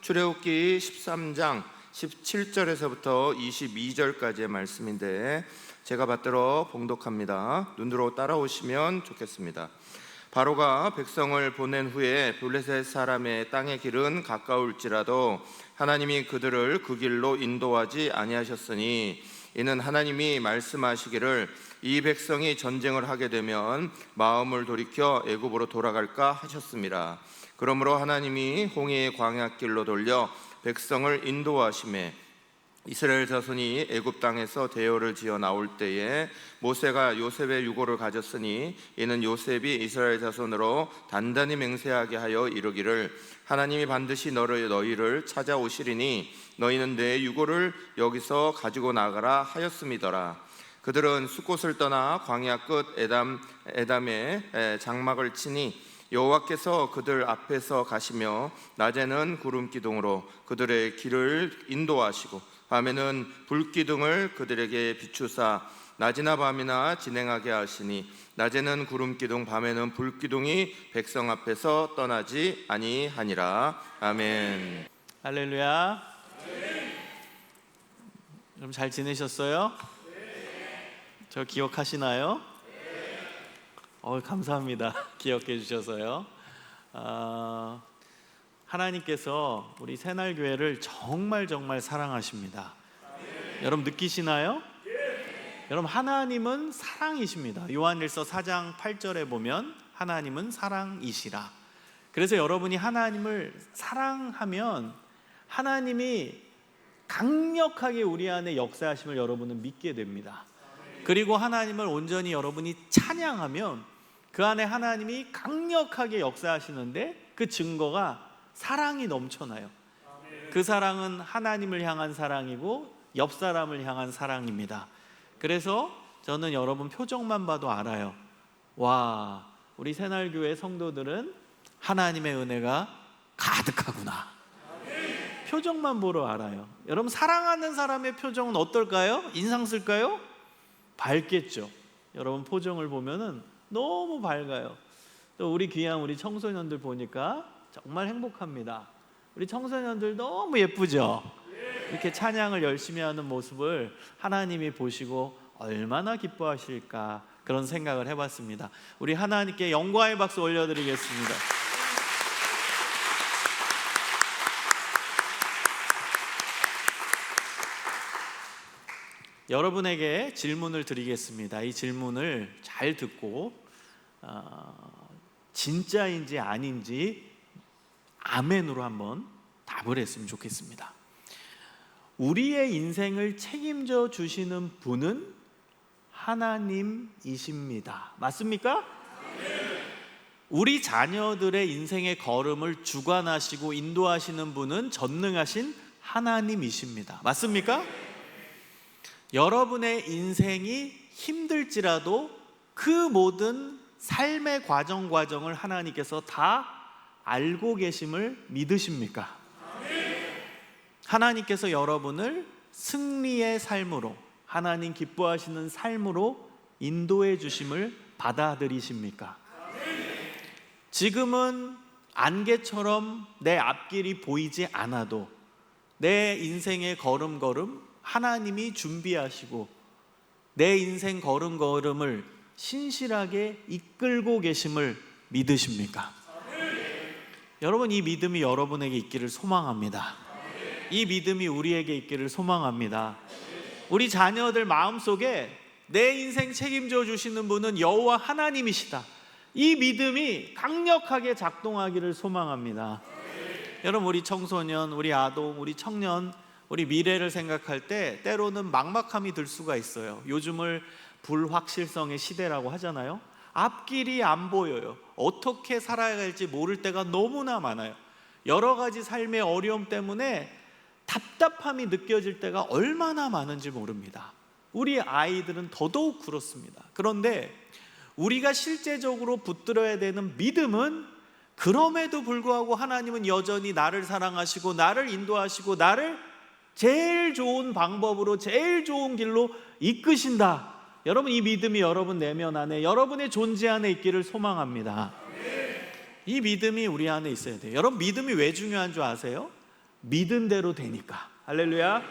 출애굽기 13장 17절에서부터 22절까지의 말씀인데 제가 받들어 봉독합니다. 눈으로 따라오시면 좋겠습니다. 바로가 백성을 보낸 후에 블레셋 사람의 땅의 길은 가까울지라도 하나님이 그들을 그 길로 인도하지 아니하셨으니 이는 하나님이 말씀하시기를 이 백성이 전쟁을 하게 되면 마음을 돌이켜 애굽으로 돌아갈까 하셨습니다. 그러므로 하나님이 홍해의 광야길로 돌려 백성을 인도하시매 이스라엘 자손이 애굽 땅에서 대열을 지어 나올 때에 모세가 요셉의 유고를 가졌으니 이는 요셉이 이스라엘 자손으로 단단히 맹세하게 하여 이르기를 하나님이 반드시 너희를 찾아오시리니 너희는 내 유고를 여기서 가지고 나가라 하였음이더라. 그들은 숫곳을 떠나 광야 끝 에담에 장막을 치니 여호와께서 그들 앞에서 가시며 낮에는 구름 기둥으로 그들의 길을 인도하시고 밤에는 불 기둥을 그들에게 비추사 낮이나 밤이나 진행하게 하시니 낮에는 구름 기둥 밤에는 불 기둥이 백성 앞에서 떠나지 아니하니라. 아멘. 할렐루야. 여러분 잘 지내셨어요? 저 기억하시나요? 감사합니다. 기억해 주셔서요. 하나님께서 우리 새날교회를 정말 사랑하십니다. 여러분 느끼시나요? 여러분 하나님은 사랑이십니다. 요한일서 4장 8절에 보면 하나님은 사랑이시라. 그래서 여러분이 하나님을 사랑하면 하나님이 강력하게 우리 안에 역사하심을 여러분은 믿게 됩니다. 그리고 하나님을 온전히 여러분이 찬양하면 그 안에 하나님이 강력하게 역사하시는데 그 증거가 사랑이 넘쳐나요. 그 사랑은 하나님을 향한 사랑이고 옆 사람을 향한 사랑입니다. 그래서 저는 여러분 표정만 봐도 알아요. 와, 우리 새날교회 성도들은 하나님의 은혜가 가득하구나. 표정만 보러 알아요. 여러분 사랑하는 사람의 표정은 어떨까요? 인상 쓸까요? 밝겠죠. 여러분 표정을 보면은 너무 밝아요. 또 우리 귀한 우리 청소년들 보니까 정말 행복합니다. 우리 청소년들 너무 예쁘죠? 이렇게 찬양을 열심히 하는 모습을 하나님이 보시고 얼마나 기뻐하실까 그런 생각을 해봤습니다. 우리 하나님께 영광의 박수 올려드리겠습니다. 여러분에게 질문을 드리겠습니다. 이 질문을 잘 듣고 진짜인지 아닌지 아멘으로 한번 답을 했으면 좋겠습니다. 우리의 인생을 책임져 주시는 분은 하나님이십니다. 맞습니까? 우리 자녀들의 인생의 걸음을 주관하시고 인도하시는 분은 전능하신 하나님이십니다. 맞습니까? 여러분의 인생이 힘들지라도 그 모든 삶의 과정을 하나님께서 다 알고 계심을 믿으십니까? 하나님께서 여러분을 승리의 삶으로 하나님 기뻐하시는 삶으로 인도해 주심을 받아들이십니까? 지금은 안개처럼 내 앞길이 보이지 않아도 내 인생의 걸음걸음 하나님이 준비하시고 내 인생 걸음걸음을 신실하게 이끌고 계심을 믿으십니까? 여러분 이 믿음이 여러분에게 있기를 소망합니다. 이 믿음이 우리에게 있기를 소망합니다. 우리 자녀들 마음속에 내 인생 책임져 주시는 분은 여호와 하나님이시다. 이 믿음이 강력하게 작동하기를 소망합니다. 여러분 우리 청소년, 우리 아동, 우리 청년 우리 미래를 생각할 때 때로는 막막함이 들 수가 있어요. 요즘을 불확실성의 시대라고 하잖아요. 앞길이 안 보여요. 어떻게 살아야 할지 모를 때가 너무나 많아요. 여러 가지 삶의 어려움 때문에 답답함이 느껴질 때가 얼마나 많은지 모릅니다. 우리 아이들은 더더욱 그렇습니다. 그런데 우리가 실제적으로 붙들어야 되는 믿음은 그럼에도 불구하고 하나님은 여전히 나를 사랑하시고 나를 인도하시고 나를 제일 좋은 방법으로 제일 좋은 길로 이끄신다. 여러분 이 믿음이 여러분 내면 안에 여러분의 존재 안에 있기를 소망합니다. 이 믿음이 우리 안에 있어야 돼요. 여러분 믿음이 왜 중요한 줄 아세요? 믿은 대로 되니까. 할렐루야.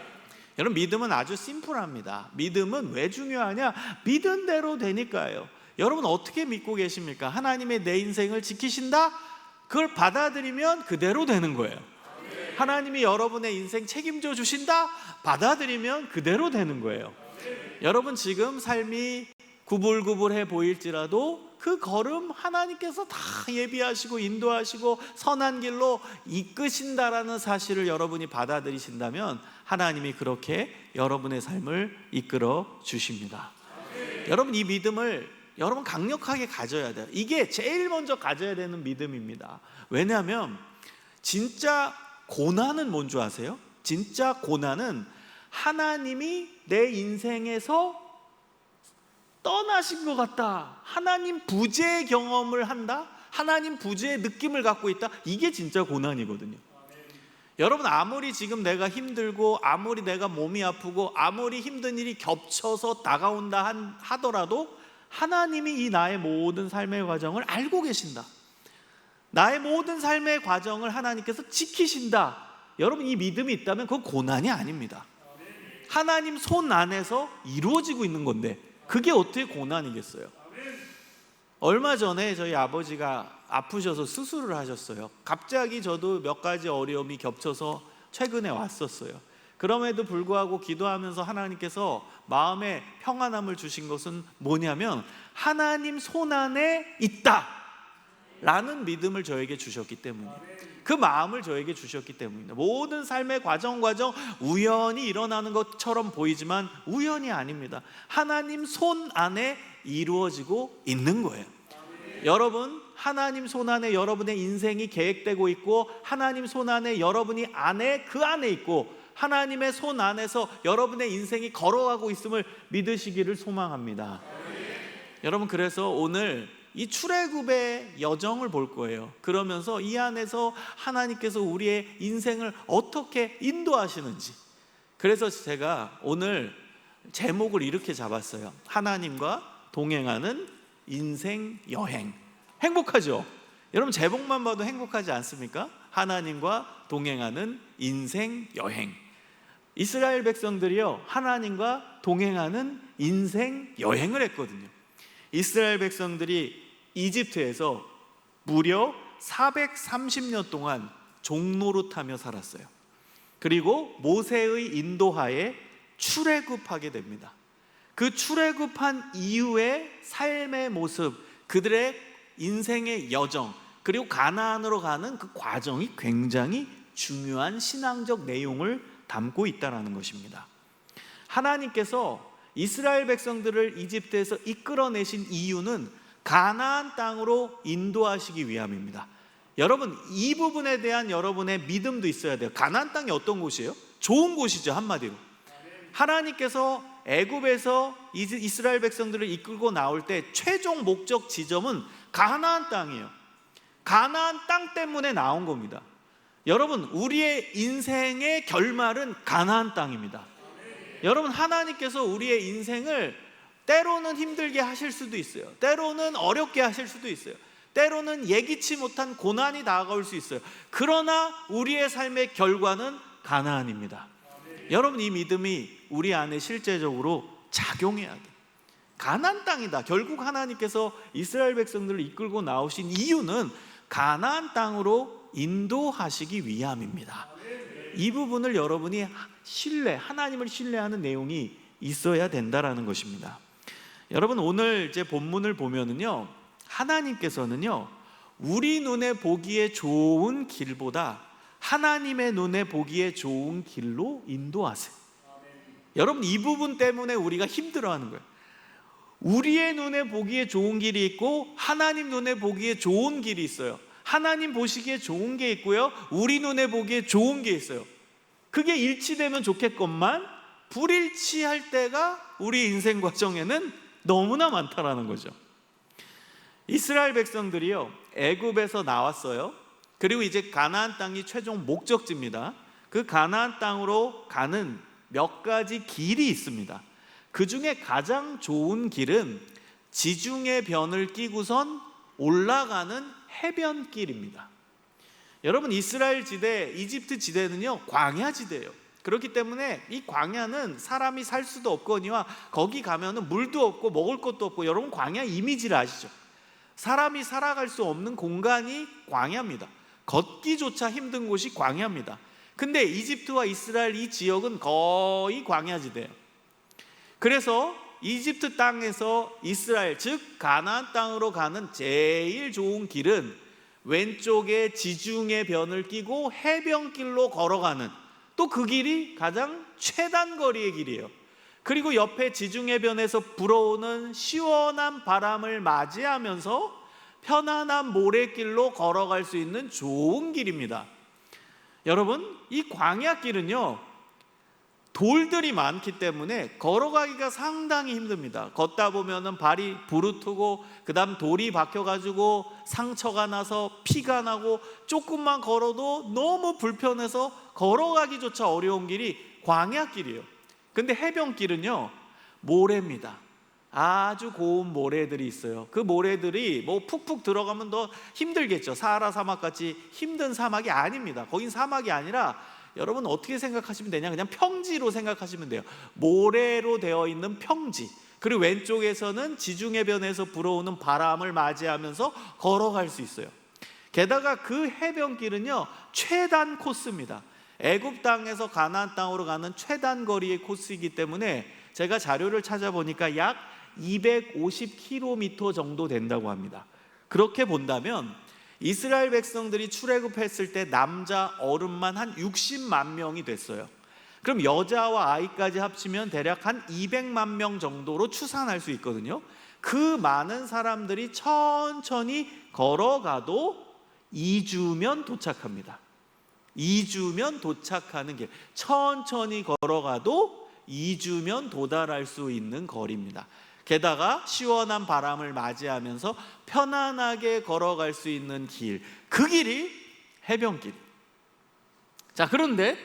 여러분, 믿음은 아주 심플합니다. 믿음은 왜 중요하냐? 믿은 대로 되니까요. 여러분, 어떻게 믿고 계십니까? 하나님의 내 인생을 지키신다? 그걸 받아들이면 그대로 되는 거예요. 하나님이 여러분의 인생 책임져 주신다? 받아들이면 그대로 되는 거예요. 여러분, 지금 삶이 구불구불해 보일지라도 그 걸음 하나님께서 다 예비하시고 인도하시고 선한 길로 이끄신다라는 사실을 여러분이 받아들이신다면 하나님이 그렇게 여러분의 삶을 이끌어 주십니다. 여러분, 이 믿음을 여러분 강력하게 가져야 돼요. 이게 제일 먼저 가져야 되는 믿음입니다. 왜냐하면 진짜 고난은 뭔 줄 아세요? 진짜 고난은 하나님이 내 인생에서 떠나신 것 같다, 하나님 부재의 경험을 한다, 하나님 부재의 느낌을 갖고 있다, 이게 진짜 고난이거든요. 여러분, 아무리 지금 내가 힘들고 아무리 내가 몸이 아프고 아무리 힘든 일이 겹쳐서 다가온다 하더라도 하나님이 이 나의 모든 삶의 과정을 알고 계신다, 나의 모든 삶의 과정을 하나님께서 지키신다. 여러분, 이 믿음이 있다면 그건 고난이 아닙니다. 하나님 손 안에서 이루어지고 있는 건데 그게 어떻게 고난이겠어요? 얼마 전에 저희 아버지가 아프셔서 수술을 하셨어요. 갑자기 저도 몇 가지 어려움이 겹쳐서 최근에 왔었어요. 그럼에도 불구하고 기도하면서 하나님께서 마음에 평안함을 주신 것은 뭐냐면 하나님 손 안에 있다 라는 믿음을 저에게 주셨기 때문이에요. 그 마음을 저에게 주셨기 때문입니다. 모든 삶의 과정 우연히 일어나는 것처럼 보이지만 우연이 아닙니다. 하나님 손 안에 이루어지고 있는 거예요. 여러분, 하나님 손 안에 여러분의 인생이 계획되고 있고 하나님 손 안에 여러분이 그 안에 있고 하나님의 손 안에서 여러분의 인생이 걸어가고 있음을 믿으시기를 소망합니다. 여러분, 그래서 오늘 이 출애굽의 여정을 볼 거예요. 그러면서 이 안에서 하나님께서 우리의 인생을 어떻게 인도하시는지. 그래서 제가 오늘 제목을 이렇게 잡았어요. 하나님과 동행하는 인생 여행. 행복하죠? 여러분, 제목만 봐도 행복하지 않습니까? 하나님과 동행하는 인생 여행. 이스라엘 백성들이요, 하나님과 동행하는 인생 여행을 했거든요. 이스라엘 백성들이 이집트에서 무려 430년 동안 종노릇하며 살았어요. 그리고 모세의 인도하에 출애굽하게 됩니다. 그 출애굽한 이후의 삶의 모습, 그들의 인생의 여정, 그리고 가나안으로 가는 그 과정이 굉장히 중요한 신앙적 내용을 담고 있다는 것입니다. 하나님께서 이스라엘 백성들을 이집트에서 이끌어내신 이유는 가나안 땅으로 인도하시기 위함입니다. 여러분, 이 부분에 대한 여러분의 믿음도 있어야 돼요. 가나안 땅이 어떤 곳이에요? 좋은 곳이죠, 한마디로. 하나님께서 애굽에서 이스라엘 백성들을 이끌고 나올 때 최종 목적 지점은 가나안 땅이에요. 가나안 땅 때문에 나온 겁니다. 여러분, 우리의 인생의 결말은 가나안 땅입니다. 여러분, 하나님께서 우리의 인생을 때로는 힘들게 하실 수도 있어요. 때로는 어렵게 하실 수도 있어요. 때로는 예기치 못한 고난이 다가올 수 있어요. 그러나 우리의 삶의 결과는 가나안입니다. 여러분, 이 믿음이 우리 안에 실제적으로 작용해야 돼요. 가나안 땅이다. 결국 하나님께서 이스라엘 백성들을 이끌고 나오신 이유는 가나안 땅으로 인도하시기 위함입니다. 이 부분을 여러분이 하나님을 신뢰하는 내용이 있어야 된다라는 것입니다. 여러분, 오늘 이제 본문을 보면은요, 하나님께서는요, 우리 눈에 보기에 좋은 길보다 하나님의 눈에 보기에 좋은 길로 인도하세요. 여러분, 이 부분 때문에 우리가 힘들어하는 거예요. 우리의 눈에 보기에 좋은 길이 있고 하나님 눈에 보기에 좋은 길이 있어요. 하나님 보시기에 좋은 게 있고요, 우리 눈에 보기에 좋은 게 있어요. 그게 일치되면 좋겠건만 불일치할 때가 우리 인생 과정에는 너무나 많다라는 거죠. 이스라엘 백성들이요, 애굽에서 나왔어요. 그리고 이제 가나안 땅이 최종 목적지입니다. 그 가나안 땅으로 가는 몇 가지 길이 있습니다. 그 중에 가장 좋은 길은 지중해 변을 끼고선 올라가는 해변길입니다. 여러분, 이스라엘 지대, 이집트 지대는요 광야 지대예요. 그렇기 때문에 이 광야는 사람이 살 수도 없거니와 거기 가면은 물도 없고 먹을 것도 없고, 여러분 광야 이미지를 아시죠? 사람이 살아갈 수 없는 공간이 광야입니다. 걷기조차 힘든 곳이 광야입니다. 근데 이집트와 이스라엘 이 지역은 거의 광야지대예요. 그래서 이집트 땅에서 이스라엘, 즉 가나안 땅으로 가는 제일 좋은 길은 왼쪽에 지중해 변을 끼고 해변길로 걸어가는, 또 그 길이 가장 최단 거리의 길이에요. 그리고 옆에 지중해변에서 불어오는 시원한 바람을 맞이하면서 편안한 모래길로 걸어갈 수 있는 좋은 길입니다. 여러분, 이 광야길은요 돌들이 많기 때문에 걸어가기가 상당히 힘듭니다. 걷다 보면은 발이 부르트고, 그 다음 돌이 박혀가지고 상처가 나서 피가 나고, 조금만 걸어도 너무 불편해서 걸어가기조차 어려운 길이 광야길이에요. 근데 해변길은요 모래입니다. 아주 고운 모래들이 있어요. 그 모래들이 뭐 푹푹 들어가면 더 힘들겠죠. 사하라 사막같이 힘든 사막이 아닙니다. 거긴 사막이 아니라, 여러분 어떻게 생각하시면 되냐, 그냥 평지로 생각하시면 돼요. 모래로 되어 있는 평지. 그리고 왼쪽에서는 지중해변에서 불어오는 바람을 맞이하면서 걸어갈 수 있어요. 게다가 그 해변길은요 최단 코스입니다. 애굽 땅에서 가나안 땅으로 가는 최단 거리의 코스이기 때문에 제가 자료를 찾아보니까 약 250km 정도 된다고 합니다. 그렇게 본다면 이스라엘 백성들이 출애굽했을 때 남자 어른만 한 60만 명이 됐어요. 그럼 여자와 아이까지 합치면 대략 한 200만 명 정도로 추산할 수 있거든요. 그 많은 사람들이 천천히 걸어가도 2주면 도착합니다. 2주면 도착하는 길, 천천히 걸어가도 2주면 도달할 수 있는 거리입니다. 게다가 시원한 바람을 맞이하면서 편안하게 걸어갈 수 있는 길, 그 길이 해변길. 자, 그런데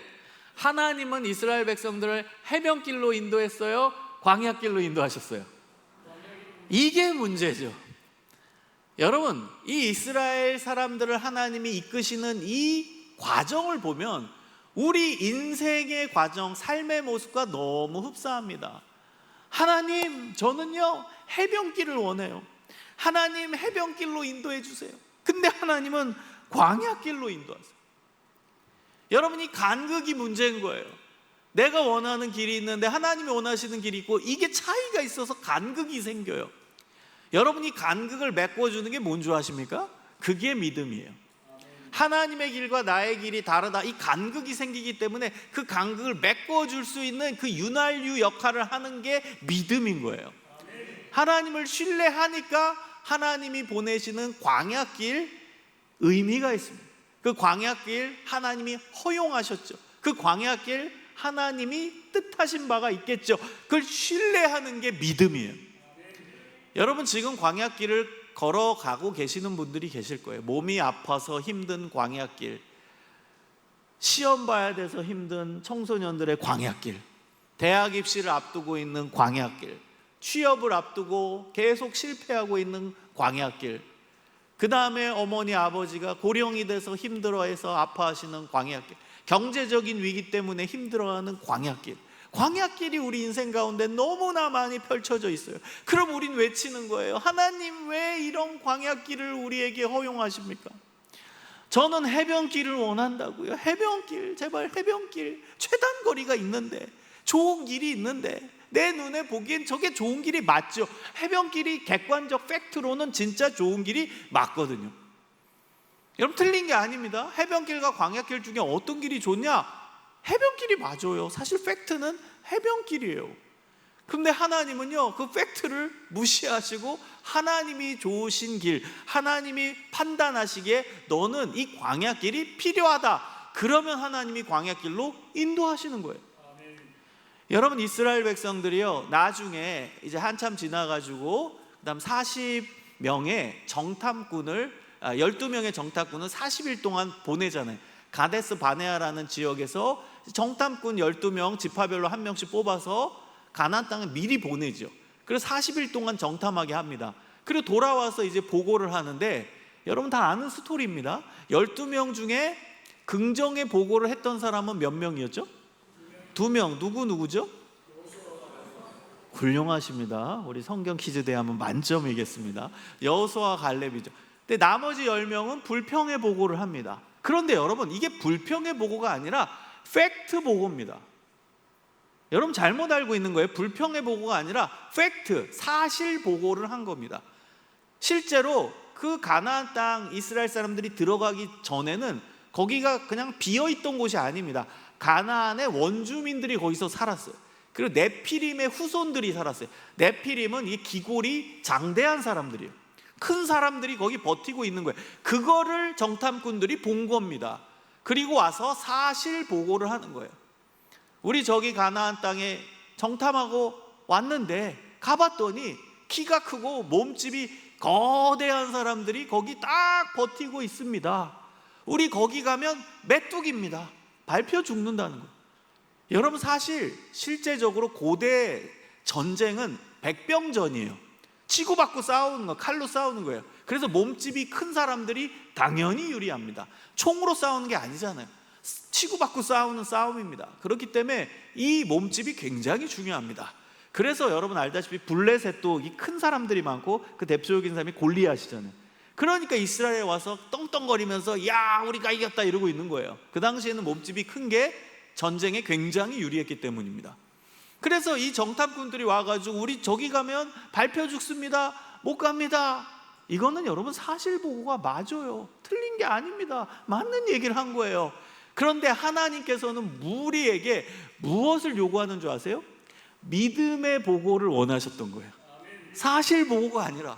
하나님은 이스라엘 백성들을 해변길로 인도했어요? 광야길로 인도하셨어요? 이게 문제죠. 여러분, 이 이스라엘 사람들을 하나님이 이끄시는 이 과정을 보면 우리 인생의 과정, 삶의 모습과 너무 흡사합니다. 하나님, 저는요 해변길을 원해요. 하나님, 해변길로 인도해 주세요. 근데 하나님은 광야길로 인도하세요. 여러분, 이 간극이 문제인 거예요. 내가 원하는 길이 있는데 하나님이 원하시는 길이 있고, 이게 차이가 있어서 간극이 생겨요. 여러분이 간극을 메꿔주는 게 뭔 줄 아십니까? 그게 믿음이에요. 하나님의 길과 나의 길이 다르다, 이 간극이 생기기 때문에 그 간극을 메꿔줄 수 있는 그 윤활유 역할을 하는 게 믿음인 거예요. 하나님을 신뢰하니까 하나님이 보내시는 광야길 의미가 있습니다. 그 광야길 하나님이 허용하셨죠. 그 광야길 하나님이 뜻하신 바가 있겠죠. 그걸 신뢰하는 게 믿음이에요. 여러분, 지금 광야길을 걸어가고 계시는 분들이 계실 거예요. 몸이 아파서 힘든 광야길, 시험 봐야 돼서 힘든 청소년들의 광야길, 대학 입시를 앞두고 있는 광야길, 취업을 앞두고 계속 실패하고 있는 광야길, 그 다음에 어머니 아버지가 고령이 돼서 힘들어해서 아파하시는 광야길, 경제적인 위기 때문에 힘들어하는 광야길. 광야길이 우리 인생 가운데 너무나 많이 펼쳐져 있어요. 그럼 우린 외치는 거예요. 하나님, 왜 이런 광야길을 우리에게 허용하십니까? 저는 해변길을 원한다고요. 해변길, 제발 해변길. 최단 거리가 있는데, 좋은 길이 있는데, 내 눈에 보기엔 저게 좋은 길이 맞죠. 해변길이 객관적 팩트로는 진짜 좋은 길이 맞거든요. 여러분, 틀린 게 아닙니다. 해변길과 광야길 중에 어떤 길이 좋냐? 해변길이 맞아요. 사실 팩트는 해변길이에요. 근데 하나님은요 그 팩트를 무시하시고 하나님이 좋으신 길, 하나님이 판단하시기에 너는 이 광야길이 필요하다, 그러면 하나님이 광야길로 인도하시는 거예요. 여러분, 이스라엘 백성들이요 나중에 이제 한참 지나가지고 그다음 40명의 정탐꾼을 12명의 정탐꾼을 40일 동안 보내잖아요. 가데스 바네아라는 지역에서 정탐꾼 12명 지파별로 한 명씩 뽑아서 가나안 땅에 미리 보내죠. 그래서 40일 동안 정탐하게 합니다. 그리고 돌아와서 이제 보고를 하는데 여러분 다 아는 스토리입니다. 12명 중에 긍정의 보고를 했던 사람은 몇 명이었죠? 2명. 누구죠? 훌륭하십니다. 우리 성경 퀴즈 대하면 만점이겠습니다. 여호수아와 갈렙이죠. 근데 나머지 10명은 불평의 보고를 합니다. 그런데 여러분, 이게 불평의 보고가 아니라 팩트 보고입니다. 여러분 잘못 알고 있는 거예요. 불평의 보고가 아니라 팩트, 사실 보고를 한 겁니다. 실제로 그 가나안 땅 이스라엘 사람들이 들어가기 전에는 거기가 그냥 비어있던 곳이 아닙니다. 가나안의 원주민들이 거기서 살았어요. 그리고 네피림의 후손들이 살았어요. 네피림은 이 기골이 장대한 사람들이에요. 큰 사람들이 거기 버티고 있는 거예요. 그거를 정탐꾼들이 본 겁니다. 그리고 와서 사실 보고를 하는 거예요. 우리 저기 가나안 땅에 정탐하고 왔는데 가봤더니 키가 크고 몸집이 거대한 사람들이 거기 딱 버티고 있습니다. 우리 거기 가면 메뚜기입니다. 밟혀 죽는다는 거예요. 여러분, 사실 실제적으로 고대 전쟁은 백병전이에요. 치고받고 싸우는 거, 칼로 싸우는 거예요. 그래서 몸집이 큰 사람들이 당연히 유리합니다. 총으로 싸우는 게 아니잖아요. 치고받고 싸우는 싸움입니다. 그렇기 때문에 이 몸집이 굉장히 중요합니다. 그래서 여러분 알다시피 블레셋도 이 큰 사람들이 많고 그 대표적인 사람이 골리앗이잖아요. 그러니까 이스라엘에 와서 떵떵거리면서 야, 우리가 이겼다 이러고 있는 거예요. 그 당시에는 몸집이 큰 게 전쟁에 굉장히 유리했기 때문입니다. 그래서 이 정탐꾼들이 와가지고 우리 저기 가면 밟혀 죽습니다, 못 갑니다. 이거는 여러분 사실 보고가 맞아요. 틀린 게 아닙니다. 맞는 얘기를 한 거예요. 그런데 하나님께서는 우리에게 무엇을 요구하는 줄 아세요? 믿음의 보고를 원하셨던 거예요. 사실 보고가 아니라.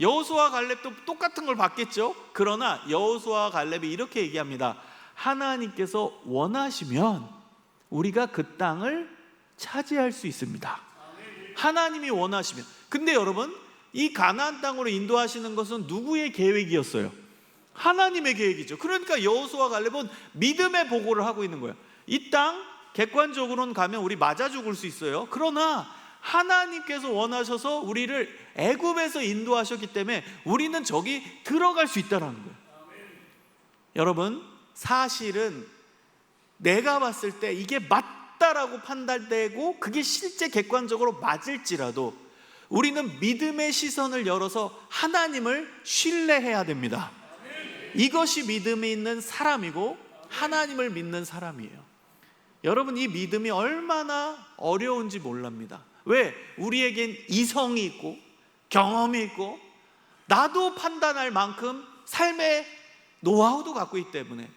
여호수아와 갈렙도 똑같은 걸 받겠죠. 그러나 여호수아와 갈렙이 이렇게 얘기합니다. 하나님께서 원하시면 우리가 그 땅을 차지할 수 있습니다. 하나님이 원하시면. 근데 여러분, 이 가나안 땅으로 인도하시는 것은 누구의 계획이었어요? 하나님의 계획이죠. 그러니까 여호수아와 갈렙은 믿음의 보고를 하고 있는 거예요. 이 땅 객관적으로는 가면 우리 맞아 죽을 수 있어요. 그러나 하나님께서 원하셔서 우리를 애굽에서 인도하셨기 때문에 우리는 저기 들어갈 수 있다는 거예요. 여러분, 사실은 내가 봤을 때 이게 맞다라고 판단되고 그게 실제 객관적으로 맞을지라도 우리는 믿음의 시선을 열어서 하나님을 신뢰해야 됩니다. 이것이 믿음이 있는 사람이고 하나님을 믿는 사람이에요. 여러분, 이 믿음이 얼마나 어려운지 몰랍니다. 왜? 우리에겐 이성이 있고 경험이 있고 나도 판단할 만큼 삶의 노하우도 갖고 있기 때문에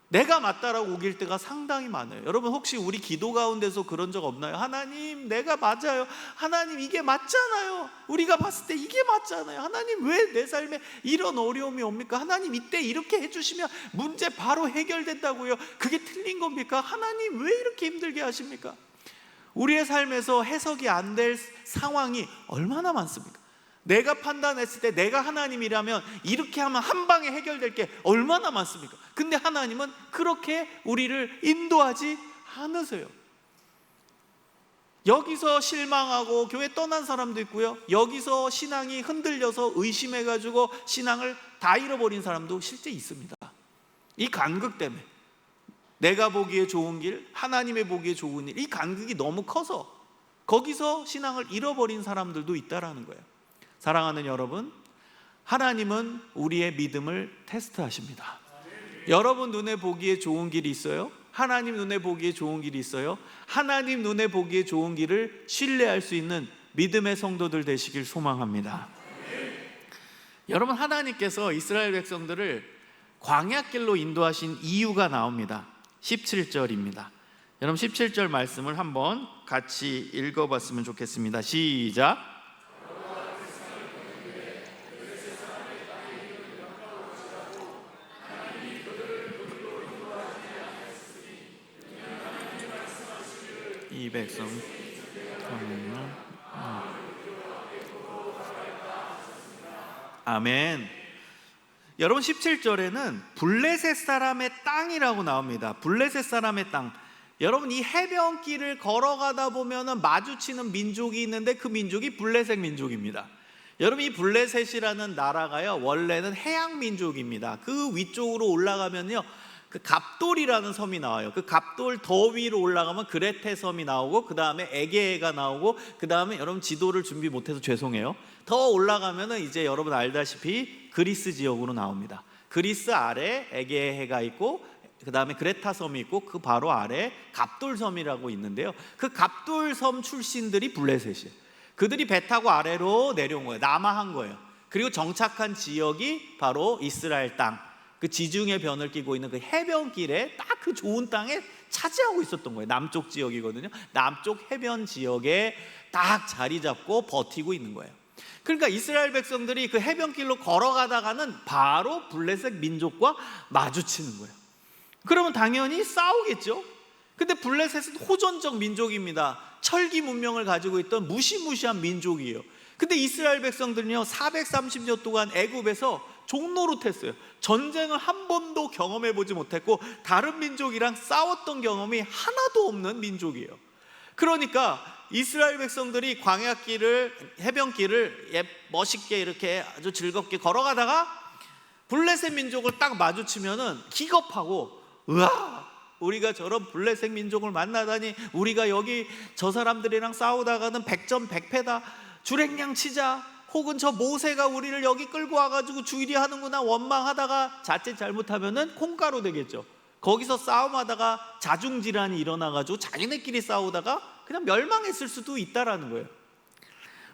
내가 맞다라고 우길 때가 상당히 많아요. 여러분, 혹시 우리 기도 가운데서 그런 적 없나요? 하나님, 내가 맞아요. 하나님, 이게 맞잖아요. 우리가 봤을 때 이게 맞잖아요. 하나님, 왜 내 삶에 이런 어려움이 옵니까? 하나님, 이때 이렇게 해주시면 문제 바로 해결된다고요. 그게 틀린 겁니까? 하나님, 왜 이렇게 힘들게 하십니까? 우리의 삶에서 해석이 안 될 상황이 얼마나 많습니까? 내가 판단했을 때 내가 하나님이라면 이렇게 하면 한 방에 해결될 게 얼마나 많습니까? 근데 하나님은 그렇게 우리를 인도하지 않으세요. 여기서 실망하고 교회 떠난 사람도 있고요, 여기서 신앙이 흔들려서 의심해가지고 신앙을 다 잃어버린 사람도 실제 있습니다. 이 간극 때문에 내가 보기에 좋은 길, 하나님의 보기에 좋은 일, 이 간극이 너무 커서 거기서 신앙을 잃어버린 사람들도 있다라는 거예요. 사랑하는 여러분, 하나님은 우리의 믿음을 테스트하십니다. 여러분 눈에 보기에 좋은 길이 있어요? 하나님 눈에 보기에 좋은 길이 있어요? 하나님 눈에 보기에 좋은 길을 신뢰할 수 있는 믿음의 성도들 되시길 소망합니다. 여러분, 하나님께서 이스라엘 백성들을 광야길로 인도하신 이유가 나옵니다. 17절입니다. 여러분, 17절 말씀을 한번 같이 읽어봤으면 좋겠습니다. 시작. 이 백성 아멘. 여러분, 17절에는 블레셋 사람의 땅이라고 나옵니다. 블레셋 사람의 땅. 여러분, 이 해변길을 걸어가다 보면 마주치는 민족이 있는데 그 민족이 블레셋 민족입니다. 여러분, 이 블레셋이라는 나라가요, 원래는 해양 민족입니다. 그 위쪽으로 올라가면요, 그 갑돌이라는 섬이 나와요. 그 갑돌 더 위로 올라가면 그레테 섬이 나오고, 그 다음에 에게해가 나오고, 그 다음에 여러분 지도를 준비 못해서 죄송해요. 더 올라가면은 이제 여러분 알다시피 그리스 지역으로 나옵니다. 그리스 아래 에게해가 있고, 그 다음에 그레타 섬이 있고, 그 바로 아래 갑돌 섬이라고 있는데요. 그 갑돌 섬 출신들이 블레셋이에요. 그들이 배 타고 아래로 내려온 거예요. 남하한 거예요. 그리고 정착한 지역이 바로 이스라엘 땅, 그 지중해 변을 끼고 있는 그 해변길에 딱 그 좋은 땅에 차지하고 있었던 거예요. 남쪽 지역이거든요. 남쪽 해변 지역에 딱 자리 잡고 버티고 있는 거예요. 그러니까 이스라엘 백성들이 그 해변길로 걸어가다가는 바로 블레셋 민족과 마주치는 거예요. 그러면 당연히 싸우겠죠. 근데 블레셋은 호전적 민족입니다. 철기 문명을 가지고 있던 무시무시한 민족이에요. 근데 이스라엘 백성들은요, 430년 동안 애굽에서 종노릇했어요. 전쟁을 한 번도 경험해 보지 못했고, 다른 민족이랑 싸웠던 경험이 하나도 없는 민족이에요. 그러니까 이스라엘 백성들이 광야길을, 해변길을 멋있게 이렇게 아주 즐겁게 걸어가다가 블레셋 민족을 딱 마주치면은 기겁하고, 으아, 우리가 저런 블레셋 민족을 만나다니, 우리가 여기 저 사람들이랑 싸우다가는 백전백패다, 주랭냥 치자, 혹은 저 모세가 우리를 여기 끌고 와가지고 주일이 하는구나 원망하다가 자칫 잘못하면은 콩가루 되겠죠. 거기서 싸움하다가 자중질환이 일어나가지고 자기네끼리 싸우다가 그냥 멸망했을 수도 있다라는 거예요.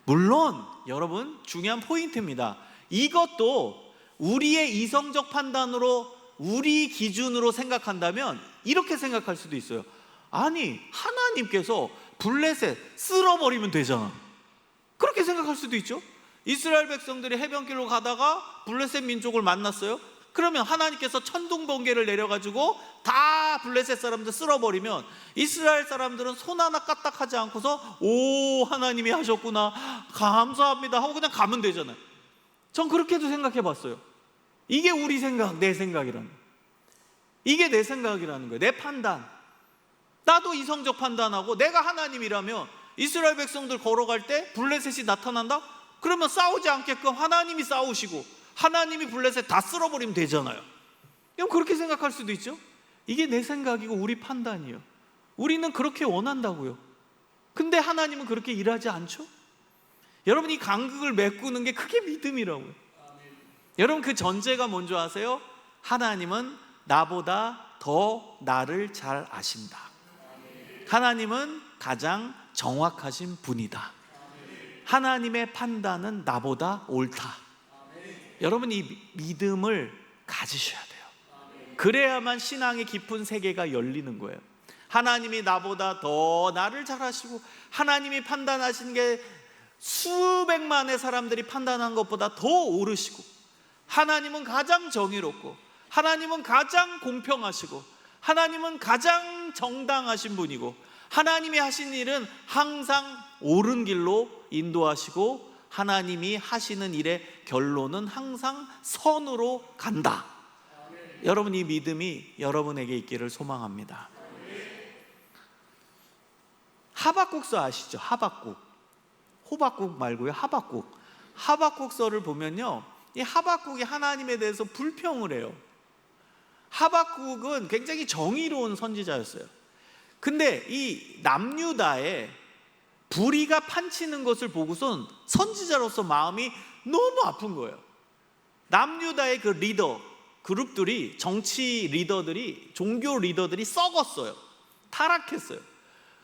물론 여러분, 중요한 포인트입니다. 이것도 우리의 이성적 판단으로, 우리 기준으로 생각한다면 이렇게 생각할 수도 있어요. 아니, 하나님께서 블레셋 쓸어버리면 되잖아, 그렇게 생각할 수도 있죠. 이스라엘 백성들이 해변길로 가다가 블레셋 민족을 만났어요. 그러면 하나님께서 천둥번개를 내려가지고 다 블레셋 사람들 쓸어버리면 이스라엘 사람들은 손 하나 까딱하지 않고서 오, 하나님이 하셨구나, 감사합니다 하고 그냥 가면 되잖아요. 전 그렇게도 생각해 봤어요. 이게 우리 생각, 내 생각이라는 거예요. 이게 내 생각이라는 거예요. 내 판단. 나도 이성적 판단하고, 내가 하나님이라면 이스라엘 백성들 걸어갈 때 블레셋이 나타난다? 그러면 싸우지 않게끔 하나님이 싸우시고 하나님이 블레셋 다 쓸어버리면 되잖아요. 그럼 그렇게 생각할 수도 있죠. 이게 내 생각이고 우리 판단이에요. 우리는 그렇게 원한다고요. 근데 하나님은 그렇게 일하지 않죠. 여러분, 이 간극을 메꾸는 게 그게 믿음이라고요. 여러분, 그 전제가 뭔지 아세요? 하나님은 나보다 더 나를 잘 아신다. 하나님은 가장 정확하신 분이다. 하나님의 판단은 나보다 옳다. 여러분, 이 믿음을 가지셔야 돼요. 그래야만 신앙의 깊은 세계가 열리는 거예요. 하나님이 나보다 더 나를 잘 아시고, 하나님이 판단하신 게 수백만의 사람들이 판단한 것보다 더 옳으시고, 하나님은 가장 정의롭고, 하나님은 가장 공평하시고, 하나님은 가장 정당하신 분이고, 하나님이 하신 일은 항상 옳은 길로 인도하시고, 하나님이 하시는 일의 결론은 항상 선으로 간다. 여러분, 이 믿음이 여러분에게 있기를 소망합니다. 하박국서 아시죠? 하박국. 호박국 말고요, 하박국. 하박국서를 보면요, 이 하박국이 하나님에 대해서 불평을 해요. 하박국은 굉장히 정의로운 선지자였어요. 근데 이 남유다에 불의가 판치는 것을 보고선 선지자로서 마음이 너무 아픈 거예요. 남유다의 그 리더 그룹들이, 정치 리더들이, 종교 리더들이 썩었어요. 타락했어요.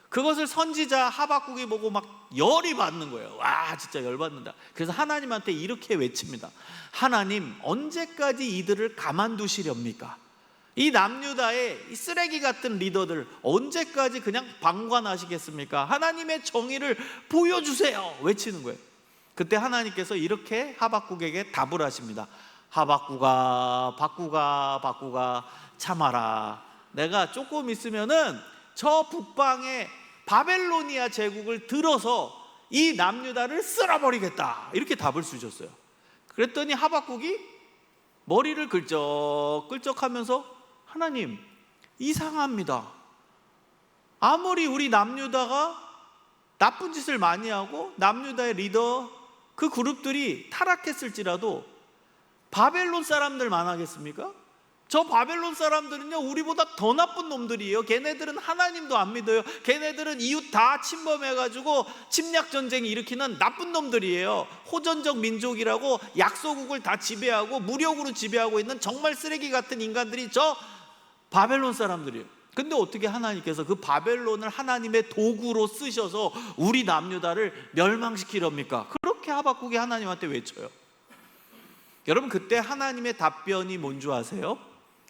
그것을 선지자 하박국이 보고 막 열이 받는 거예요. 와, 진짜 열받는다. 그래서 하나님한테 이렇게 외칩니다. 하나님, 언제까지 이들을 가만두시렵니까? 이 남유다의 이 쓰레기 같은 리더들 언제까지 그냥 방관하시겠습니까? 하나님의 정의를 보여주세요, 외치는 거예요. 그때 하나님께서 이렇게 하박국에게 답을 하십니다. 하박국아, 바꾸가 참아라. 내가 조금 있으면은 저 북방의 바벨로니아 제국을 들어서 이 남유다를 쓸어버리겠다, 이렇게 답을 주셨어요. 그랬더니 하박국이 머리를 끌적끌적하면서 하나님, 이상합니다. 아무리 우리 남유다가 나쁜 짓을 많이 하고 남유다의 리더 그 그룹들이 타락했을지라도 바벨론 사람들 만하겠습니까? 저 바벨론 사람들은요, 우리보다 더 나쁜 놈들이에요. 걔네들은 하나님도 안 믿어요. 걔네들은 이웃 다 침범해가지고 침략 전쟁 일으키는 나쁜 놈들이에요. 호전적 민족이라고 약소국을 다 지배하고 무력으로 지배하고 있는 정말 쓰레기 같은 인간들이 저 바벨론 사람들이에요. 근데 어떻게 하나님께서 그 바벨론을 하나님의 도구로 쓰셔서 우리 남유다를 멸망시키렵니까? 그렇게 하박국이 하나님한테 외쳐요. 여러분, 그때 하나님의 답변이 뭔 줄 아세요?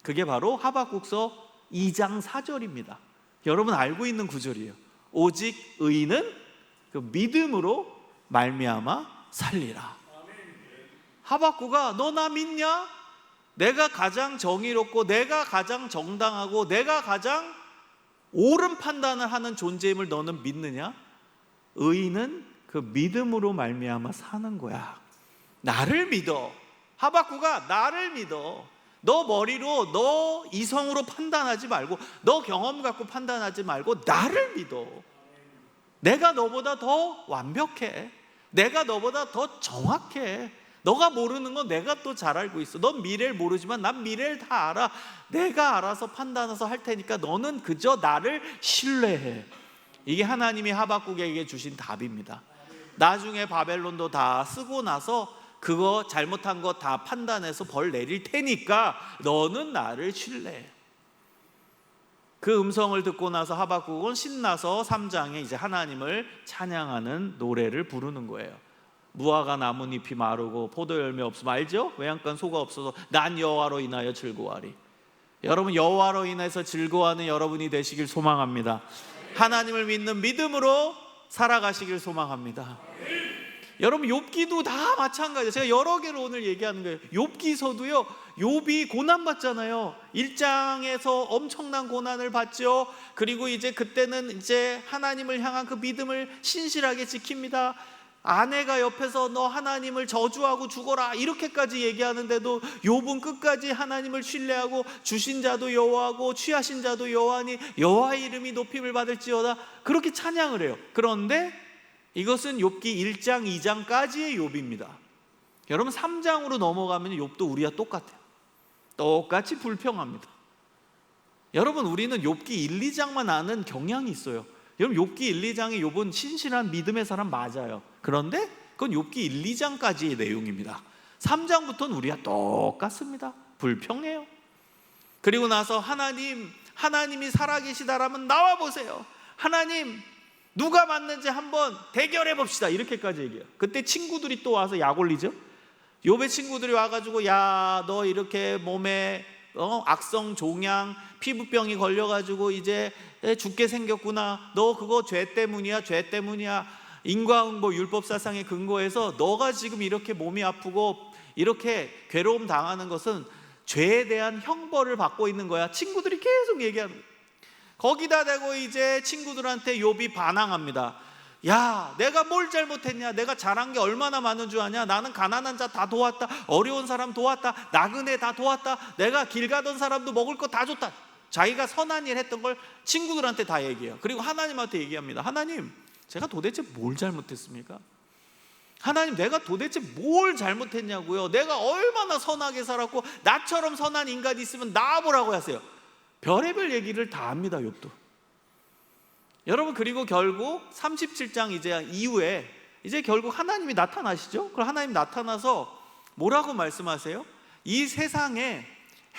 그게 바로 하박국서 2장 4절입니다. 여러분 알고 있는 구절이에요. 오직 의인은 그 믿음으로 말미암아 살리라. 하박국아, 너 나 믿냐? 내가 가장 정의롭고 내가 가장 정당하고 내가 가장 옳은 판단을 하는 존재임을 너는 믿느냐? 의인은 그 믿음으로 말미암아 사는 거야. 나를 믿어. 하박국아, 나를 믿어. 너 머리로, 너 이성으로 판단하지 말고, 너 경험 갖고 판단하지 말고 나를 믿어. 내가 너보다 더 완벽해. 내가 너보다 더 정확해. 너가 모르는 건 내가 또 잘 알고 있어. 넌 미래를 모르지만 난 미래를 다 알아. 내가 알아서 판단해서 할 테니까 너는 그저 나를 신뢰해. 이게 하나님이 하박국에게 주신 답입니다. 나중에 바벨론도 다 쓰고 나서 그거 잘못한 거 다 판단해서 벌 내릴 테니까 너는 나를 신뢰해. 그 음성을 듣고 나서 하박국은 신나서 3장에 이제 하나님을 찬양하는 노래를 부르는 거예요. 무화과 나뭇잎이 마르고 포도 열매 없으면 알죠? 외양간 소가 없어서 난 여호와로 인하여 즐거워하리. 여러분, 여호와로 인해서 즐거워하는 여러분이 되시길 소망합니다. 하나님을 믿는 믿음으로 살아가시길 소망합니다. 여러분, 욥기도 다 마찬가지예요. 제가 여러 개를 오늘 얘기하는 거예요. 욥기서도요, 욥이 고난받잖아요. 1장에서 엄청난 고난을 받죠. 그리고 이제 그때는 이제 하나님을 향한 그 믿음을 신실하게 지킵니다. 아내가 옆에서 너 하나님을 저주하고 죽어라 이렇게까지 얘기하는데도 욥은 끝까지 하나님을 신뢰하고 주신 자도 여호와고 취하신 자도 여호와니 여호와의 이름이 높임을 받을지어다 그렇게 찬양을 해요. 그런데 이것은 욥기 1장 2장까지의 욥입니다. 여러분, 3장으로 넘어가면 욥도 우리와 똑같아요. 똑같이 불평합니다. 여러분, 우리는 욥기 1, 2장만 아는 경향이 있어요. 여러분, 욥기 1, 2장의 욥은 신실한 믿음의 사람 맞아요. 그런데 그건 욥기 1, 2장까지의 내용입니다. 3장부터는 우리와 똑같습니다. 불평해요. 그리고 나서 하나님이 살아계시다라면 나와보세요. 하나님, 누가 맞는지 한번 대결해 봅시다. 이렇게까지 얘기해요. 그때 친구들이 또 와서 약 올리죠. 욥의 친구들이 와가지고 야, 너 이렇게 몸에 악성 종양 피부병이 걸려가지고 이제 죽게 생겼구나. 너 그거 죄 때문이야. 죄 때문이야. 인과응보 율법사상에 근거해서 너가 지금 이렇게 몸이 아프고 이렇게 괴로움 당하는 것은 죄에 대한 형벌을 받고 있는 거야. 친구들이 계속 얘기하는 거예요. 거기다 대고 이제 친구들한테 욥이 반항합니다. 야, 내가 뭘 잘못했냐? 내가 잘한 게 얼마나 많은 줄 아냐? 나는 가난한 자 다 도왔다. 어려운 사람 도왔다. 나그네 다 도왔다. 내가 길 가던 사람도 먹을 거 다 줬다. 자기가 선한 일 했던 걸 친구들한테 다 얘기해요. 그리고 하나님한테 얘기합니다. 하나님, 제가 도대체 뭘 잘못했습니까? 하나님, 내가 도대체 뭘 잘못했냐고요? 내가 얼마나 선하게 살았고 나처럼 선한 인간이 있으면 나와보라고 하세요. 별의별 얘기를 다 합니다. 욥도. 여러분, 그리고 결국 37장 이후에 이제 결국 하나님이 나타나시죠. 그럼 하나님 나타나서 뭐라고 말씀하세요? 이 세상에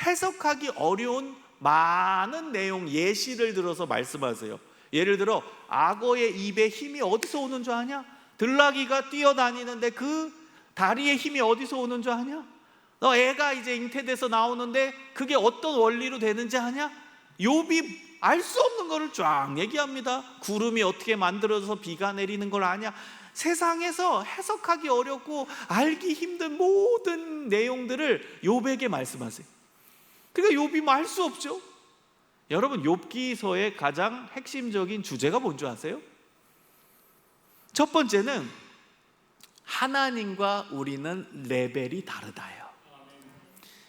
해석하기 어려운 많은 내용, 예시를 들어서 말씀하세요. 예를 들어, 악어의 입에 힘이 어디서 오는 줄 아냐? 들나귀가 뛰어다니는데 그 다리에 힘이 어디서 오는 줄 아냐? 너 애가 이제 잉태돼서 나오는데 그게 어떤 원리로 되는지 아냐? 욥이 알 수 없는 거를 쫙 얘기합니다. 구름이 어떻게 만들어져서 비가 내리는 걸 아냐? 세상에서 해석하기 어렵고 알기 힘든 모든 내용들을 욥에게 말씀하세요. 그러니까 욥이 알 수 없죠. 여러분, 욥기서의 가장 핵심적인 주제가 뭔지 아세요? 첫 번째는 하나님과 우리는 레벨이 다르다예요.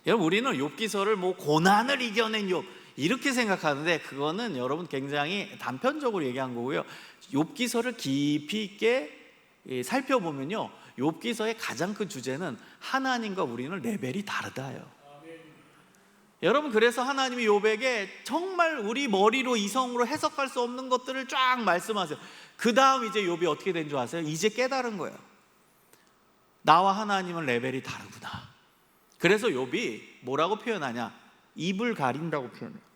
여러분, 우리는 욥기서를 뭐 고난을 이겨낸 욥 이렇게 생각하는데 그거는 여러분 굉장히 단편적으로 얘기한 거고요. 욥기서를 깊이 있게 살펴보면요, 욥기서의 가장 큰 주제는 하나님과 우리는 레벨이 다르다요. 여러분, 그래서 하나님이 욥에게 정말 우리 머리로 이성으로 해석할 수 없는 것들을 쫙 말씀하세요. 그 다음 이제 욥이 어떻게 된 줄 아세요? 이제 깨달은 거예요. 나와 하나님은 레벨이 다르구나. 그래서 욥이 뭐라고 표현하냐? 입을 가린다고 표현해요.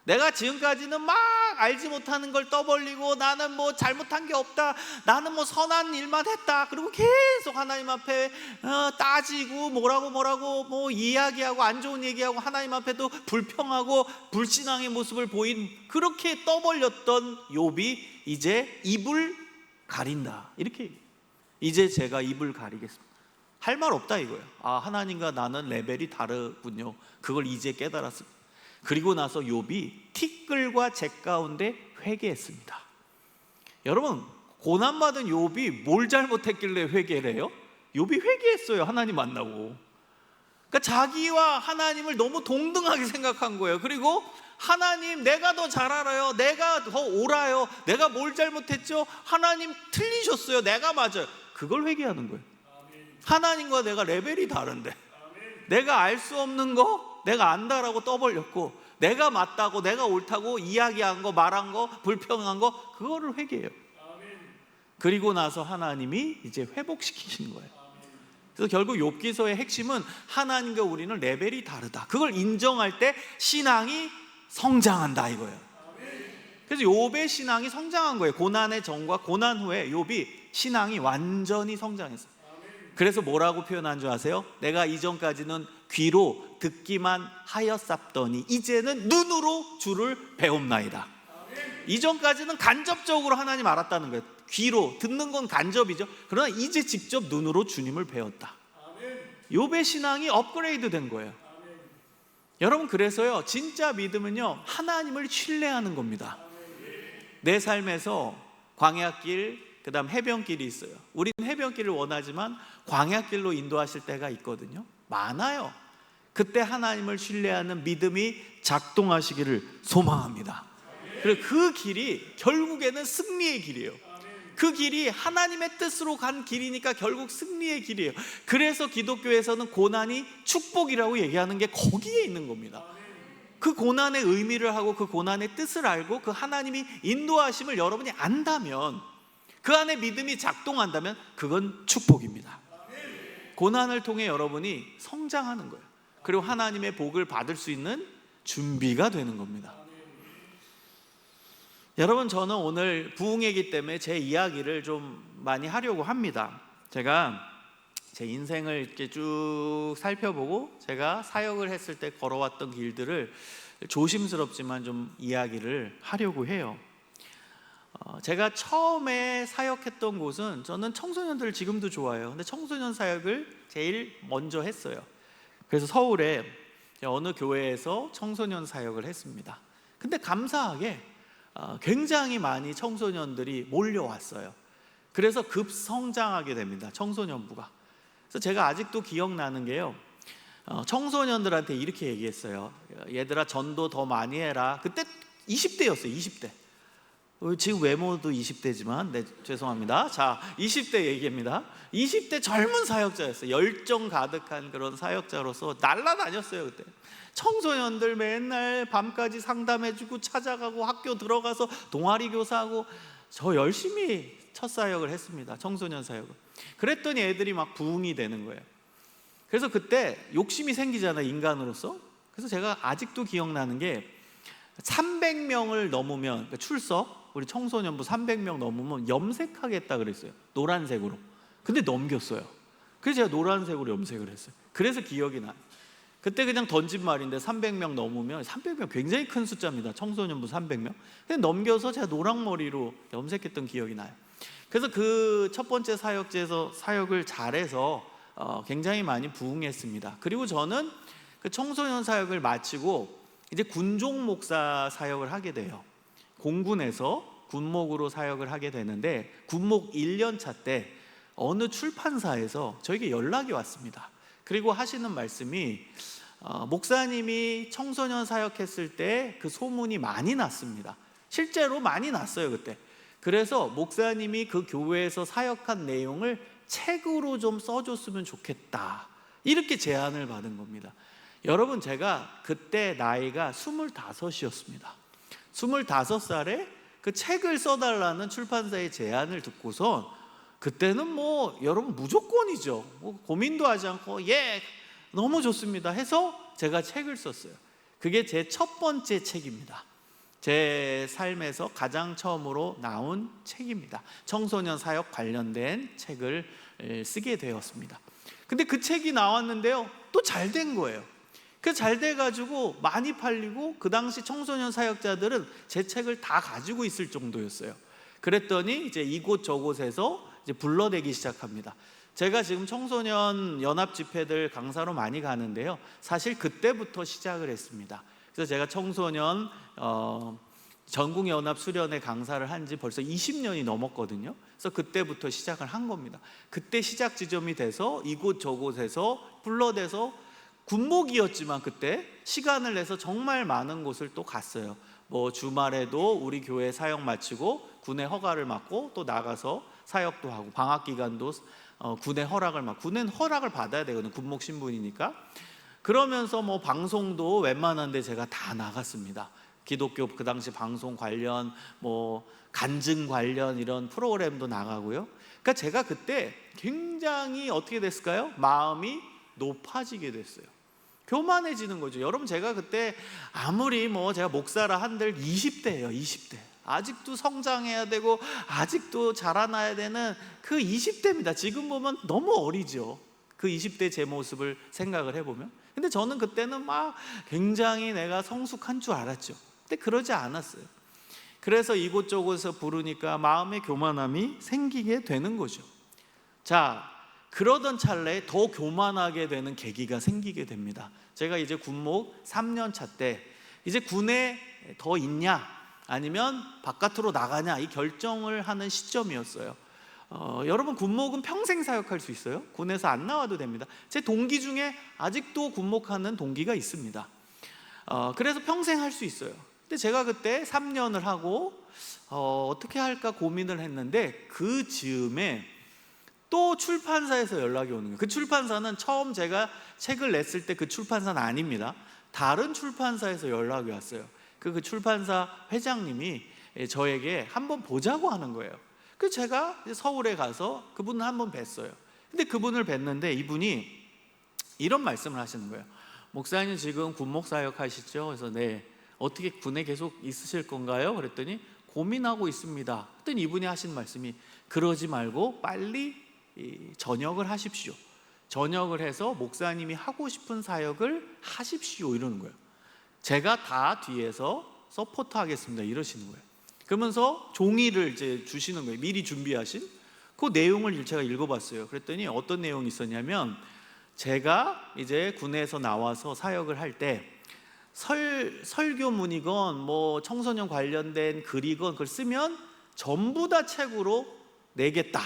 내가 지금까지는 막 알지 못하는 걸 떠벌리고 나는 뭐 잘못한 게 없다, 나는 뭐 선한 일만 했다, 그리고 계속 하나님 앞에 따지고 뭐라고 뭐 이야기하고 안 좋은 얘기하고 하나님 앞에도 불평하고 불신앙의 모습을 보인, 그렇게 떠벌렸던 욥이 이제 입을 가린다, 이렇게 얘기해요. 이제 제가 입을 가리겠습니다. 할 말 없다 이거예요. 아, 하나님과 나는 레벨이 다르군요. 그걸 이제 깨달았습니다. 그리고 나서 욥이 티끌과 재 가운데 회개했습니다. 여러분, 고난받은 욥이 뭘 잘못했길래 회개를 해요? 욥이 회개했어요. 하나님 만나고. 그러니까 자기와 하나님을 너무 동등하게 생각한 거예요. 그리고 하나님, 내가 더 잘 알아요. 내가 더 옳아요. 내가 뭘 잘못했죠? 하나님 틀리셨어요. 내가 맞아요. 그걸 회개하는 거예요. 하나님과 내가 레벨이 다른데, 내가 알 수 없는 거 내가 안다라고 떠벌렸고, 내가 맞다고 내가 옳다고 이야기한 거, 말한 거, 불평한 거, 그거를 회개해요. 그리고 나서 하나님이 이제 회복시키시는 거예요. 그래서 결국 욥기서의 핵심은 하나님과 우리는 레벨이 다르다, 그걸 인정할 때 신앙이 성장한다 이거예요. 그래서 욥의 신앙이 성장한 거예요. 고난의 전과 고난 후에 욥이 신앙이 완전히 성장했어요. 그래서 뭐라고 표현한 줄 아세요? 내가 이전까지는 귀로 듣기만 하였사더니 이제는 눈으로 주를 배움나이다. 이전까지는 간접적으로 하나님 알았다는 거예요. 귀로 듣는 건 간접이죠. 그러나 이제 직접 눈으로 주님을 배웠다. 욥의 신앙이 업그레이드 된 거예요. 여러분, 그래서요, 진짜 믿음은요, 하나님을 신뢰하는 겁니다. 내 삶에서 광야길, 그 다음 해변길이 있어요. 우리는 해변길을 원하지만 광야길로 인도하실 때가 있거든요. 많아요. 그때 하나님을 신뢰하는 믿음이 작동하시기를 소망합니다. 그리고 그 길이 결국에는 승리의 길이에요. 그 길이 하나님의 뜻으로 간 길이니까 결국 승리의 길이에요. 그래서 기독교에서는 고난이 축복이라고 얘기하는 게 거기에 있는 겁니다. 그 고난의 의미를 하고 그 고난의 뜻을 알고 그 하나님이 인도하심을 여러분이 안다면, 그 안에 믿음이 작동한다면 그건 축복입니다. 고난을 통해 여러분이 성장하는 거예요. 그리고 하나님의 복을 받을 수 있는 준비가 되는 겁니다. 여러분, 저는 오늘 부흥회이기 때문에 제 이야기를 좀 많이 하려고 합니다. 제가 제 인생을 이렇게 쭉 살펴보고 제가 사역을 했을 때 걸어왔던 길들을 조심스럽지만 좀 이야기를 하려고 해요. 제가 처음에 사역했던 곳은, 저는 청소년들 지금도 좋아해요. 근데 청소년 사역을 제일 먼저 했어요. 그래서 서울에 어느 교회에서 청소년 사역을 했습니다. 근데 감사하게 굉장히 많이 청소년들이 몰려왔어요. 그래서 급성장하게 됩니다, 청소년부가. 그래서 제가 아직도 기억나는 게요, 청소년들한테 이렇게 얘기했어요. 얘들아, 전도 더 많이 해라. 그때 20대였어요 20대. 지금 외모도 20대지만, 네, 죄송합니다. 자, 20대 얘기입니다. 20대 젊은 사역자였어요. 열정 가득한 그런 사역자로서 날라다녔어요. 그때 청소년들 맨날 밤까지 상담해주고 찾아가고 학교 들어가서 동아리 교사하고, 저 열심히 첫 사역을 했습니다. 청소년 사역을. 그랬더니 애들이 막 부흥이 되는 거예요. 그래서 그때 욕심이 생기잖아요, 인간으로서. 그래서 제가 아직도 기억나는 게, 300명을 넘으면, 그러니까 출석, 우리 청소년부 300명 넘으면 염색하겠다 그랬어요. 노란색으로. 근데 넘겼어요. 그래서 제가 노란색으로 염색을 했어요. 그래서 기억이 나요. 그때 그냥 던진 말인데 300명 넘으면, 300명 굉장히 큰 숫자입니다. 청소년부 300명. 근데 넘겨서 제가 노랑머리로 염색했던 기억이 나요. 그래서 그 첫 번째 사역지에서 사역을 잘해서 굉장히 많이 부흥했습니다. 그리고 저는 그 청소년 사역을 마치고 이제 군종 목사 사역을 하게 돼요. 공군에서 군목으로 사역을 하게 되는데, 군목 1년 차 때 어느 출판사에서 저에게 연락이 왔습니다. 그리고 하시는 말씀이, 목사님이 청소년 사역했을 때 그 소문이 많이 났습니다. 실제로 많이 났어요 그때. 그래서 목사님이 그 교회에서 사역한 내용을 책으로 좀 써줬으면 좋겠다, 이렇게 제안을 받은 겁니다. 여러분, 제가 그때 나이가 25이었습니다. 25살에 그 책을 써달라는 출판사의 제안을 듣고서 그때는 뭐 여러분 무조건이죠. 뭐 고민도 하지 않고 예, 너무 좋습니다 해서 제가 책을 썼어요. 그게 제 첫 번째 책입니다. 제 삶에서 가장 처음으로 나온 책입니다. 청소년 사역 관련된 책을 쓰게 되었습니다. 근데 그 책이 나왔는데요, 또 잘 된 거예요. 그 잘 돼가지고 많이 팔리고, 그 당시 청소년 사역자들은 제 책을 다 가지고 있을 정도였어요. 그랬더니 이제 이곳 저곳에서 이제 불러대기 시작합니다. 제가 지금 청소년 연합 집회들 강사로 많이 가는데요, 사실 그때부터 시작을 했습니다. 그래서 제가 청소년 전국연합 수련회 강사를 한 지 벌써 20년이 넘었거든요. 그래서 그때부터 시작을 한 겁니다. 그때 시작 지점이 돼서 이곳 저곳에서 불러대서 군목이었지만 그때 시간을 내서 정말 많은 곳을 또 갔어요. 뭐 주말에도 우리 교회 사역 마치고 군의 허가를 받고 또 나가서 사역도 하고, 방학 기간도 군의 허락을 군은 허락을 받아야 되거든요, 군목 신분이니까. 그러면서 뭐 방송도 웬만한데 제가 다 나갔습니다. 기독교 그 당시 방송 관련, 뭐 간증 관련 이런 프로그램도 나가고요. 그러니까 제가 그때 굉장히 어떻게 됐을까요? 마음이 높아지게 됐어요. 교만해지는 거죠. 여러분, 제가 그때 아무리 뭐 제가 목사라 한들 20대예요. 20대. 아직도 성장해야 되고 아직도 자라나야 되는 그 20대입니다. 지금 보면 너무 어리죠. 그 20대 제 모습을 생각을 해보면. 근데 저는 그때는 막 굉장히 내가 성숙한 줄 알았죠. 근데 그러지 않았어요. 그래서 이곳저곳에서 부르니까 마음의 교만함이 생기게 되는 거죠. 자, 그러던 찰나에 더 교만하게 되는 계기가 생기게 됩니다. 제가 이제 군목 3년 차 때 이제 군에 더 있냐 아니면 바깥으로 나가냐, 이 결정을 하는 시점이었어요. 여러분, 군목은 평생 사역할 수 있어요. 군에서 안 나와도 됩니다. 제 동기 중에 아직도 군목하는 동기가 있습니다. 그래서 평생 할 수 있어요. 근데 제가 그때 3년을 하고 어떻게 할까 고민을 했는데, 그 즈음에 또 출판사에서 연락이 오는 거예요. 그 출판사는 처음 제가 책을 냈을 때 그 출판사는 아닙니다. 다른 출판사에서 연락이 왔어요. 그 출판사 회장님이 저에게 한번 보자고 하는 거예요. 그래서 제가 서울에 가서 그분을 한번 뵀어요. 근데 그분을 뵀는데 이분이 이런 말씀을 하시는 거예요. 목사님, 지금 군목 사역 하시죠? 그래서 네. 어떻게 군에 계속 있으실 건가요? 그랬더니 고민하고 있습니다. 그랬더니 이분이 하신 말씀이, 그러지 말고 빨리 전역을 하십시오. 전역을 해서 목사님이 하고 싶은 사역을 하십시오, 이러는 거예요. 제가 다 뒤에서 서포트 하겠습니다, 이러시는 거예요. 그러면서 종이를 이제 주시는 거예요. 미리 준비하신 그 내용을 제가 읽어봤어요. 그랬더니 어떤 내용이 있었냐면, 제가 이제 군에서 나와서 사역을 할 때 설교문이건 뭐 청소년 관련된 글이건 그걸 쓰면 전부 다 책으로 내겠다,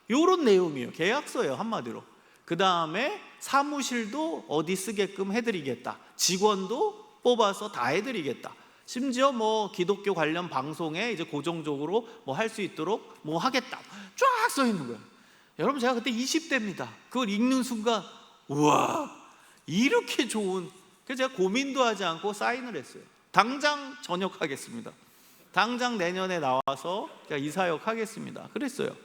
이런 내용이에요. 계약서예요, 한마디로. 그 다음에 사무실도 어디 쓰게끔 해드리겠다, 직원도 뽑아서 다 해드리겠다, 심지어 뭐 기독교 관련 방송에 이제 고정적으로 뭐 할 수 있도록 뭐 하겠다, 쫙 써 있는 거예요. 여러분, 제가 그때 20대입니다. 그걸 읽는 순간 우와, 이렇게 좋은. 그래서 제가 고민도 하지 않고 사인을 했어요. 당장 전역하겠습니다. 당장 내년에 나와서 제가 이 사역 하겠습니다, 그랬어요.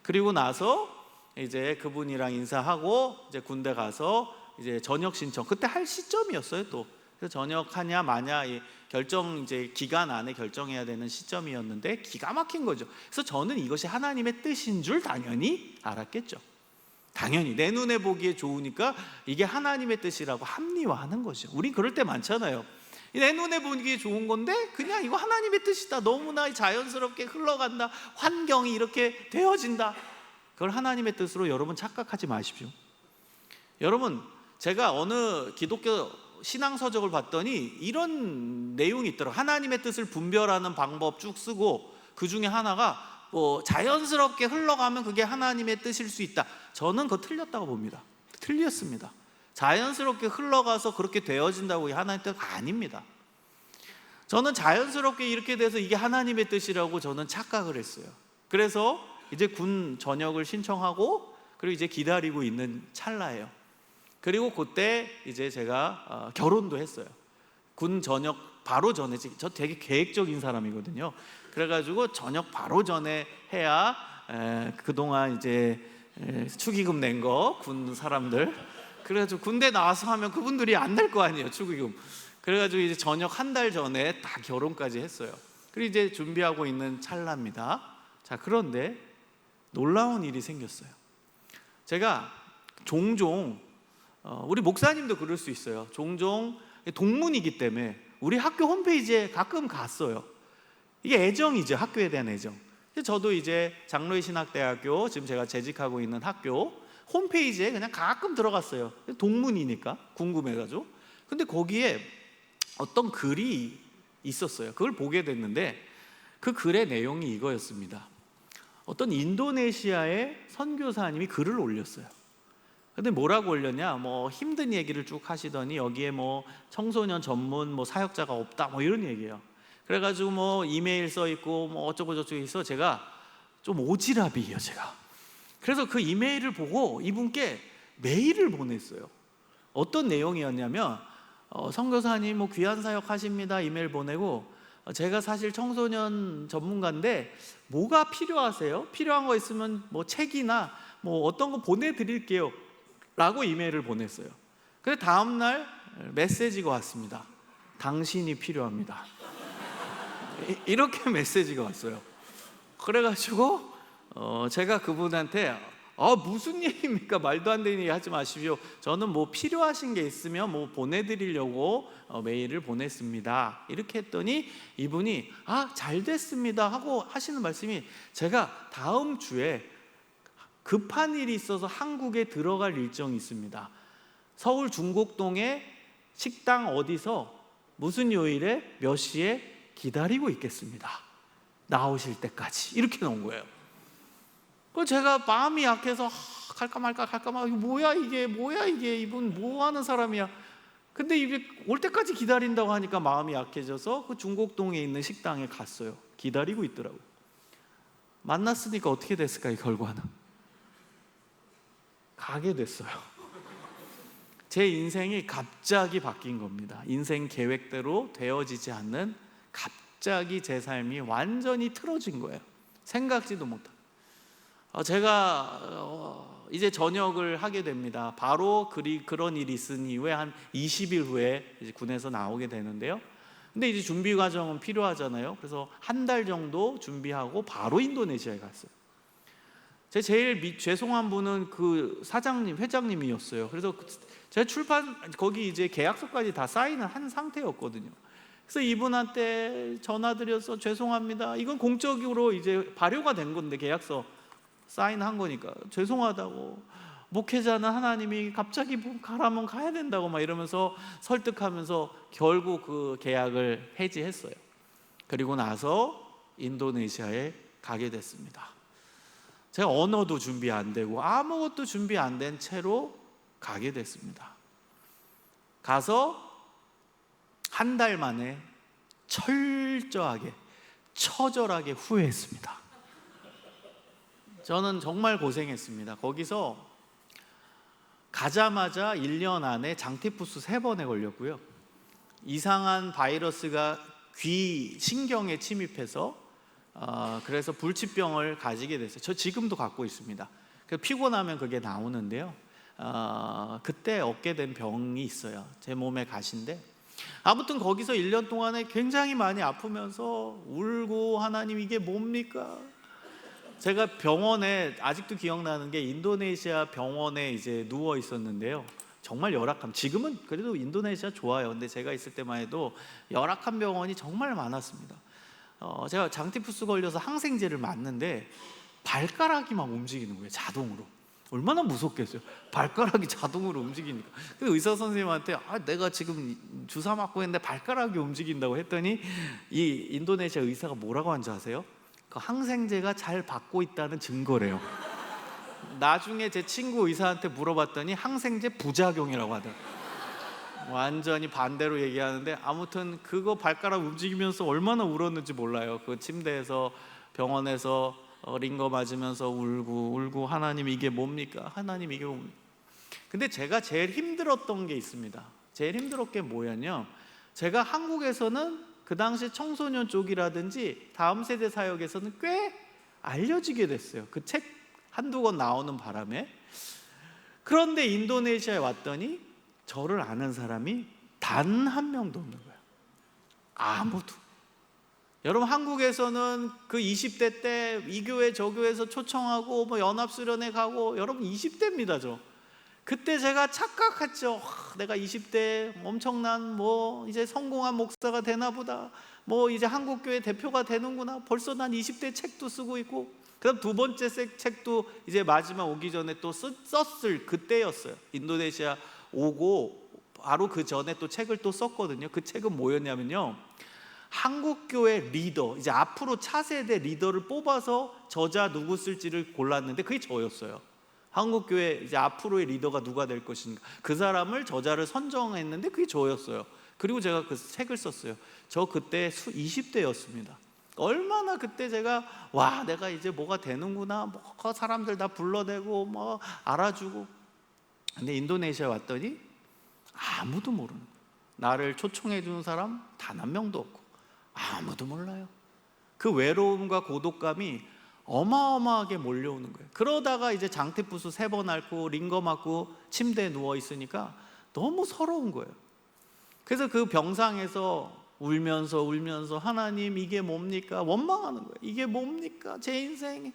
그리고 나서 이제 그분이랑 인사하고 이제 군대 가서 이제 전역 신청, 그때 할 시점이었어요. 또 그래서 전역하냐 마냐 이 결정, 이제 기간 안에 결정해야 되는 시점이었는데 기가 막힌 거죠. 그래서 저는 이것이 하나님의 뜻인 줄 당연히 알았겠죠. 당연히 내 눈에 보기에 좋으니까 이게 하나님의 뜻이라고 합리화하는 거죠. 우린 그럴 때 많잖아요. 내 눈에 보기에 좋은 건데 그냥 이거 하나님의 뜻이다, 너무나 자연스럽게 흘러간다, 환경이 이렇게 되어진다, 그걸 하나님의 뜻으로 여러분 착각하지 마십시오. 여러분, 제가 어느 기독교 신앙서적을 봤더니 이런 내용이 있더라고요. 하나님의 뜻을 분별하는 방법 쭉 쓰고 그 중에 하나가 뭐 자연스럽게 흘러가면 그게 하나님의 뜻일 수 있다. 저는 그거 틀렸다고 봅니다. 틀렸습니다. 자연스럽게 흘러가서 그렇게 되어진다고 하나님의 뜻 아닙니다. 저는 자연스럽게 이렇게 돼서 이게 하나님의 뜻이라고 저는 착각을 했어요. 그래서 이제 군 전역을 신청하고 그리고 이제 기다리고 있는 찰나예요. 그리고 그때 이제 제가 결혼도 했어요. 군 전역 바로 전에, 저 되게 계획적인 사람이거든요. 그래가지고 전역 바로 전에 해야 그동안 이제 축의금 낸 거 군 사람들, 그래가지고 군대 나와서 하면 그분들이 안 낼 거 아니에요, 축의금. 그래가지고 이제 전역 한 달 전에 다 결혼까지 했어요. 그리고 이제 준비하고 있는 찰나입니다. 자, 그런데 놀라운 일이 생겼어요. 제가 종종 우리 목사님도 그럴 수 있어요. 종종 동문이기 때문에 우리 학교 홈페이지에 가끔 갔어요. 이게 애정이죠, 학교에 대한 애정. 저도 이제 장로의 신학대학교, 지금 제가 재직하고 있는 학교 홈페이지에 그냥 가끔 들어갔어요. 동문이니까 궁금해가지고. 근데 거기에 어떤 글이 있었어요. 그걸 보게 됐는데 그 글의 내용이 이거였습니다. 어떤 인도네시아의 선교사님이 글을 올렸어요. 근데 뭐라고 올렸냐, 뭐 힘든 얘기를 쭉 하시더니 여기에 뭐 청소년 전문 뭐 사역자가 없다 뭐 이런 얘기예요. 그래가지고 뭐 이메일 써 있고 뭐 어쩌고 저쩌고 해서 제가 좀 오지랖이에요, 제가. 그래서 그 이메일을 보고 이분께 메일을 보냈어요. 어떤 내용이었냐면 선교사님 뭐 귀한 사역 하십니다 이메일 보내고, 제가 사실 청소년 전문가인데 뭐가 필요하세요? 필요한 거 있으면 뭐 책이나 뭐 어떤 거 보내드릴게요 라고 이메일을 보냈어요. 근데 다음날 메시지가 왔습니다. 당신이 필요합니다. 이렇게 메시지가 왔어요. 그래가지고 제가 그분한테 무슨 얘기입니까? 말도 안 되는 얘기 하지 마십시오. 저는 뭐 필요하신 게 있으면 뭐 보내드리려고 메일을 보냈습니다. 이렇게 했더니 이분이 잘 됐습니다 하고 하시는 말씀이, 제가 다음 주에 급한 일이 있어서 한국에 들어갈 일정이 있습니다. 서울 중곡동에 식당 어디서 무슨 요일에 몇 시에 기다리고 있겠습니다. 나오실 때까지. 이렇게 나온 거예요. 그 제가 마음이 약해서 갈까 말까 뭐야 이게 이분 뭐 하는 사람이야. 근데 이게 올 때까지 기다린다고 하니까 마음이 약해져서 그 중곡동에 있는 식당에 갔어요. 기다리고 있더라고요. 만났으니까 어떻게 됐을까요? 결과는 가게 됐어요. 제 인생이 갑자기 바뀐 겁니다. 인생 계획대로 되어지지 않는, 갑자기 제 삶이 완전히 틀어진 거예요. 생각지도 못한. 제가 이제 전역을 하게 됩니다. 바로 그런 일이 있은 이후에 한 20일 후에 이제 군에서 나오게 되는데요. 근데 이제 준비 과정은 필요하잖아요. 그래서 한 달 정도 준비하고 바로 인도네시아에 갔어요. 제일 죄송한 분은 그 회장님이었어요. 그래서 제가 거기 이제 계약서까지 다 사인을 한 상태였거든요. 그래서 이분한테 전화드려서 죄송합니다. 이건 공적으로 이제 발효가 된 건데 계약서 사인한 거니까 죄송하다고, 목회자는 하나님이 갑자기 가라면 가야 된다고 막 이러면서 설득하면서 결국 그 계약을 해지했어요. 그리고 나서 인도네시아에 가게 됐습니다. 제가 언어도 준비 안 되고 아무것도 준비 안 된 채로 가게 됐습니다. 가서 한 달 만에 철저하게 처절하게 후회했습니다. 저는 정말 고생했습니다. 거기서 가자마자 1년 안에 장티푸스 3번에 걸렸고요. 이상한 바이러스가 신경에 침입해서 그래서 불치병을 가지게 됐어요. 저 지금도 갖고 있습니다. 피곤하면 그게 나오는데요. 그때 얻게 된 병이 있어요. 제 몸에 가시인데, 아무튼 거기서 1년 동안에 굉장히 많이 아프면서 울고, 하나님 이게 뭡니까? 제가 병원에, 아직도 기억나는 게 인도네시아 병원에 이제 누워 있었는데요. 정말 열악한, 지금은 그래도 인도네시아 좋아요. 근데 제가 있을 때만 해도 열악한 병원이 정말 많았습니다. 제가 장티푸스 걸려서 항생제를 맞는데 발가락이 막 움직이는 거예요, 자동으로. 얼마나 무섭겠어요, 발가락이 자동으로 움직이니까. 그래서 의사 선생님한테 내가 지금 주사 맞고 있는데 발가락이 움직인다고 했더니 이 인도네시아 의사가 뭐라고 한지 아세요? 그 항생제가 잘 받고 있다는 증거래요. 나중에 제 친구 의사한테 물어봤더니 항생제 부작용이라고 하더라고요. 완전히 반대로 얘기하는데, 아무튼 그거 발가락 움직이면서 얼마나 울었는지 몰라요. 그 침대에서 병원에서 링거 맞으면서 울고 하나님 이게 뭡니까? 하나님 이게 뭡니까? 근데 제가 제일 힘들었던 게 있습니다. 제일 힘들었던 게 뭐였냐? 제가 한국에서는 그 당시 청소년 쪽이라든지 다음 세대 사역에서는 꽤 알려지게 됐어요. 그 책 한두 권 나오는 바람에. 그런데 인도네시아에 왔더니 저를 아는 사람이 단 한 명도 없는 거예요. 아무도. 여러분, 한국에서는 그 20대 때 이 교회 저 교회에서 초청하고 뭐 연합수련회 가고, 여러분 20대입니다. 저 그때 제가 착각했죠. 내가 20대 엄청난 뭐 이제 성공한 목사가 되나 보다, 뭐 이제 한국교회 대표가 되는구나. 벌써 난 20대 책도 쓰고 있고, 그다음 두 번째 책도 이제 마지막 오기 전에 또 썼을 그때였어요. 인도네시아 오고 바로 그 전에 또 책을 또 썼거든요. 그 책은 뭐였냐면요, 한국교회 리더, 이제 앞으로 차세대 리더를 뽑아서 저자 누구 쓸지를 골랐는데 그게 저였어요. 한국교회 이제 앞으로의 리더가 누가 될 것인가, 그 사람을 저자를 선정했는데 그게 저였어요. 그리고 제가 그 책을 썼어요. 저 그때 20대였습니다. 얼마나 그때 제가 와, 내가 이제 뭐가 되는구나, 뭐 사람들 다 불러대고 뭐 알아주고. 근데 인도네시아에 왔더니 아무도 모르는 거예요. 나를 초청해 주는 사람 단 한 명도 없고 아무도 몰라요. 그 외로움과 고독감이 어마어마하게 몰려오는 거예요. 그러다가 이제 장티푸스 3번 앓고 링거 맞고 침대에 누워 있으니까 너무 서러운 거예요. 그래서 그 병상에서 울면서 하나님 이게 뭡니까? 원망하는 거예요. 이게 뭡니까? 제 인생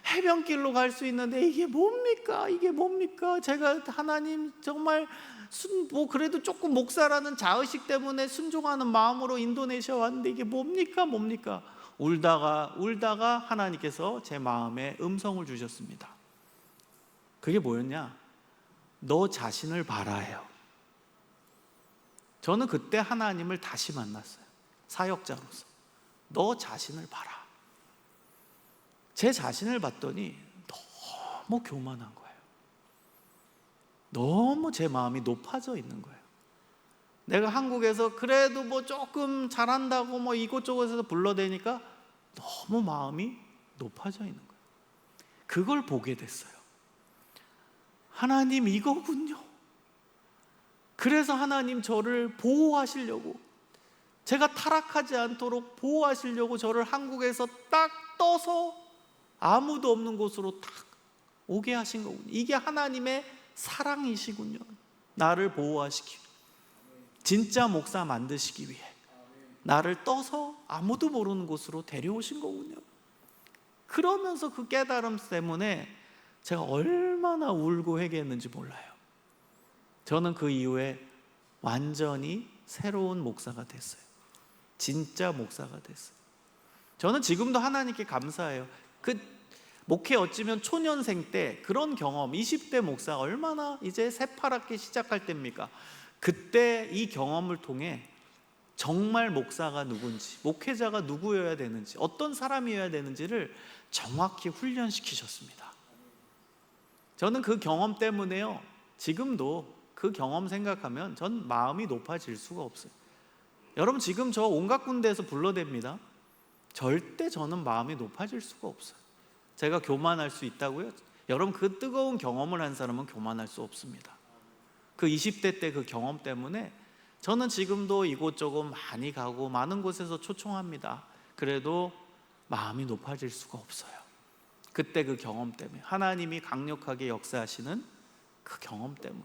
해변길로 갈 수 있는데 이게 뭡니까? 이게 뭡니까? 제가 하나님 정말 뭐 그래도 조금 목사라는 자의식 때문에 순종하는 마음으로 인도네시아 왔는데 이게 뭡니까? 울다가 하나님께서 제 마음에 음성을 주셨습니다. 그게 뭐였냐? 너 자신을 봐라예요. 저는 그때 하나님을 다시 만났어요. 사역자로서. 너 자신을 봐라. 제 자신을 봤더니 너무 교만한 거예요. 너무 제 마음이 높아져 있는 거예요. 내가 한국에서 그래도 뭐 조금 잘한다고 뭐 이곳저곳에서 불러대니까 너무 마음이 높아져 있는 거예요. 그걸 보게 됐어요. 하나님 이거군요. 그래서 하나님 저를 보호하시려고, 제가 타락하지 않도록 보호하시려고 저를 한국에서 딱 떠서 아무도 없는 곳으로 딱 오게 하신 거군요. 이게 하나님의 사랑이시군요. 나를 보호하시기, 진짜 목사 만드시기 위해 나를 떠서 아무도 모르는 곳으로 데려오신 거군요. 그러면서 그 깨달음 때문에 제가 얼마나 울고 회개했는지 몰라요. 저는 그 이후에 완전히 새로운 목사가 됐어요. 진짜 목사가 됐어요. 저는 지금도 하나님께 감사해요. 그 목회 어찌면 초년생 때 그런 경험, 20대 목사가 얼마나 이제 새파랗게 시작할 때입니까? 그때 이 경험을 통해 정말 목사가 누군지, 목회자가 누구여야 되는지, 어떤 사람이어야 되는지를 정확히 훈련시키셨습니다. 저는 그 경험 때문에요, 지금도 그 경험 생각하면 전 마음이 높아질 수가 없어요. 여러분, 지금 저 온갖 군데에서 불러댑니다. 절대 저는 마음이 높아질 수가 없어요. 제가 교만할 수 있다고요? 여러분, 그 뜨거운 경험을 한 사람은 교만할 수 없습니다. 그 20대 때 그 경험 때문에 저는 지금도 이곳저곳 많이 가고 많은 곳에서 초청합니다. 그래도 마음이 높아질 수가 없어요. 그때 그 경험 때문에, 하나님이 강력하게 역사하시는 그 경험 때문에.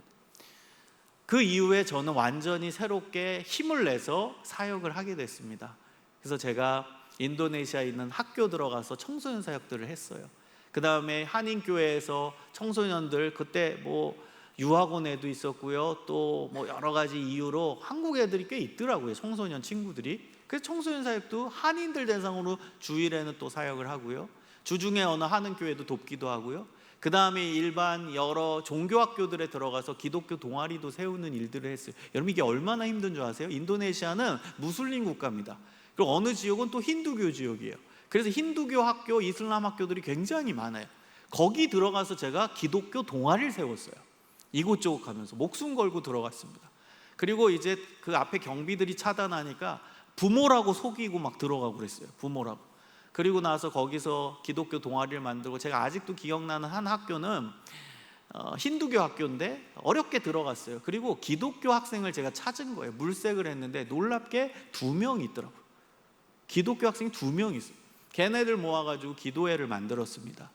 그 이후에 저는 완전히 새롭게 힘을 내서 사역을 하게 됐습니다. 그래서 제가 인도네시아에 있는 학교 들어가서 청소년 사역들을 했어요. 그 다음에 한인교회에서 청소년들, 그때 뭐 유학원에도 있었고요, 또 뭐 여러 가지 이유로 한국 애들이 꽤 있더라고요, 청소년 친구들이. 그래서 청소년 사역도 한인들 대상으로 주일에는 또 사역을 하고요, 주중에 어느 한인교회도 돕기도 하고요, 그 다음에 일반 여러 종교학교들에 들어가서 기독교 동아리도 세우는 일들을 했어요. 여러분, 이게 얼마나 힘든 줄 아세요? 인도네시아는 무슬림 국가입니다. 그리고 어느 지역은 또 힌두교 지역이에요. 그래서 힌두교 학교, 이슬람 학교들이 굉장히 많아요. 거기 들어가서 제가 기독교 동아리를 세웠어요. 이곳저곳 가면서 목숨 걸고 들어갔습니다. 그리고 이제 그 앞에 경비들이 차단하니까 부모라고 속이고 막 들어가고 그랬어요. 부모라고. 그리고 나서 거기서 기독교 동아리를 만들고, 제가 아직도 기억나는 한 학교는 힌두교 학교인데 어렵게 들어갔어요. 그리고 기독교 학생을 제가 찾은 거예요. 물색을 했는데 놀랍게 2명이 있더라고요. 기독교 학생이 2명이 있어요. 걔네들 모아가지고 기도회를 만들었습니다.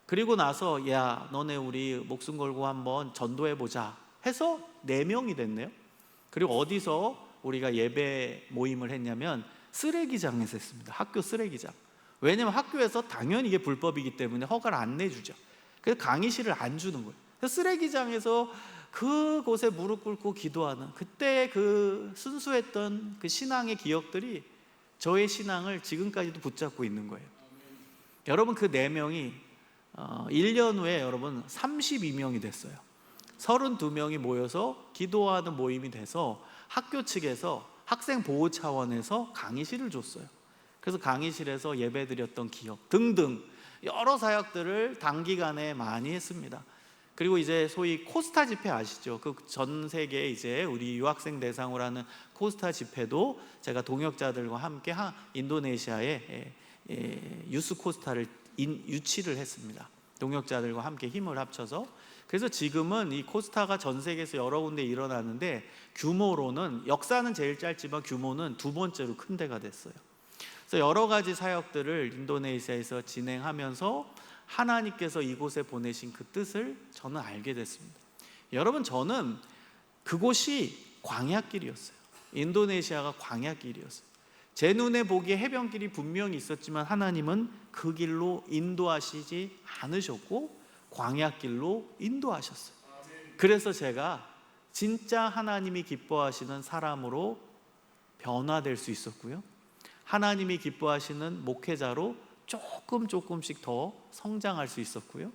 그리고 나서 야, 너네 우리 목숨 걸고 한번 전도해보자 해서 4명이 됐네요. 그리고 어디서 우리가 예배 모임을 했냐면 쓰레기장에서 했습니다. 학교 쓰레기장. 왜냐면 학교에서 당연히 이게 불법이기 때문에 허가를 안 내주죠. 그래서 강의실을 안 주는 거예요. 그래서 쓰레기장에서 그곳에 무릎 꿇고 기도하는, 그때 그 순수했던 그 신앙의 기억들이 저의 신앙을 지금까지도 붙잡고 있는 거예요. 여러분, 그 4명이 1년 후에 여러분 32명이 됐어요. 32명이 모여서 기도하는 모임이 돼서 학교 측에서 학생 보호 차원에서 강의실을 줬어요. 그래서 강의실에서 예배드렸던 기억 등등 여러 사역들을 단기간에 많이 했습니다. 그리고 이제 소위 코스타 집회 아시죠? 그 전 세계 이제 우리 유학생 대상으로 하는 코스타 집회도 제가 동역자들과 함께 인도네시아에 유스 코스타를 유치를 했습니다. 동역자들과 함께 힘을 합쳐서. 그래서 지금은 이 코스타가 전 세계에서 여러 군데 일어나는데, 규모로는, 역사는 제일 짧지만 규모는 2번째로 큰 데가 됐어요. 그래서 여러 가지 사역들을 인도네시아에서 진행하면서 하나님께서 이곳에 보내신 그 뜻을 저는 알게 됐습니다. 여러분, 저는 그곳이 광야길이었어요. 인도네시아가 광야길이었어요. 제 눈에 보기에 해변길이 분명히 있었지만 하나님은 그 길로 인도하시지 않으셨고 광야길로 인도하셨어요. 그래서 제가 진짜 하나님이 기뻐하시는 사람으로 변화될 수 있었고요, 하나님이 기뻐하시는 목회자로 조금씩 더 성장할 수 있었고요,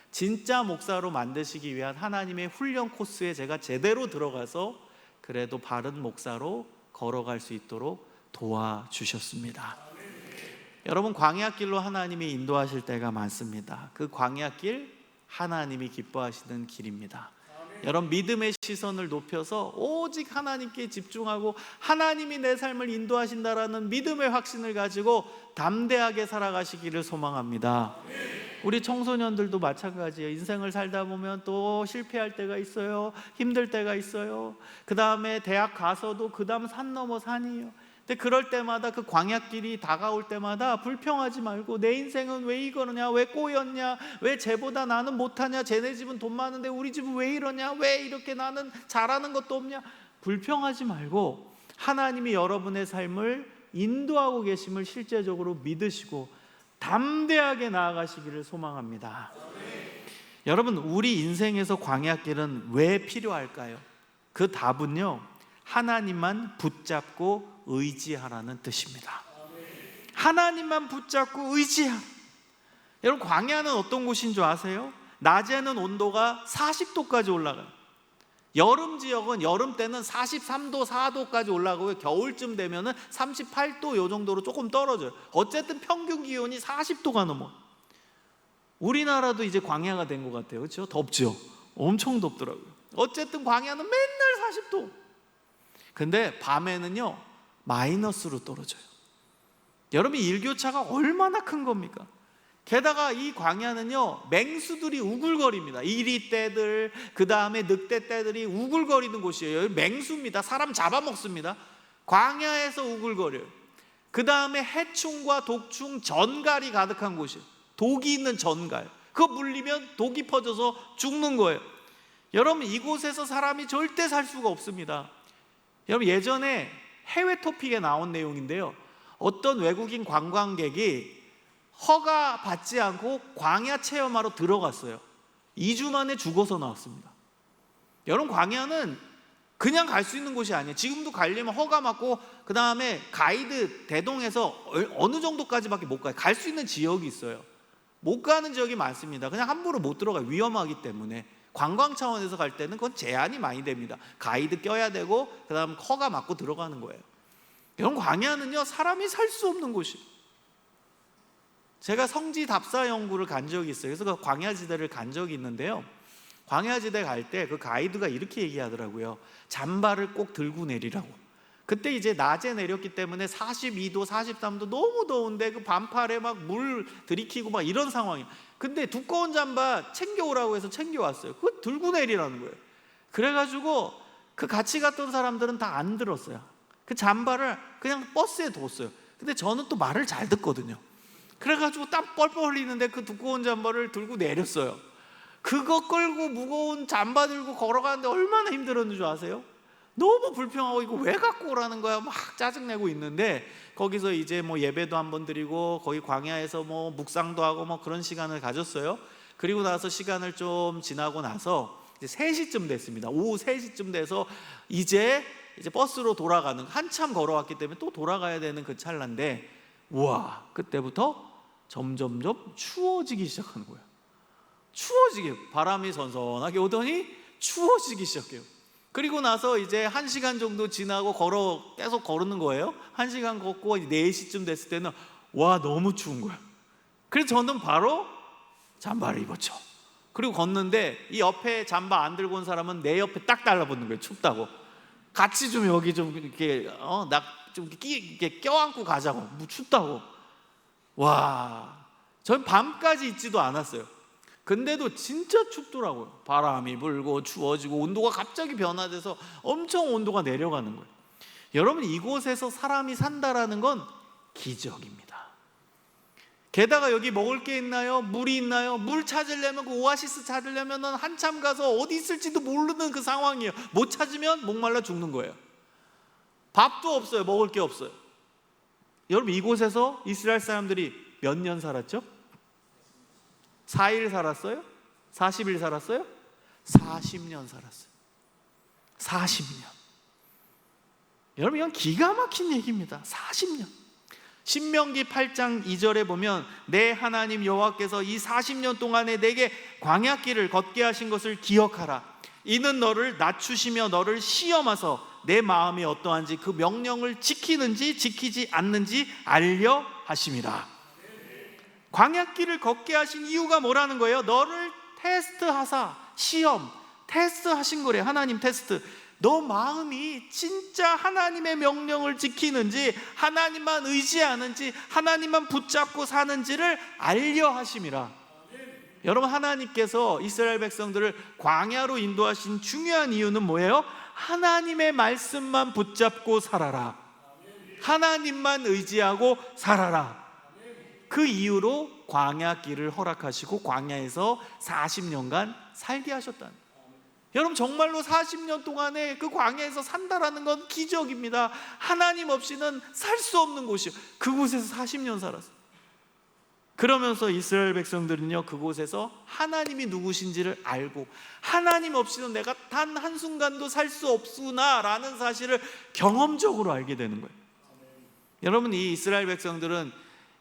진짜 목사로 만드시기 위한 하나님의 훈련 코스에 제가 제대로 들어가서 그래도 바른 목사로 걸어갈 수 있도록 도와주셨습니다. 여러분, 광야길로 하나님이 인도하실 때가 많습니다. 그 광야길, 하나님이 기뻐하시는 길입니다. 여러분, 믿음의 시선을 높여서 오직 하나님께 집중하고 하나님이 내 삶을 인도하신다라는 믿음의 확신을 가지고 담대하게 살아가시기를 소망합니다. 우리 청소년들도 마찬가지예요. 인생을 살다 보면 또 실패할 때가 있어요. 힘들 때가 있어요. 그 다음에 대학 가서도 그 다음 산 넘어 산이에요. 근데 그럴 때마다, 그 광야길이 다가올 때마다 불평하지 말고, 내 인생은 왜 이거냐, 왜 꼬였냐, 왜 쟤보다 나는 못하냐, 쟤네 집은 돈 많은데 우리 집은 왜 이러냐, 왜 이렇게 나는 잘하는 것도 없냐, 불평하지 말고 하나님이 여러분의 삶을 인도하고 계심을 실제적으로 믿으시고 담대하게 나아가시기를 소망합니다. 여러분, 우리 인생에서 광야길은 왜 필요할까요? 그 답은요, 하나님만 붙잡고 의지하라는 뜻입니다. 하나님만 붙잡고 의지하라. 여러분, 광야는 어떤 곳인 줄 아세요? 낮에는 온도가 40도까지 올라가요. 여름 지역은 여름 때는 43도, 4도까지 올라가고, 겨울쯤 되면은 38도 요 정도로 조금 떨어져요. 어쨌든 평균 기온이 40도가 넘어. 우리나라도 이제 광야가 된 것 같아요. 그렇죠? 덥죠? 엄청 덥더라고요. 어쨌든 광야는 맨날 40도. 근데 밤에는요 마이너스로 떨어져요. 여러분, 일교차가 얼마나 큰 겁니까? 게다가 이 광야는요 맹수들이 우글거립니다. 이리떼들, 그 다음에 늑대떼들이 우글거리는 곳이에요. 맹수입니다. 사람 잡아먹습니다. 광야에서 우글거려요. 그 다음에 해충과 독충, 전갈이 가득한 곳이에요. 독이 있는 전갈, 그거 물리면 독이 퍼져서 죽는 거예요. 여러분, 이곳에서 사람이 절대 살 수가 없습니다. 여러분, 예전에 해외 토픽에 나온 내용인데요, 어떤 외국인 관광객이 허가 받지 않고 광야 체험하러 들어갔어요. 2주 만에 죽어서 나왔습니다. 여러분, 광야는 그냥 갈 수 있는 곳이 아니에요. 지금도 가려면 허가 받고, 그 다음에 가이드 대동해서 어느 정도까지밖에 못 가요. 갈 수 있는 지역이 있어요. 못 가는 지역이 많습니다. 그냥 함부로 못 들어가요. 위험하기 때문에. 관광 차원에서 갈 때는 그건 제한이 많이 됩니다. 가이드 껴야 되고, 그 다음 허가 받고 들어가는 거예요. 이런 광야는요 사람이 살 수 없는 곳이에요. 제가 성지 답사 연구를 간 적이 있어요. 그래서 그 광야지대를 간 적이 있는데요, 광야지대 갈 때 그 가이드가 이렇게 얘기하더라고요. 잠바를 꼭 들고 내리라고. 그때 이제 낮에 내렸기 때문에 42도, 43도 너무 더운데 그 반팔에 막 물 들이키고 막 이런 상황이에요. 근데 두꺼운 잠바 챙겨오라고 해서 챙겨왔어요. 그거 들고 내리라는 거예요. 그래가지고 그 같이 갔던 사람들은 다 안 들었어요. 그 잠바를 그냥 버스에 뒀어요. 근데 저는 또 말을 잘 듣거든요. 그래가지고 땀 뻘뻘 흘리는데 그 두꺼운 잠바를 들고 내렸어요. 그거 끌고 무거운 잠바 들고 걸어가는데 얼마나 힘들었는 줄 아세요? 너무 불평하고 이거 왜 갖고 오라는 거야 막 짜증내고 있는데, 거기서 이제 뭐 예배도 한번 드리고 거기 광야에서 뭐 묵상도 하고 뭐 그런 시간을 가졌어요. 그리고 나서 시간을 좀 지나고 나서 이제 3시쯤 됐습니다. 오후 3시쯤 돼서 이제 버스로 돌아가는, 한참 걸어왔기 때문에 또 돌아가야 되는 그 찰나인데, 우와, 그때부터 점점점 추워지기 시작하는 거예요. 추워지게, 바람이 선선하게 오더니 추워지기 시작해요. 그리고 나서 이제 1시간 정도 지나고 계속 걸는 거예요. 1시간 걷고 4시쯤 됐을 때는 와, 너무 추운 거야. 그래서 저는 바로 잠바를 입었죠. 그리고 걷는데 이 옆에 잠바 안 들고 온 사람은 내 옆에 딱 달라붙는 거예요. 춥다고. 같이 좀 여기 좀 이렇게 좀 이렇게 껴안고 가자고. 뭐 춥다고. 와, 전 밤까지 있지도 않았어요. 근데도 진짜 춥더라고요. 바람이 불고 추워지고 온도가 갑자기 변화돼서 엄청 온도가 내려가는 거예요. 여러분, 이곳에서 사람이 산다라는 건 기적입니다. 게다가 여기 먹을 게 있나요? 물이 있나요? 물 찾으려면, 그 오아시스 찾으려면 한참 가서 어디 있을지도 모르는 그 상황이에요. 못 찾으면 목말라 죽는 거예요. 밥도 없어요. 먹을 게 없어요. 여러분, 이곳에서 이스라엘 사람들이 몇 년 살았죠? 4일 살았어요? 40일 살았어요? 40년 살았어요. 40년. 여러분, 이건 기가 막힌 얘기입니다. 40년. 신명기 8장 2절에 보면 내 하나님 여호와께서 이 40년 동안에 내게 광야길을 걷게 하신 것을 기억하라. 이는 너를 낮추시며 너를 시험하서 내 마음이 어떠한지 그 명령을 지키는지 지키지 않는지 알려 하심이라. 광야길을 걷게 하신 이유가 뭐라는 거예요? 너를 테스트하사, 시험, 테스트하신 거래. 하나님 테스트. 너 마음이 진짜 하나님의 명령을 지키는지, 하나님만 의지하는지, 하나님만 붙잡고 사는지를 알려 하심이라. 여러분, 하나님께서 이스라엘 백성들을 광야로 인도하신 중요한 이유는 뭐예요? 하나님의 말씀만 붙잡고 살아라. 하나님만 의지하고 살아라. 그 이유로 광야길을 허락하시고 광야에서 40년간 살게 하셨다는. 여러분, 정말로 40년 동안에 그 광야에서 산다라는 건 기적입니다. 하나님 없이는 살 수 없는 곳이요. 그곳에서 40년 살았어요. 그러면서 이스라엘 백성들은요, 그곳에서 하나님이 누구신지를 알고, 하나님 없이는 내가 단 한순간도 살 수 없구나라는 사실을 경험적으로 알게 되는 거예요. 여러분, 이 이스라엘 백성들은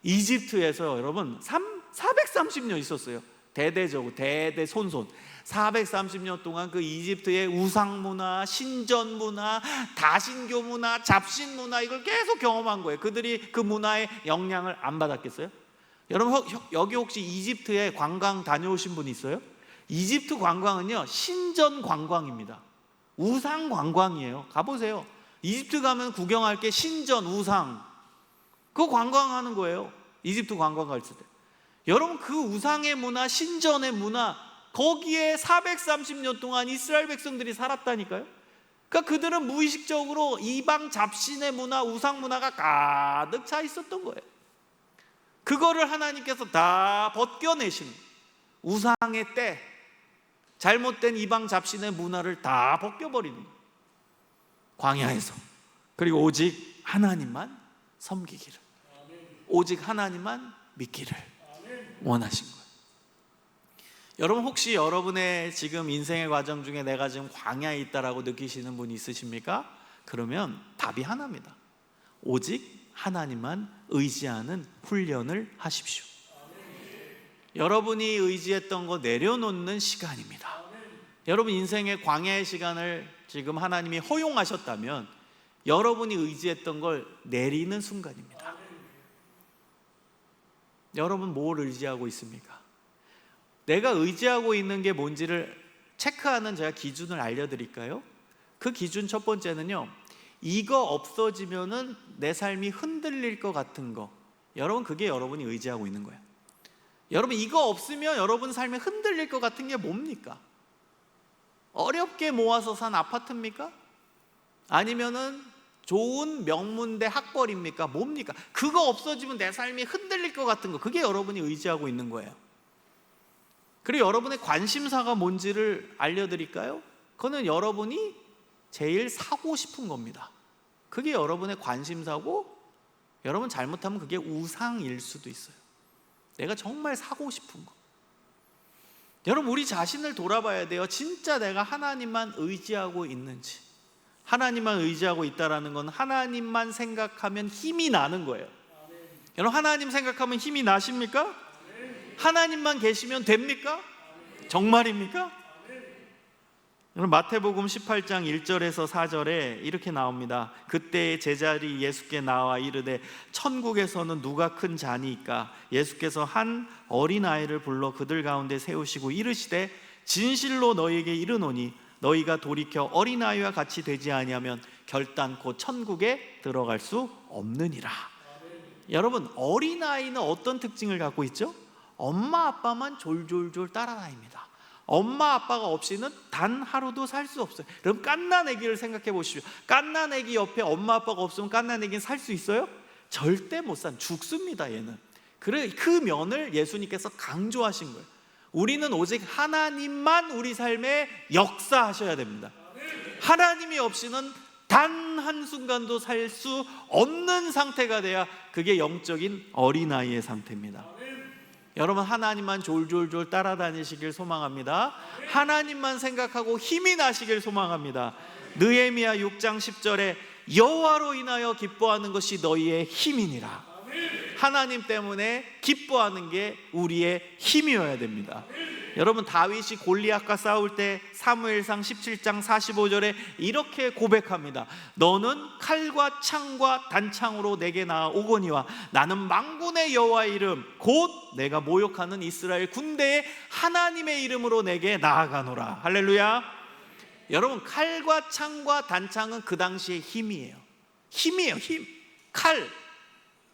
이집트에서 여러분 430년 있었어요. 대대적으로, 대대손손 430년 동안 그 이집트의 우상문화, 신전문화, 다신교 문화, 잡신문화, 이걸 계속 경험한 거예요. 그들이 그 문화의 영향을 안 받았겠어요? 여러분, 여기 혹시 이집트에 관광 다녀오신 분 있어요? 이집트 관광은요, 신전 관광입니다. 우상 관광이에요. 가보세요. 이집트 가면 구경할 게 신전, 우상, 그거 관광하는 거예요. 이집트 관광 갈 때. 여러분, 그 우상의 문화, 신전의 문화, 거기에 430년 동안 이스라엘 백성들이 살았다니까요. 그러니까 그들은 무의식적으로 이방 잡신의 문화, 우상 문화가 가득 차 있었던 거예요. 그거를 하나님께서 다 벗겨내시는, 우상의 때, 잘못된 이방 잡신의 문화를 다 벗겨버리는 거예요. 광야에서. 그리고 오직 하나님만 섬기기를, 오직 하나님만 믿기를 원하신 거예요. 여러분, 혹시 여러분의 지금 인생의 과정 중에 내가 지금 광야에 있다라고 느끼시는 분이 있으십니까? 그러면 답이 하나입니다. 오직 하나님만 의지하는 훈련을 하십시오. 여러분이 의지했던 거 내려놓는 시간입니다. 여러분, 인생의 광야의 시간을 지금 하나님이 허용하셨다면 여러분이 의지했던 걸 내리는 순간입니다. 여러분, 뭘 의지하고 있습니까? 내가 의지하고 있는 게 뭔지를 체크하는 제가 기준을 알려드릴까요? 그 기준 첫 번째는요, 이거 없어지면은 내 삶이 흔들릴 것 같은 거, 여러분 그게 여러분이 의지하고 있는 거예요. 여러분 이거 없으면 여러분 삶이 흔들릴 것 같은 게 뭡니까? 어렵게 모아서 산 아파트입니까? 아니면은 좋은 명문대 학벌입니까? 뭡니까? 그거 없어지면 내 삶이 흔들릴 것 같은 거, 그게 여러분이 의지하고 있는 거예요. 그리고 여러분의 관심사가 뭔지를 알려드릴까요? 그거는 여러분이 제일 사고 싶은 겁니다. 그게 여러분의 관심사고, 여러분 잘못하면 그게 우상일 수도 있어요. 내가 정말 사고 싶은 거. 여러분 우리 자신을 돌아봐야 돼요. 진짜 내가 하나님만 의지하고 있는지. 하나님만 의지하고 있다라는 건 하나님만 생각하면 힘이 나는 거예요. 여러분 하나님 생각하면 힘이 나십니까? 하나님만 계시면 됩니까? 정말입니까? 여러분 마태복음 18장 1절에서 4절에 이렇게 나옵니다. 그때 제자들이 예수께 나와 이르되 천국에서는 누가 큰 자니까? 예수께서 한 어린아이를 불러 그들 가운데 세우시고 이르시되 진실로 너희에게 이르노니 너희가 돌이켜 어린아이와 같이 되지 아니하면 결단코 천국에 들어갈 수 없느니라. 여러분 어린아이는 어떤 특징을 갖고 있죠? 엄마 아빠만 졸졸졸 따라다닙니다. 엄마 아빠가 없이는 단 하루도 살 수 없어요. 여러분 갓난아기를 생각해 보십시오. 갓난아기 옆에 엄마 아빠가 없으면 갓난아기는 살 수 있어요? 절대 못 산, 죽습니다 얘는. 그래 그 면을 예수님께서 강조하신 거예요. 우리는 오직 하나님만 우리 삶에 역사하셔야 됩니다. 하나님이 없이는 단 한순간도 살 수 없는 상태가 돼야 그게 영적인 어린아이의 상태입니다. 여러분 하나님만 졸졸졸 따라다니시길 소망합니다. 하나님만 생각하고 힘이 나시길 소망합니다. 느헤미야 6장 10절에 여호와로 인하여 기뻐하는 것이 너희의 힘이니라. 하나님 때문에 기뻐하는 게 우리의 힘이어야 됩니다. 여러분 다윗이 골리앗과 싸울 때 사무엘상 17장 45절에 이렇게 고백합니다. 너는 칼과 창과 단창으로 내게 나아오거니와 나는 만군의 여호와의 이름 곧 내가 모욕하는 이스라엘 군대의 하나님의 이름으로 내게 나아가노라. 할렐루야. 여러분 칼과 창과 단창은 그 당시의 힘이에요. 힘이에요. 힘. 칼,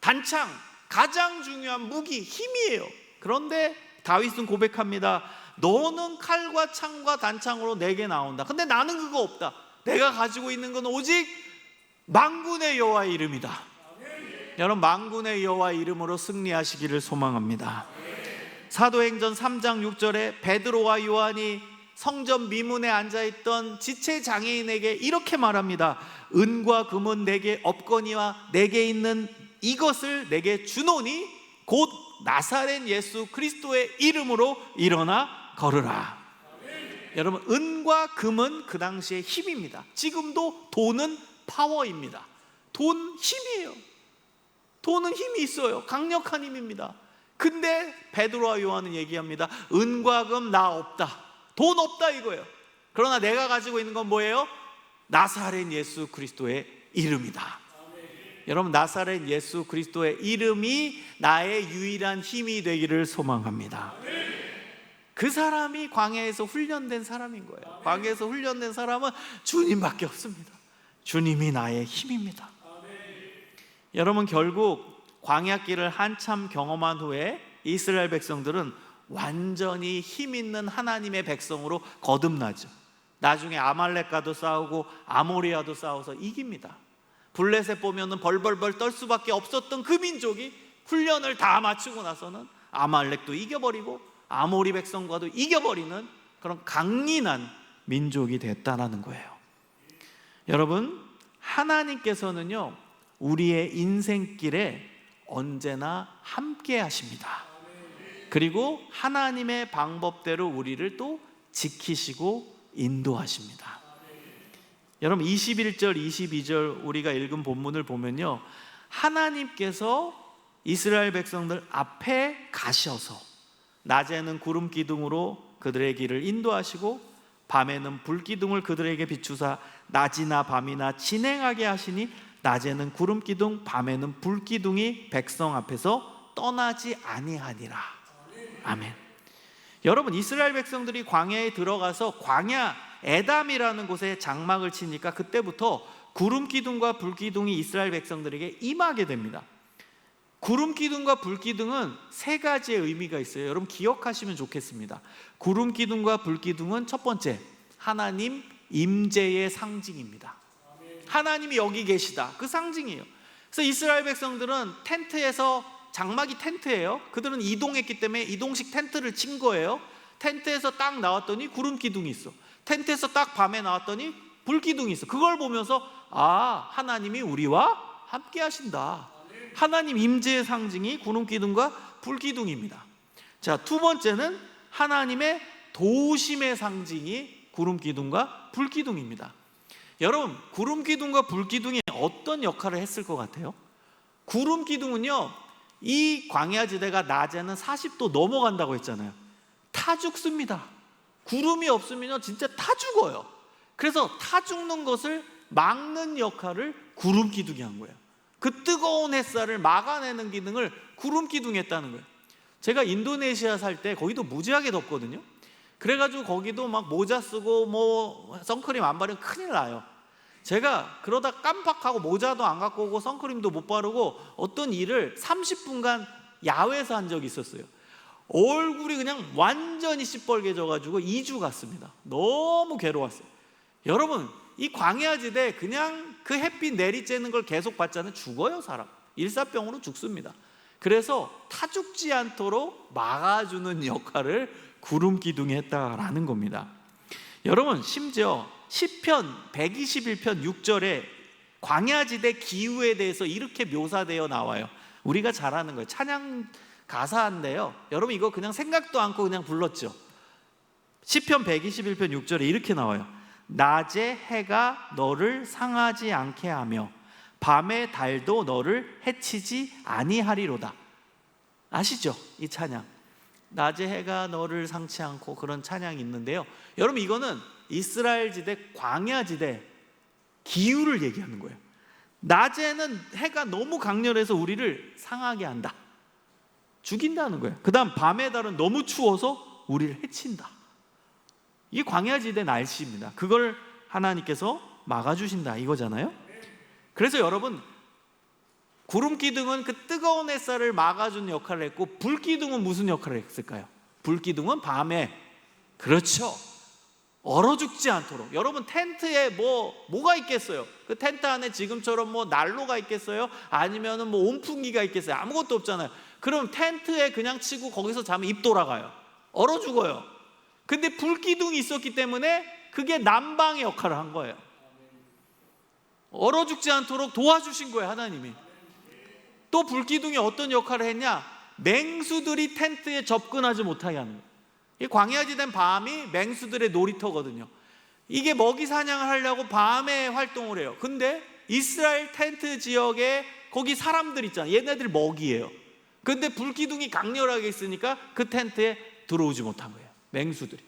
단창, 가장 중요한 무기, 힘이에요. 그런데 다윗은 고백합니다. 너는 칼과 창과 단창으로 내게 나온다. 근데 나는 그거 없다. 내가 가지고 있는 건 오직 만군의 여호와의 이름이다. 여러분 만군의 여호와의 이름으로 승리하시기를 소망합니다. 사도행전 3장 6절에 베드로와 요한이 성전 미문에 앉아있던 지체장애인에게 이렇게 말합니다. 은과 금은 내게 없거니와 내게 있는 이것을 내게 주노니 곧 나사렛 예수 그리스도의 이름으로 일어나 걸으라. 여러분 은과 금은 그 당시의 힘입니다. 지금도 돈은 파워입니다. 돈 힘이에요. 돈은 힘이 있어요. 강력한 힘입니다. 근데 베드로와 요한은 얘기합니다. 은과 금 나 없다. 돈 없다 이거예요. 그러나 내가 가지고 있는 건 뭐예요? 나사렛 예수 그리스도의 이름이다. 여러분 나사렛 예수 그리스도의 이름이 나의 유일한 힘이 되기를 소망합니다. 그 사람이 광야에서 훈련된 사람인 거예요. 광야에서 훈련된 사람은 주님밖에 없습니다. 주님이 나의 힘입니다. 여러분 결국 광야길을 한참 경험한 후에 이스라엘 백성들은 완전히 힘 있는 하나님의 백성으로 거듭나죠. 나중에 아말렉과도 싸우고 아모리아도 싸워서 이깁니다. 블레셋 보면은 벌벌벌 떨 수밖에 없었던 그 민족이 훈련을 다 마치고 나서는 아말렉도 이겨버리고 아모리 백성과도 이겨버리는 그런 강인한 민족이 됐다라는 거예요. 여러분 하나님께서는요 우리의 인생길에 언제나 함께 하십니다. 그리고 하나님의 방법대로 우리를 또 지키시고 인도하십니다. 여러분 21절 22절 우리가 읽은 본문을 보면요 하나님께서 이스라엘 백성들 앞에 가셔서 낮에는 구름 기둥으로 그들의 길을 인도하시고 밤에는 불 기둥을 그들에게 비추사 낮이나 밤이나 진행하게 하시니 낮에는 구름 기둥 밤에는 불 기둥이 백성 앞에서 떠나지 아니하니라. 아멘. 여러분 이스라엘 백성들이 광야에 들어가서 광야 에담이라는 곳에 장막을 치니까 그때부터 구름 기둥과 불 기둥이 이스라엘 백성들에게 임하게 됩니다. 구름 기둥과 불 기둥은 세 가지의 의미가 있어요. 여러분 기억하시면 좋겠습니다. 구름 기둥과 불 기둥은 첫 번째, 하나님 임재의 상징입니다. 하나님이 여기 계시다, 그 상징이에요. 그래서 이스라엘 백성들은 텐트에서, 장막이 텐트예요. 그들은 이동했기 때문에 이동식 텐트를 친 거예요. 텐트에서 딱 나왔더니 구름 기둥이 있어. 텐트에서 딱 밤에 나왔더니 불 기둥이 있어. 그걸 보면서 하나님이 우리와 함께 하신다. 하나님 임재의 상징이 구름 기둥과 불 기둥입니다. 자, 두 번째는 하나님의 도우심의 상징이 구름 기둥과 불 기둥입니다. 여러분, 구름 기둥과 불 기둥이 어떤 역할을 했을 것 같아요? 구름 기둥은요, 이 광야 지대가 낮에는 40도 넘어간다고 했잖아요. 타 죽습니다. 구름이 없으면요 진짜 타 죽어요. 그래서 타 죽는 것을 막는 역할을 구름 기둥이 한 거예요. 그 뜨거운 햇살을 막아내는 기능을 구름 기둥이 했다는 거예요. 제가 인도네시아 살 때 거기도 무지하게 덥거든요. 그래가지고 거기도 막 모자 쓰고 뭐 선크림 안 바르면 큰일 나요. 제가 그러다 깜빡하고 모자도 안 갖고 오고 선크림도 못 바르고 어떤 일을 30분간 야외에서 한 적이 있었어요. 얼굴이 그냥 완전히 시뻘개져가지고 2주 갔습니다. 너무 괴로웠어요. 여러분, 이 광야지대 그냥 그 햇빛 내리쬐는 걸 계속 받자면 죽어요. 사람 일사병으로 죽습니다. 그래서 타 죽지 않도록 막아주는 역할을 구름 기둥이 했다라는 겁니다. 여러분, 심지어 시편 121편 6절에 광야지대 기후에 대해서 이렇게 묘사되어 나와요. 우리가 잘 아는 거예요. 찬양 가사인데요, 여러분 이거 그냥 생각도 않고 그냥 불렀죠. 시편 121편 6절에 이렇게 나와요. 낮에 해가 너를 상하지 않게 하며 밤에 달도 너를 해치지 아니하리로다. 아시죠? 이 찬양. 낮에 해가 너를 상치 않고, 그런 찬양이 있는데요, 여러분 이거는 이스라엘 지대, 광야 지대 기후를 얘기하는 거예요. 낮에는 해가 너무 강렬해서 우리를 상하게 한다, 죽인다는 거예요. 그 다음 밤의 달은 너무 추워서 우리를 해친다. 이게 광야지대 날씨입니다. 그걸 하나님께서 막아주신다 이거잖아요. 그래서 여러분, 구름 기둥은 그 뜨거운 햇살을 막아주는 역할을 했고, 불 기둥은 무슨 역할을 했을까요? 불 기둥은 밤에, 그렇죠, 얼어 죽지 않도록. 여러분 텐트에 뭐가 있겠어요? 그 텐트 안에 지금처럼 뭐 난로가 있겠어요? 아니면은 뭐 온풍기가 있겠어요? 아무것도 없잖아요. 그럼 텐트에 그냥 치고 거기서 자면 입 돌아가요. 얼어 죽어요. 근데 불 기둥이 있었기 때문에 그게 난방의 역할을 한 거예요. 얼어 죽지 않도록 도와주신 거예요, 하나님이. 또 불 기둥이 어떤 역할을 했냐? 맹수들이 텐트에 접근하지 못하게 하는 거예요. 이 광야지대는 밤이 맹수들의 놀이터거든요. 이게 먹이 사냥을 하려고 밤에 활동을 해요. 근데 이스라엘 텐트 지역에 거기 사람들 있잖아요. 얘네들 먹이에요. 근데 불기둥이 강렬하게 있으니까 그 텐트에 들어오지 못한 거예요, 맹수들이.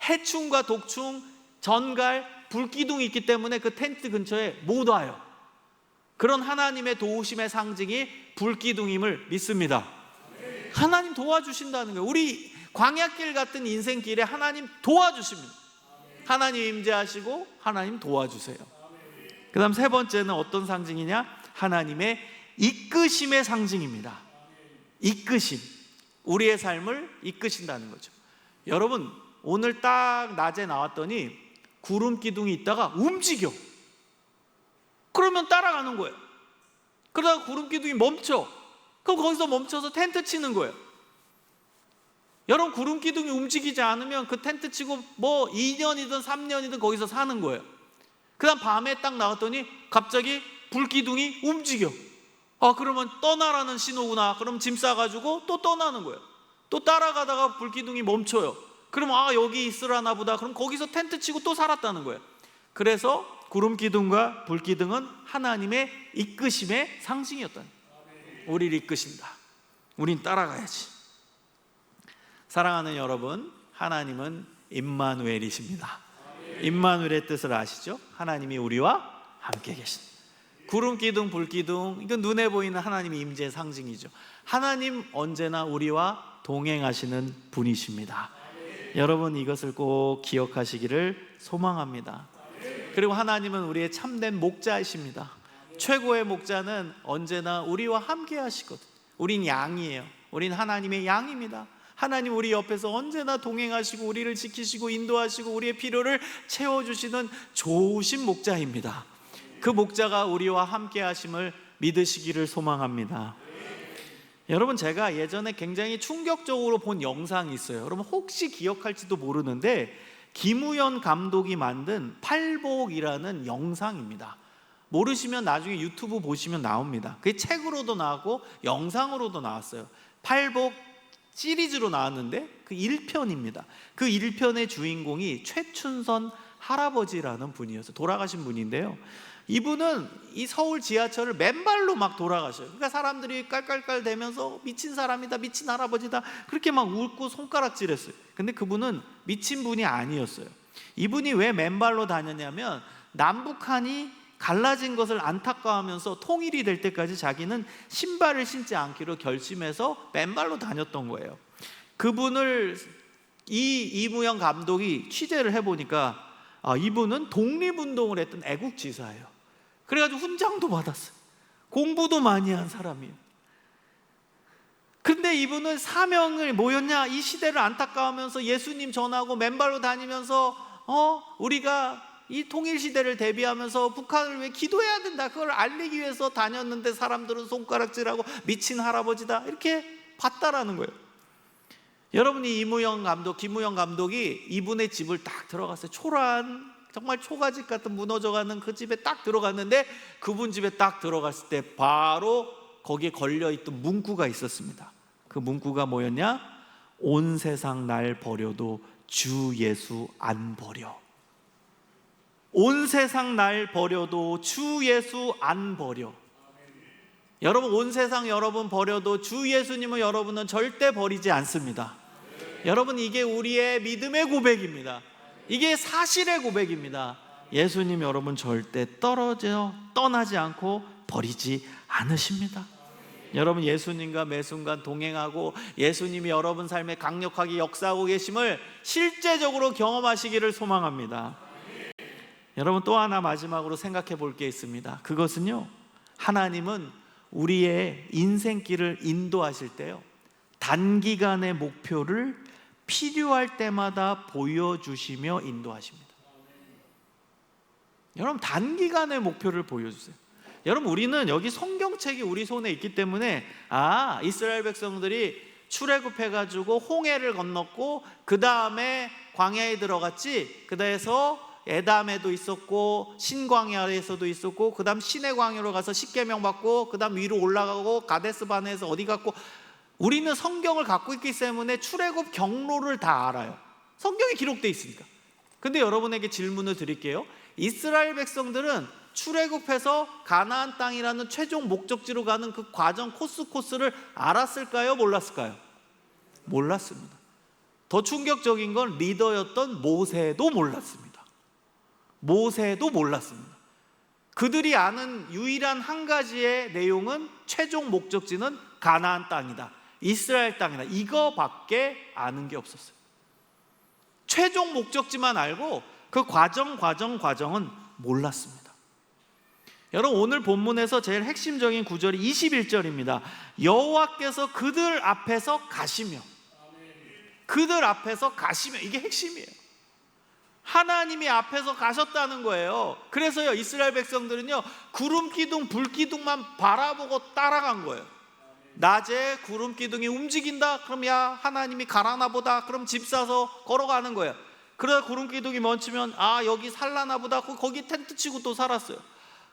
해충과 독충, 전갈, 불기둥이 있기 때문에 그 텐트 근처에 못 와요. 그런 하나님의 도우심의 상징이 불기둥임을 믿습니다. 하나님 도와주신다는 거예요. 우리 광야길 같은 인생길에 하나님 도와주십니다. 하나님 임재하시고 하나님 도와주세요. 그 다음 세 번째는 어떤 상징이냐? 하나님의 이끄심의 상징입니다. 이끄심, 우리의 삶을 이끄신다는 거죠. 여러분, 오늘 딱 낮에 나왔더니 구름 기둥이 있다가 움직여. 그러면 따라가는 거예요. 그러다가 구름 기둥이 멈춰. 그럼 거기서 멈춰서 텐트 치는 거예요. 여러분, 구름 기둥이 움직이지 않으면 그 텐트 치고 뭐 2년이든 3년이든 거기서 사는 거예요. 그 다음 밤에 딱 나왔더니 갑자기 불 기둥이 움직여. 그러면 떠나라는 신호구나. 그럼 짐 싸가지고 또 떠나는 거예요. 또 따라가다가 불 기둥이 멈춰요. 그럼 여기 있으라나 보다. 그럼 거기서 텐트 치고 또 살았다는 거예요. 그래서 구름 기둥과 불 기둥은 하나님의 이끄심의 상징이었다는 거예요. 우리를 이끄신다. 우린 따라가야지. 사랑하는 여러분, 하나님은 임마누엘이십니다. 임마누엘의 뜻을 아시죠? 하나님이 우리와 함께 계신다. 구름 기둥, 불 기둥, 이건 눈에 보이는 하나님의 임재의 상징이죠. 하나님 언제나 우리와 동행하시는 분이십니다. 여러분, 이것을 꼭 기억하시기를 소망합니다. 그리고 하나님은 우리의 참된 목자이십니다. 최고의 목자는 언제나 우리와 함께 하시거든. 우린 양이에요. 우린 하나님의 양입니다. 하나님 우리 옆에서 언제나 동행하시고 우리를 지키시고 인도하시고 우리의 필요를 채워주시는 좋으신 목자입니다. 그 목자가 우리와 함께 하심을 믿으시기를 소망합니다. 여러분, 제가 예전에 굉장히 충격적으로 본 영상이 있어요. 여러분 혹시 기억할지도 모르는데 김우현 감독이 만든 팔복이라는 영상입니다. 모르시면 나중에 유튜브 보시면 나옵니다. 그게 책으로도 나오고 영상으로도 나왔어요. 팔복 시리즈로 나왔는데 그 1편입니다. 그 1편의 주인공이 최춘선 할아버지라는 분이어서 돌아가신 분인데요. 이분은 이 서울 지하철을 맨발로 막 돌아가셔요. 그러니까 사람들이 깔깔깔 대면서 미친 사람이다, 미친 할아버지다, 그렇게 막 웃고 손가락질했어요. 근데 그분은 미친 분이 아니었어요. 이분이 왜 맨발로 다녔냐면 남북한이 갈라진 것을 안타까워하면서 통일이 될 때까지 자기는 신발을 신지 않기로 결심해서 맨발로 다녔던 거예요. 그분을 이무영 감독이 취재를 해보니까 이분은 독립운동을 했던 애국지사예요. 그래가지고 훈장도 받았어요. 공부도 많이 한 사람이에요. 근데 이분은 사명을 뭐였냐? 이 시대를 안타까워하면서 예수님 전하고 맨발로 다니면서 우리가 이 통일시대를 대비하면서 북한을 위해 기도해야 된다, 그걸 알리기 위해서 다녔는데 사람들은 손가락질하고 미친 할아버지다 이렇게 봤다라는 거예요. 여러분이 김우영 감독이 이분의 집을 딱 들어갔어요. 초라한 정말 초가집 같은 무너져가는 그 집에 딱 들어갔는데 그분 집에 딱 들어갔을 때 바로 거기에 걸려있던 문구가 있었습니다. 그 문구가 뭐였냐? 온 세상 날 버려도 주 예수 안 버려. 온 세상 날 버려도 주 예수 안 버려. 여러분, 온 세상 여러분 버려도 주 예수님을 여러분은 절대 버리지 않습니다. 여러분, 이게 우리의 믿음의 고백입니다. 이게 사실의 고백입니다. 예수님 여러분 절대 떠나지 않고 버리지 않으십니다. 여러분, 예수님과 매 순간 동행하고 예수님이 여러분 삶에 강력하게 역사하고 계심을 실제적으로 경험하시기를 소망합니다. 여러분, 또 하나 마지막으로 생각해 볼 게 있습니다. 그것은요, 하나님은 우리의 인생길을 인도하실 때요, 단기간의 목표를 필요할 때마다 보여주시며 인도하십니다. 여러분, 단기간의 목표를 보여주세요. 여러분, 우리는 여기 성경책이 우리 손에 있기 때문에 이스라엘 백성들이 출애굽해가지고 홍해를 건넜고 그 다음에 광야에 들어갔지, 그다음에서 에담에도 있었고 신광야에서도 있었고 그 다음 시내 광야로 가서 십계명 받고 그 다음 위로 올라가고 가데스 바네에서 어디 갔고, 우리는 성경을 갖고 있기 때문에 출애굽 경로를 다 알아요. 성경에 기록되어 있으니까. 근데 여러분에게 질문을 드릴게요. 이스라엘 백성들은 출애굽해서 가나안 땅이라는 최종 목적지로 가는 그 과정 코스를 알았을까요? 몰랐을까요? 몰랐습니다. 더 충격적인 건 리더였던 모세도 몰랐습니다. 모세도 몰랐습니다. 그들이 아는 유일한 한 가지의 내용은 최종 목적지는 가나안 땅이다, 이스라엘 땅이다, 이거밖에 아는 게 없었어요. 최종 목적지만 알고 그 과정은 몰랐습니다. 여러분, 오늘 본문에서 제일 핵심적인 구절이 21절입니다. 여호와께서 그들 앞에서 가시며, 그들 앞에서 가시며, 이게 핵심이에요. 하나님이 앞에서 가셨다는 거예요. 그래서요, 이스라엘 백성들은요, 구름 기둥, 불 기둥만 바라보고 따라간 거예요. 낮에 구름 기둥이 움직인다, 그럼 야 하나님이 가라나 보다, 그럼 집 사서 걸어가는 거예요. 그러다 구름 기둥이 멈추면 여기 살라나 보다, 거기 텐트 치고 또 살았어요.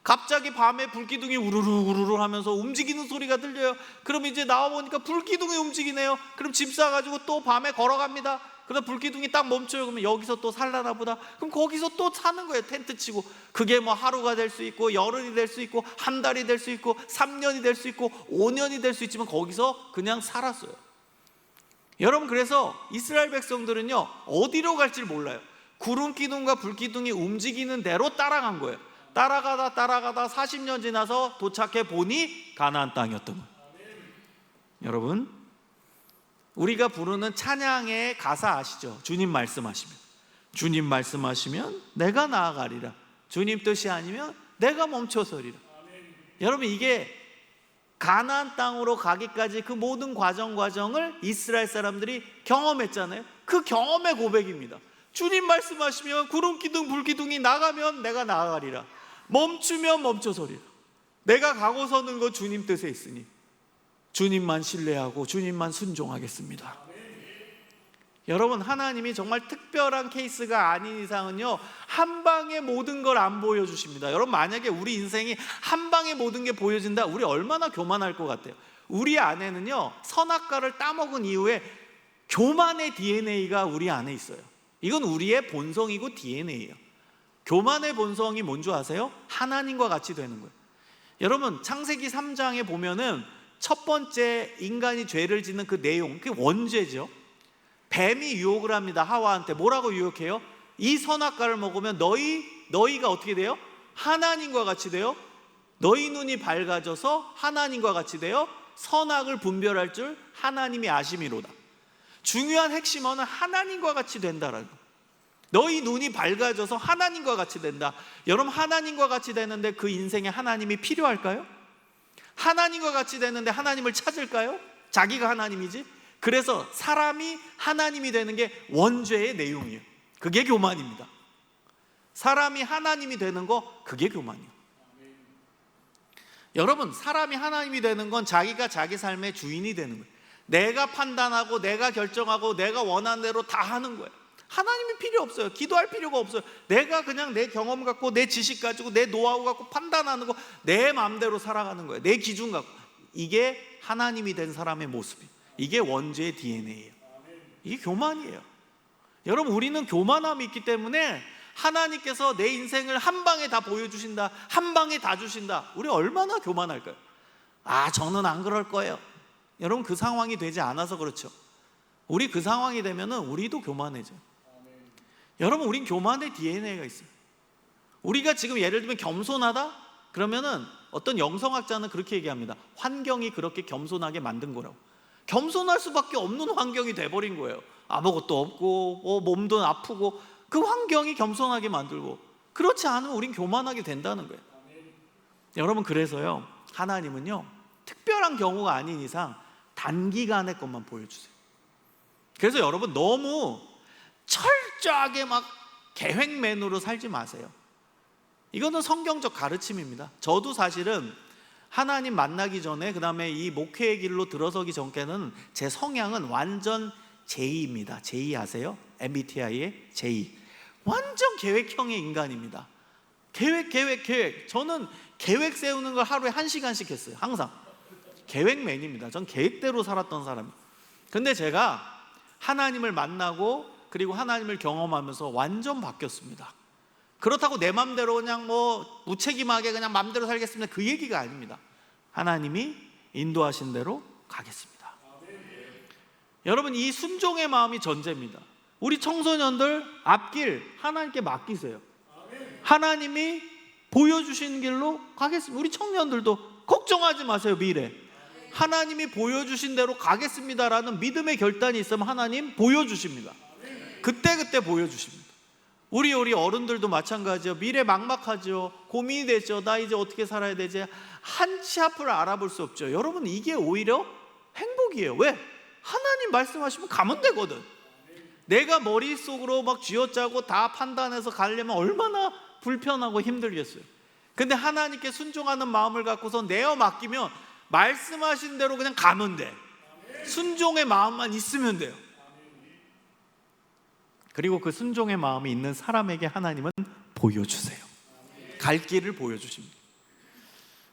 갑자기 밤에 불기둥이 우르르 하면서 움직이는 소리가 들려요. 그럼 이제 나와보니까 불기둥이 움직이네요. 그럼 집 사가지고 또 밤에 걸어갑니다. 그러다 불기둥이 딱 멈춰요. 그러면 여기서 또 살라나 보다. 그럼 거기서 또 사는 거예요. 텐트 치고. 그게 뭐 하루가 될 수 있고 열흘이 될 수 있고 한 달이 될 수 있고 3년이 될 수 있고 5년이 될 수 있지만 거기서 그냥 살았어요. 여러분, 그래서 이스라엘 백성들은요, 어디로 갈지 몰라요. 구름 기둥과 불 기둥이 움직이는 대로 따라간 거예요. 따라가다 40년 지나서 도착해 보니 가나안 땅이었던 거예요. 여러분, 우리가 부르는 찬양의 가사 아시죠? 주님 말씀하시면 내가 나아가리라, 주님 뜻이 아니면 내가 멈춰서리라. 여러분, 이게 가나안 땅으로 가기까지 그 모든 과정을 이스라엘 사람들이 경험했잖아요. 그 경험의 고백입니다. 주님 말씀하시면 구름 기둥 불 기둥이 나가면 내가 나아가리라. 멈추면 멈춰서리라. 내가 가고 서는 거 주님 뜻에 있으니 주님만 신뢰하고 주님만 순종하겠습니다. 여러분, 하나님이 정말 특별한 케이스가 아닌 이상은요, 한 방에 모든 걸 안 보여주십니다. 여러분, 만약에 우리 인생이 한 방에 모든 게 보여진다, 우리 얼마나 교만할 것 같아요. 우리 안에는요, 선악과를 따먹은 이후에 교만의 DNA가 우리 안에 있어요. 이건 우리의 본성이고 DNA예요. 교만의 본성이 뭔지 아세요? 하나님과 같이 되는 거예요. 여러분, 창세기 3장에 보면은 첫 번째 인간이 죄를 짓는 그 내용, 그게 원죄죠. 뱀이 유혹을 합니다. 하와한테 뭐라고 유혹해요? 이 선악과를 먹으면 너희가 어떻게 돼요? 하나님과 같이 돼요. 너희 눈이 밝아져서 하나님과 같이 돼요. 선악을 분별할 줄 하나님이 아심이로다. 중요한 핵심어는 하나님과 같이 된다라는 거예요. 너희 눈이 밝아져서 하나님과 같이 된다. 여러분, 하나님과 같이 되는데 그 인생에 하나님이 필요할까요? 하나님과 같이 되는데 하나님을 찾을까요? 자기가 하나님이지. 그래서 사람이 하나님이 되는 게 원죄의 내용이에요. 그게 교만입니다. 사람이 하나님이 되는 거, 그게 교만이에요. 여러분, 사람이 하나님이 되는 건 자기가 자기 삶의 주인이 되는 거예요. 내가 판단하고 내가 결정하고 내가 원하는 대로 다 하는 거예요. 하나님이 필요 없어요. 기도할 필요가 없어요. 내가 그냥 내 경험 갖고 내 지식 가지고 내 노하우 갖고 판단하는 거, 내 마음대로 살아가는 거예요. 내 기준 갖고. 이게 하나님이 된 사람의 모습이에요. 이게 원죄의 DNA예요. 이게 교만이에요. 여러분, 우리는 교만함이 있기 때문에 하나님께서 내 인생을 한 방에 다 보여주신다, 한 방에 다 주신다. 우리 얼마나 교만할까요? 저는 안 그럴 거예요. 여러분, 그 상황이 되지 않아서 그렇죠. 우리 그 상황이 되면은 우리도 교만해져요. 여러분, 우린 교만의 DNA가 있어요. 우리가 지금 예를 들면 겸손하다? 그러면은 어떤 영성학자는 그렇게 얘기합니다. 환경이 그렇게 겸손하게 만든 거라고. 겸손할 수밖에 없는 환경이 돼버린 거예요. 아무것도 없고 몸도 아프고 그 환경이 겸손하게 만들고, 그렇지 않으면 우린 교만하게 된다는 거예요. 여러분, 그래서요, 하나님은요, 특별한 경우가 아닌 이상 단기간의 것만 보여주세요. 그래서 여러분, 너무 철저하게 막 계획맨으로 살지 마세요. 이거는 성경적 가르침입니다. 저도 사실은 하나님 만나기 전에, 그 다음에 이 목회의 길로 들어서기 전까지는 제 성향은 완전 J입니다. J 아세요? MBTI의 J. 완전 계획형의 인간입니다. 계획. 저는 계획 세우는 걸 하루에 1시간씩 했어요. 항상. 계획맨입니다. 전 계획대로 살았던 사람이에요. 근데 제가 하나님을 만나고 그리고 하나님을 경험하면서 완전 바뀌었습니다. 그렇다고 내 맘대로 그냥 무책임하게 그냥 맘대로 살겠습니다, 그 얘기가 아닙니다. 하나님이 인도하신 대로 가겠습니다. 여러분, 이 순종의 마음이 전제입니다. 우리 청소년들 앞길 하나님께 맡기세요. 하나님이 보여주신 길로 가겠습니다. 우리 청년들도 걱정하지 마세요. 미래 하나님이 보여주신 대로 가겠습니다라는 믿음의 결단이 있으면 하나님 보여주십니다. 그때 보여주십니다. 우리 어른들도 마찬가지요. 미래 막막하죠. 고민이 되죠. 나 이제 어떻게 살아야 되지? 한치 앞을 알아볼 수 없죠. 여러분, 이게 오히려 행복이에요. 왜? 하나님 말씀하시면 가면 되거든. 내가 머릿속으로 막 쥐어짜고 다 판단해서 가려면 얼마나 불편하고 힘들겠어요. 근데 하나님께 순종하는 마음을 갖고서 내어 맡기면 말씀하신 대로 그냥 가면 돼. 순종의 마음만 있으면 돼요. 그리고 그 순종의 마음이 있는 사람에게 하나님은 보여주세요. 갈 길을 보여주십니다.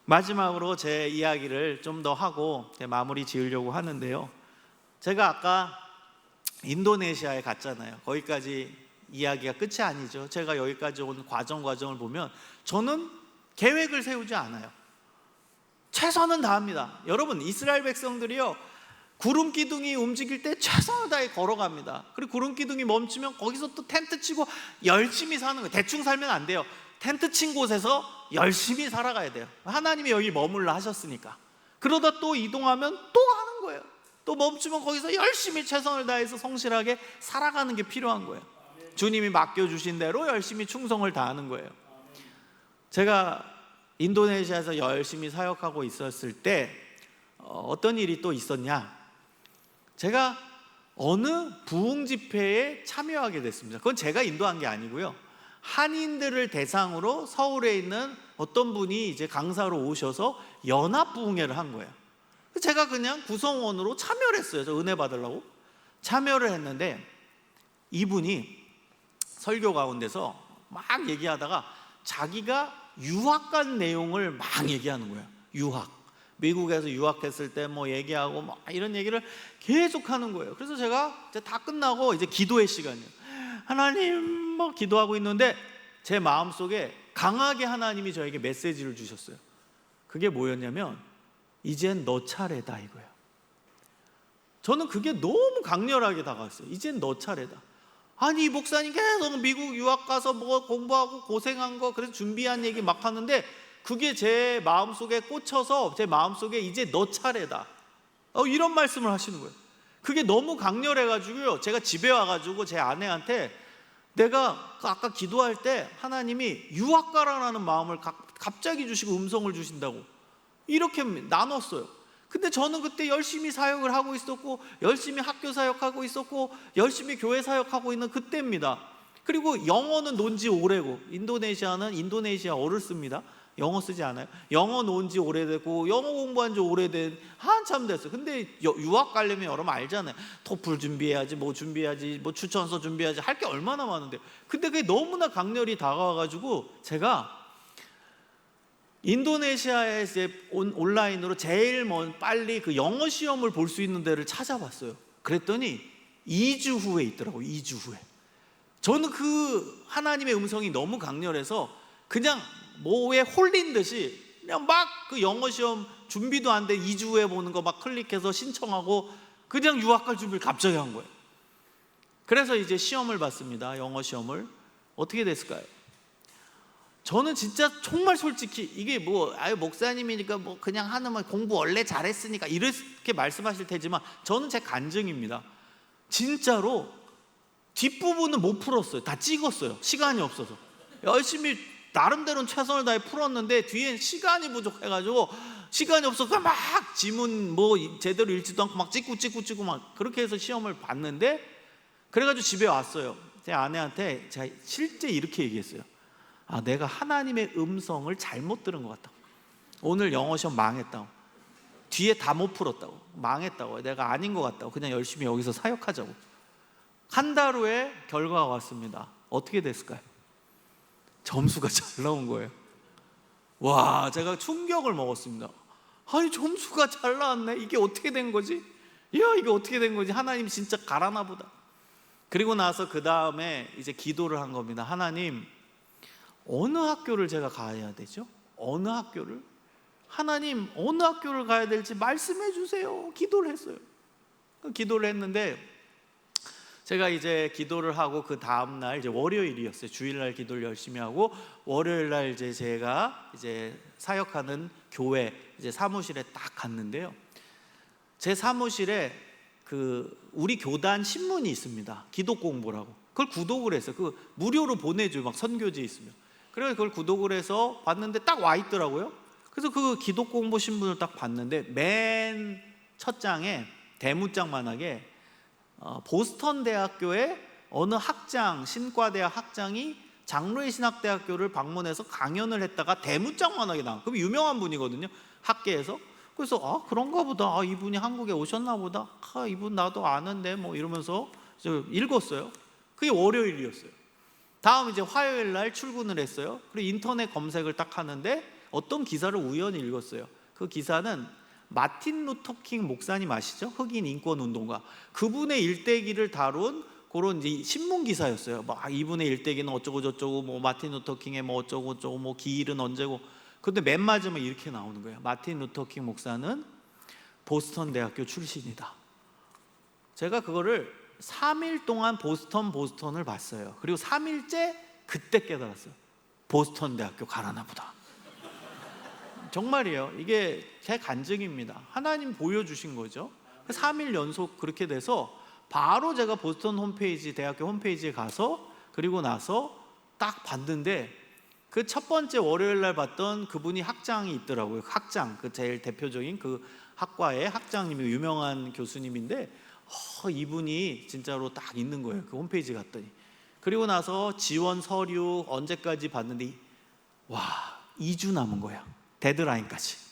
마지막으로 제 이야기를 좀 더 하고 마무리 지으려고 하는데요, 제가 아까 인도네시아에 갔잖아요. 거기까지 이야기가 끝이 아니죠. 제가 여기까지 온 과정을 보면 저는 계획을 세우지 않아요. 최선은 다합니다. 여러분, 이스라엘 백성들이요, 구름 기둥이 움직일 때 최선을 다해 걸어갑니다. 그리고 구름 기둥이 멈추면 거기서 또 텐트 치고 열심히 사는 거예요. 대충 살면 안 돼요. 텐트 친 곳에서 열심히 살아가야 돼요. 하나님이 여기 머물러 하셨으니까. 그러다 또 이동하면 또 하는 거예요. 또 멈추면 거기서 열심히 최선을 다해서 성실하게 살아가는 게 필요한 거예요. 주님이 맡겨주신 대로 열심히 충성을 다하는 거예요. 제가 인도네시아에서 열심히 사역하고 있었을 때 어떤 일이 또 있었냐? 제가 어느 부흥 집회에 참여하게 됐습니다. 그건 제가 인도한 게 아니고요. 한인들을 대상으로 서울에 있는 어떤 분이 이제 강사로 오셔서 연합 부흥회를 한 거예요. 제가 그냥 구성원으로 참여를 했어요. 저 은혜 받으려고 참여를 했는데, 이분이 설교 가운데서 막 얘기하다가 자기가 유학 간 내용을 막 얘기하는 거예요. 유학, 미국에서 유학했을 때 뭐 얘기하고 막 이런 얘기를 계속 하는 거예요. 그래서 제가 이제 다 끝나고 이제 기도의 시간이에요. 하나님 뭐 기도하고 있는데 제 마음속에 강하게 하나님이 저에게 메시지를 주셨어요. 그게 뭐였냐면, 이젠 너 차례다 이거예요. 저는 그게 너무 강렬하게 다가왔어요. 이젠 너 차례다. 아니, 이 목사님 계속 미국 유학 가서 뭐 공부하고 고생한 거 그래서 준비한 얘기 막 하는데, 그게 제 마음속에 꽂혀서 제 마음속에 이제 너 차례다 이런 말씀을 하시는 거예요. 그게 너무 강렬해가지고요, 제가 집에 와가지고 제 아내한테, 내가 아까 기도할 때 하나님이 유학 가라는 마음을 갑자기 주시고 음성을 주신다고 이렇게 나눴어요. 근데 저는 그때 열심히 사역을 하고 있었고, 열심히 학교 사역하고 있었고, 열심히 교회 사역하고 있는 그때입니다. 그리고 영어는 논 지 오래고, 인도네시아는 인도네시아어를 씁니다. 영어 쓰지 않아요. 영어 논 지 오래되고, 영어 공부한 지 오래된 한참 됐어요. 근데 유학 가려면 여러분 알잖아요. 토플 준비해야지, 뭐 준비해야지, 뭐 추천서 준비해야지, 할 게 얼마나 많은데. 근데 그게 너무나 강렬히 다가와가지고 제가 인도네시아에 이제 온라인으로 제일 빨리 그 영어 시험을 볼 수 있는 데를 찾아봤어요. 그랬더니 2주 후에 있더라고요. 2주 후에. 저는 그 하나님의 음성이 너무 강렬해서 그냥 뭐에 홀린 듯이 그냥 막 그 영어 시험 준비도 안 돼 2주 후에 보는 거 막 클릭해서 신청하고 그냥 유학 갈 준비를 갑자기 한 거예요. 그래서 이제 시험을 봤습니다. 영어 시험을. 어떻게 됐을까요? 저는 진짜 정말 솔직히 이게 뭐 목사님이니까 뭐 그냥 하는 말, 공부 원래 잘했으니까 이렇게 말씀하실 테지만, 저는 제 간증입니다. 진짜로 뒷부분은 못 풀었어요. 다 찍었어요. 시간이 없어서. 열심히 나름대로는 최선을 다해 풀었는데 뒤엔 시간이 부족해가지고, 시간이 없어서 막 지문 뭐 제대로 읽지도 않고 막 찍고 막 그렇게 해서 시험을 봤는데, 그래가지고 집에 왔어요. 제 아내한테 제가 실제 이렇게 얘기했어요. 내가 하나님의 음성을 잘못 들은 것 같다고. 오늘 영어 시험 망했다고. 뒤에 다 못 풀었다고. 망했다고. 내가 아닌 것 같다고. 그냥 열심히 여기서 사역하자고. 한 달 후에 결과가 왔습니다. 어떻게 됐을까요? 점수가 잘 나온 거예요. 와, 제가 충격을 먹었습니다. 아니, 점수가 잘 나왔네. 이게 어떻게 된 거지? 이야, 이게 어떻게 된 거지? 하나님 진짜 가라나 보다. 그리고 나서 그 다음에 이제 기도를 한 겁니다. 하나님, 어느 학교를 제가 가야 되죠? 어느 학교를? 하나님, 어느 학교를 가야 될지 말씀해 주세요. 기도를 했어요. 기도를 했는데, 제가 이제 기도를 하고 그 다음날 이제 월요일이었어요. 주일날 기도를 열심히 하고, 월요일날 이제 제가 이제 사역하는 교회 이제 사무실에 딱 갔는데요. 제 사무실에 그 우리 교단 신문이 있습니다. 기독 공부라고. 그걸 구독을 했어요. 그 무료로 보내줘요. 막 선교지 있으면. 그래서 그걸 구독을 해서 봤는데 딱 와 있더라고요. 그래서 그 기독 공부 신문을 딱 봤는데, 맨 첫 장에 대문짝만하게 보스턴 대학교의 어느 학장, 신과대학 학장이 장로의 신학대학교를 방문해서 강연을 했다가 대문짝만하게 나와. 그럼 유명한 분이거든요, 학계에서. 그래서 그런가 보다. 이분이 한국에 오셨나 보다. 이분 나도 아는데 뭐 이러면서 읽었어요. 그게 월요일이었어요. 다음 이제 화요일 날 출근을 했어요. 그리고 인터넷 검색을 딱 하는데 어떤 기사를 우연히 읽었어요. 그 기사는 마틴 루터 킹 목사님 아시죠? 흑인 인권 운동가. 그분의 일대기를 다룬 그런 이제 신문 기사였어요. 막 이분의 일대기는 어쩌고 저쩌고, 뭐 마틴 루터 킹의 뭐 어쩌고 저쩌고, 뭐 기일은 언제고. 근데 맨 마지막에 이렇게 나오는 거예요. 마틴 루터 킹 목사는 보스턴 대학교 출신이다. 제가 그거를 3일 동안 보스턴을 봤어요. 그리고 3일째 그때 깨달았어요. 보스턴 대학교 가라나 보다. 정말이에요. 이게 제 간증입니다. 하나님 보여주신 거죠. 3일 연속 그렇게 돼서 바로 제가 보스턴 홈페이지, 대학교 홈페이지에 가서, 그리고 나서 딱 봤는데, 그 첫 번째 월요일 날 봤던 그분이 학장이 있더라고요. 학장, 그 제일 대표적인 그 학과의 학장님이 유명한 교수님인데 이분이 진짜로 딱 있는 거예요. 그 홈페이지 갔더니. 그리고 나서 지원 서류 언제까지 봤는데 2주 남은 거야. 데드라인까지.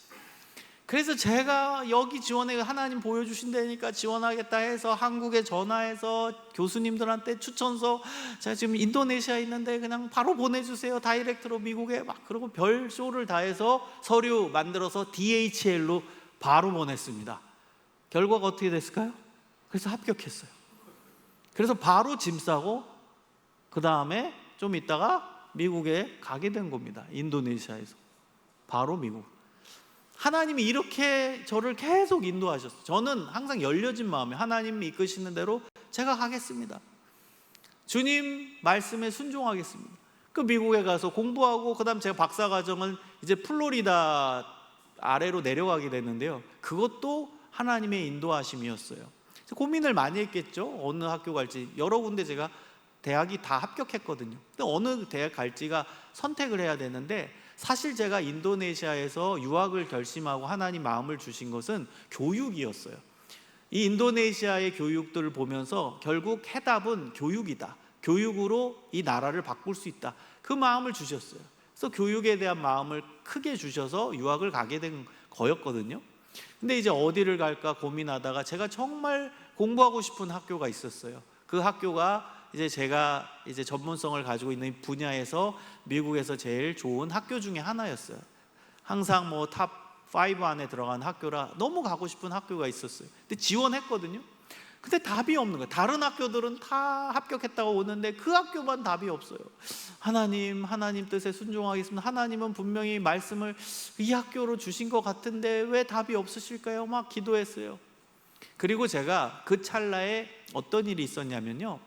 그래서 제가 여기 지원해 하나님 보여주신다니까 지원하겠다 해서 한국에 전화해서 교수님들한테 추천서, 제가 지금 인도네시아에 있는데 그냥 바로 보내주세요, 다이렉트로 미국에, 막 그러고 별 쇼를 다 해서 서류 만들어서 DHL로 바로 보냈습니다. 결과가 어떻게 됐을까요? 그래서 합격했어요. 그래서 바로 짐 싸고 그 다음에 좀 있다가 미국에 가게 된 겁니다. 인도네시아에서 바로 미국. 하나님이 이렇게 저를 계속 인도하셨어요. 저는 항상 열려진 마음에 하나님이 이끄시는 대로 제가 가겠습니다. 주님 말씀에 순종하겠습니다. 그 미국에 가서 공부하고 그 다음 제가 박사과정은 이제 플로리다 아래로 내려가게 됐는데요. 그것도 하나님의 인도하심이었어요. 고민을 많이 했겠죠. 어느 학교 갈지. 여러 군데 제가 대학이 다 합격했거든요. 근데 어느 대학 갈지가 선택을 해야 되는데, 사실 제가 인도네시아에서 유학을 결심하고 하나님 마음을 주신 것은 교육이었어요. 이 인도네시아의 교육들을 보면서 결국 해답은 교육이다. 교육으로 이 나라를 바꿀 수 있다. 그 마음을 주셨어요. 그래서 교육에 대한 마음을 크게 주셔서 유학을 가게 된 거였거든요. 근데 이제 어디를 갈까 고민하다가 제가 정말 공부하고 싶은 학교가 있었어요. 그 학교가 이제 제가 이제 전문성을 가지고 있는 분야에서 미국에서 제일 좋은 학교 중에 하나였어요. 항상 뭐 탑 5 안에 들어간 학교라 너무 가고 싶은 학교가 있었어요. 근데 지원했거든요. 근데 답이 없는 거예요. 다른 학교들은 다 합격했다고 오는데 그 학교만 답이 없어요. 하나님 뜻에 순종하겠습니다. 하나님은 분명히 말씀을 이 학교로 주신 것 같은데 왜 답이 없으실까요? 막 기도했어요. 그리고 제가 그 찰나에 어떤 일이 있었냐면요,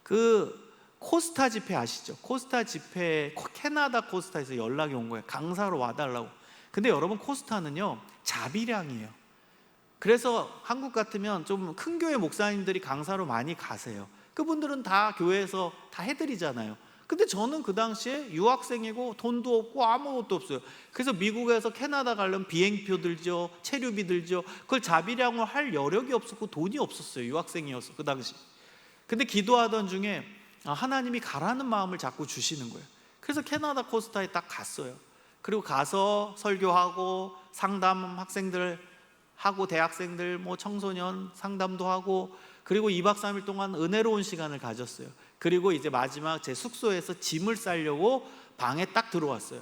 그 코스타 집회 아시죠? 코스타 집회, 캐나다 코스타에서 연락이 온 거예요. 강사로 와달라고. 근데 여러분, 코스타는요 자비량이에요. 그래서 한국 같으면 좀 큰 교회 목사님들이 강사로 많이 가세요. 그분들은 다 교회에서 다 해드리잖아요. 근데 저는 그 당시에 유학생이고 돈도 없고 아무것도 없어요. 그래서 미국에서 캐나다 가려면 비행표 들죠, 체류비 들죠. 그걸 자비량으로 할 여력이 없었고 돈이 없었어요. 유학생이어서 그 당시. 근데 기도하던 중에 하나님이 가라는 마음을 자꾸 주시는 거예요. 그래서 캐나다 코스타에 딱 갔어요. 그리고 가서 설교하고 상담 학생들 하고 대학생들 뭐 청소년 상담도 하고, 그리고 2박 3일 동안 은혜로운 시간을 가졌어요. 그리고 이제 마지막 제 숙소에서 짐을 싸려고 방에 딱 들어왔어요.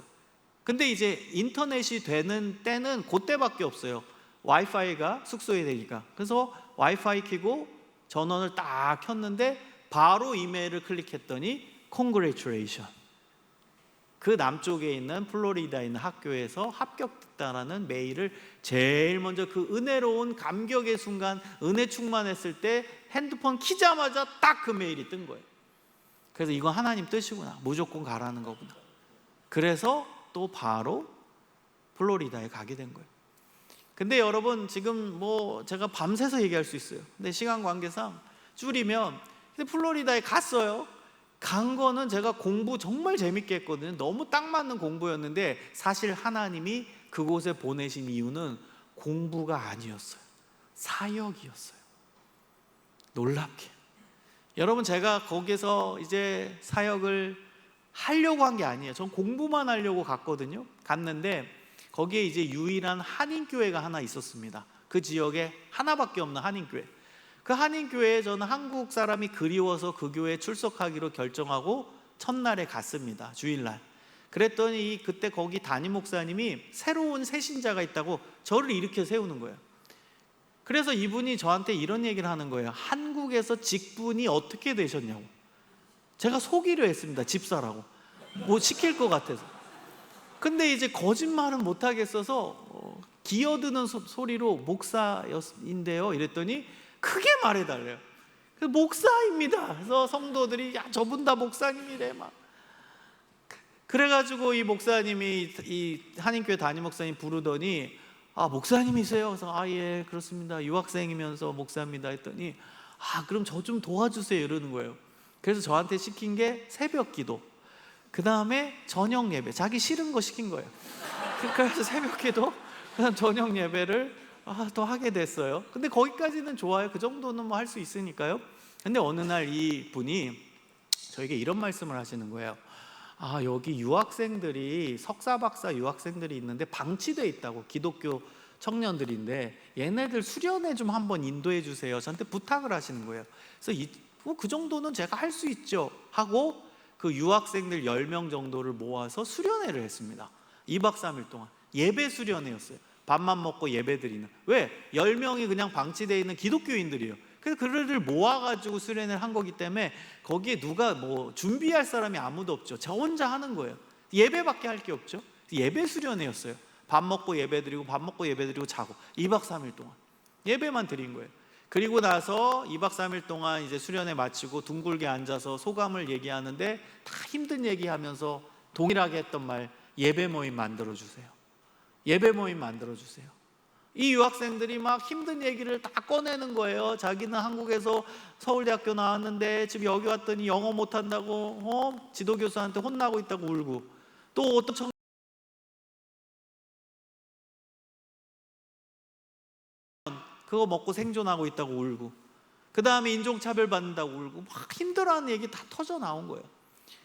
근데 이제 인터넷이 되는 때는 그때밖에 없어요. 와이파이가 숙소에 되니까. 그래서 와이파이 켜고 전원을 딱 켰는데 바로 이메일을 클릭했더니 Congratulations, 그 남쪽에 있는 플로리다에 있는 학교에서 합격됐다라는 메일을 제일 먼저, 그 은혜로운 감격의 순간, 은혜 충만했을 때 핸드폰 키자마자 딱 그 메일이 뜬 거예요. 그래서 이건 하나님 뜻이구나, 무조건 가라는 거구나. 그래서 또 바로 플로리다에 가게 된 거예요. 근데 여러분, 지금 뭐 제가 밤새서 얘기할 수 있어요. 근데 시간 관계상 줄이면, 근데 플로리다에 갔어요. 간 거는 제가 공부 정말 재밌게 했거든요. 너무 딱 맞는 공부였는데, 사실 하나님이 그곳에 보내신 이유는 공부가 아니었어요. 사역이었어요. 놀랍게. 여러분, 제가 거기서 이제 사역을 하려고 한 게 아니에요. 전 공부만 하려고 갔거든요. 갔는데 거기에 이제 유일한 한인교회가 하나 있었습니다. 그 지역에 하나밖에 없는 한인교회. 그 한인교회에 저는 한국 사람이 그리워서 그 교회에 출석하기로 결정하고 첫날에 갔습니다. 주일날. 그랬더니 그때 거기 담임 목사님이 새로운 새신자가 있다고 저를 일으켜 세우는 거예요. 그래서 이분이 저한테 이런 얘기를 하는 거예요. 한국에서 직분이 어떻게 되셨냐고. 제가 속이려 했습니다. 집사라고. 뭐 시킬 것 같아서. 근데 이제 거짓말은 못 하겠어서 기어드는 소리로 목사인데요 이랬더니 크게 말해달래요. 그래서 목사입니다. 그래서 성도들이 야, 저분 다 목사님이래 막. 그래가지고 이 목사님이, 이 한인교회 담임 목사님 부르더니 목사님이세요? 그래서 예 그렇습니다. 유학생이면서 목사입니다 했더니 그럼 저 좀 도와주세요 이러는 거예요. 그래서 저한테 시킨 게 새벽 기도. 그 다음에 저녁 예배, 자기 싫은 거 시킨 거예요. 그래서 새벽에도 그다음 저녁 예배를 또 하게 됐어요. 근데 거기까지는 좋아요. 그 정도는 뭐 할 수 있으니까요. 근데 어느 날 이 분이 저에게 이런 말씀을 하시는 거예요. 여기 유학생들이, 석사 박사 유학생들이 있는데 방치돼 있다고, 기독교 청년들인데 얘네들 수련회 좀 한번 인도해 주세요. 저한테 부탁을 하시는 거예요. 그래서 그 정도는 제가 할 수 있죠 하고 그 유학생들 10명 정도를 모아서 수련회를 했습니다. 2박 3일 동안 예배 수련회였어요. 밥만 먹고 예배 드리는. 왜? 10명이 그냥 방치되어 있는 기독교인들이에요. 그래서 그들을 모아가지고 수련회를 한 거기 때문에 거기에 누가 뭐 준비할 사람이 아무도 없죠. 저 혼자 하는 거예요. 예배밖에 할 게 없죠. 예배 수련회였어요. 밥 먹고 예배 드리고 밥 먹고 예배 드리고 자고 2박 3일 동안 예배만 드린 거예요. 그리고 나서 2박 3일 동안 이제 수련회 마치고 둥글게 앉아서 소감을 얘기하는데 다 힘든 얘기하면서 동일하게 했던 말, 예배 모임 만들어 주세요. 예배 모임 만들어 주세요. 이 유학생들이 막 힘든 얘기를 다 꺼내는 거예요. 자기는 한국에서 서울대학교 나왔는데 지금 여기 왔더니 영어 못한다고 지도교수한테 혼나고 있다고 울고, 또 어떤 그거 먹고 생존하고 있다고 울고, 그 다음에 인종차별 받는다고 울고, 막 힘들어하는 얘기 다 터져 나온 거예요.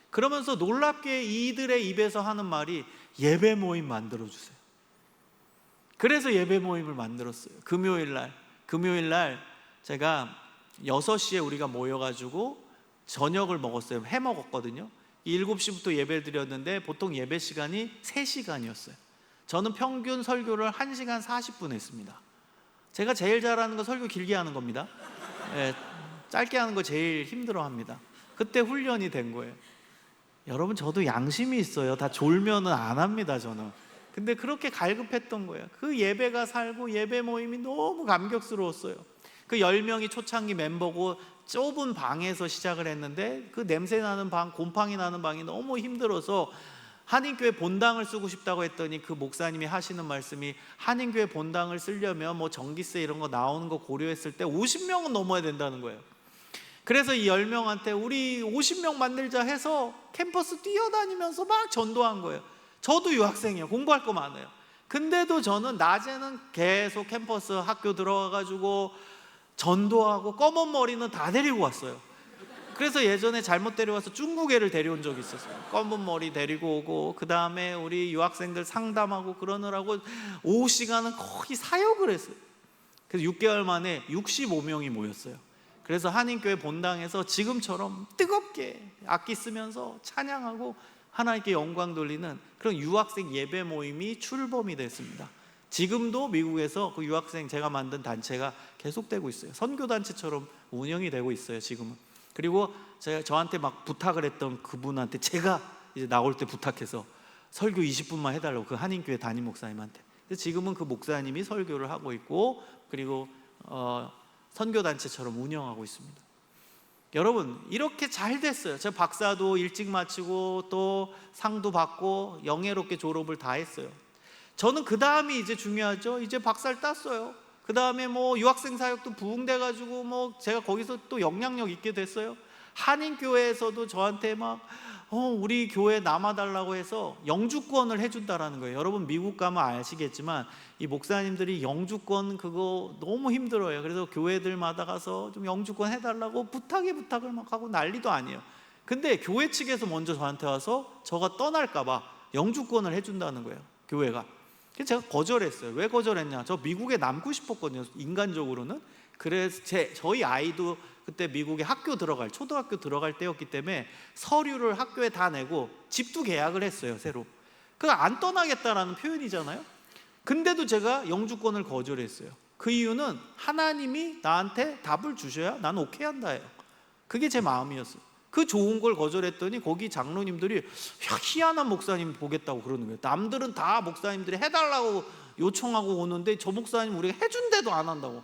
그러면서 놀랍게 이들의 입에서 하는 말이 예배 모임 만들어주세요. 그래서 예배 모임을 만들었어요. 금요일 날 제가 6시에 우리가 모여가지고 저녁을 먹었어요. 해 먹었거든요. 7시부터 예배 드렸는데 보통 예배 시간이 3시간이었어요. 저는 평균 설교를 1시간 40분 했습니다. 제가 제일 잘하는 건 설교 길게 하는 겁니다. 짧게 하는 거 제일 힘들어합니다. 그때 훈련이 된 거예요. 여러분, 저도 양심이 있어요. 다 졸면은 안 합니다, 저는. 근데 그렇게 갈급했던 거예요. 그 예배가 살고 예배 모임이 너무 감격스러웠어요. 그 10명이 초창기 멤버고 좁은 방에서 시작을 했는데 그 냄새나는 방, 곰팡이 나는 방이 너무 힘들어서 한인교회 본당을 쓰고 싶다고 했더니 그 목사님이 하시는 말씀이, 한인교회 본당을 쓰려면 뭐 전기세 이런 거 나오는 거 고려했을 때 50명은 넘어야 된다는 거예요. 그래서 이 10명한테 우리 50명 만들자 해서 캠퍼스 뛰어다니면서 막 전도한 거예요. 저도 유학생이에요. 공부할 거 많아요. 근데도 저는 낮에는 계속 캠퍼스 학교 들어가가지고 전도하고, 검은 머리는 다 데리고 왔어요. 그래서 예전에 잘못 데려와서 중국애를 데려온 적이 있었어요. 검은 머리 데리고 오고, 그 다음에 우리 유학생들 상담하고 그러느라고 오후 시간은 거의 사역을 했어요. 그래서 6개월 만에 65명이 모였어요. 그래서 한인교회 본당에서 지금처럼 뜨겁게 악기 쓰면서 찬양하고 하나님께 영광 돌리는 그런 유학생 예배 모임이 출범이 됐습니다. 지금도 미국에서 그 유학생 제가 만든 단체가 계속되고 있어요. 선교단체처럼 운영이 되고 있어요, 지금은. 그리고 저한테 막 부탁을 했던 그분한테 제가 이제 나올 때 부탁해서 설교 20분만 해달라고, 그 한인교회 담임 목사님한테. 지금은 그 목사님이 설교를 하고 있고, 그리고 선교단체처럼 운영하고 있습니다. 여러분, 이렇게 잘 됐어요. 제가 박사도 일찍 마치고 또 상도 받고 영예롭게 졸업을 다 했어요. 저는 그 다음이 이제 중요하죠. 이제 박사를 땄어요. 그 다음에 뭐 유학생 사역도 부흥돼가지고 뭐 제가 거기서 또 영향력 있게 됐어요. 한인교회에서도 저한테 막 우리 교회 남아달라고 해서 영주권을 해준다라는 거예요. 여러분, 미국 가면 아시겠지만 이 목사님들이 영주권 그거 너무 힘들어요. 그래서 교회들마다 가서 좀 영주권 해달라고 부탁을 막 하고 난리도 아니에요. 근데 교회 측에서 먼저 저한테 와서 저가 떠날까봐 영주권을 해준다는 거예요, 교회가. 그래서 제가 거절했어요. 왜 거절했냐? 저 미국에 남고 싶었거든요, 인간적으로는. 그래서 저희 아이도 그때 미국에 초등학교 들어갈 때였기 때문에 서류를 학교에 다 내고 집도 계약을 했어요, 새로. 그거 안 떠나겠다라는 표현이잖아요. 근데도 제가 영주권을 거절했어요. 그 이유는 하나님이 나한테 답을 주셔야 난 오케이 한다예요. 그게 제 마음이었어요. 그 좋은 걸 거절했더니 거기 장로님들이 희한한 목사님 보겠다고 그러는 거예요. 남들은 다 목사님들이 해달라고 요청하고 오는데 저 목사님 우리가 해준대도 안 한다고.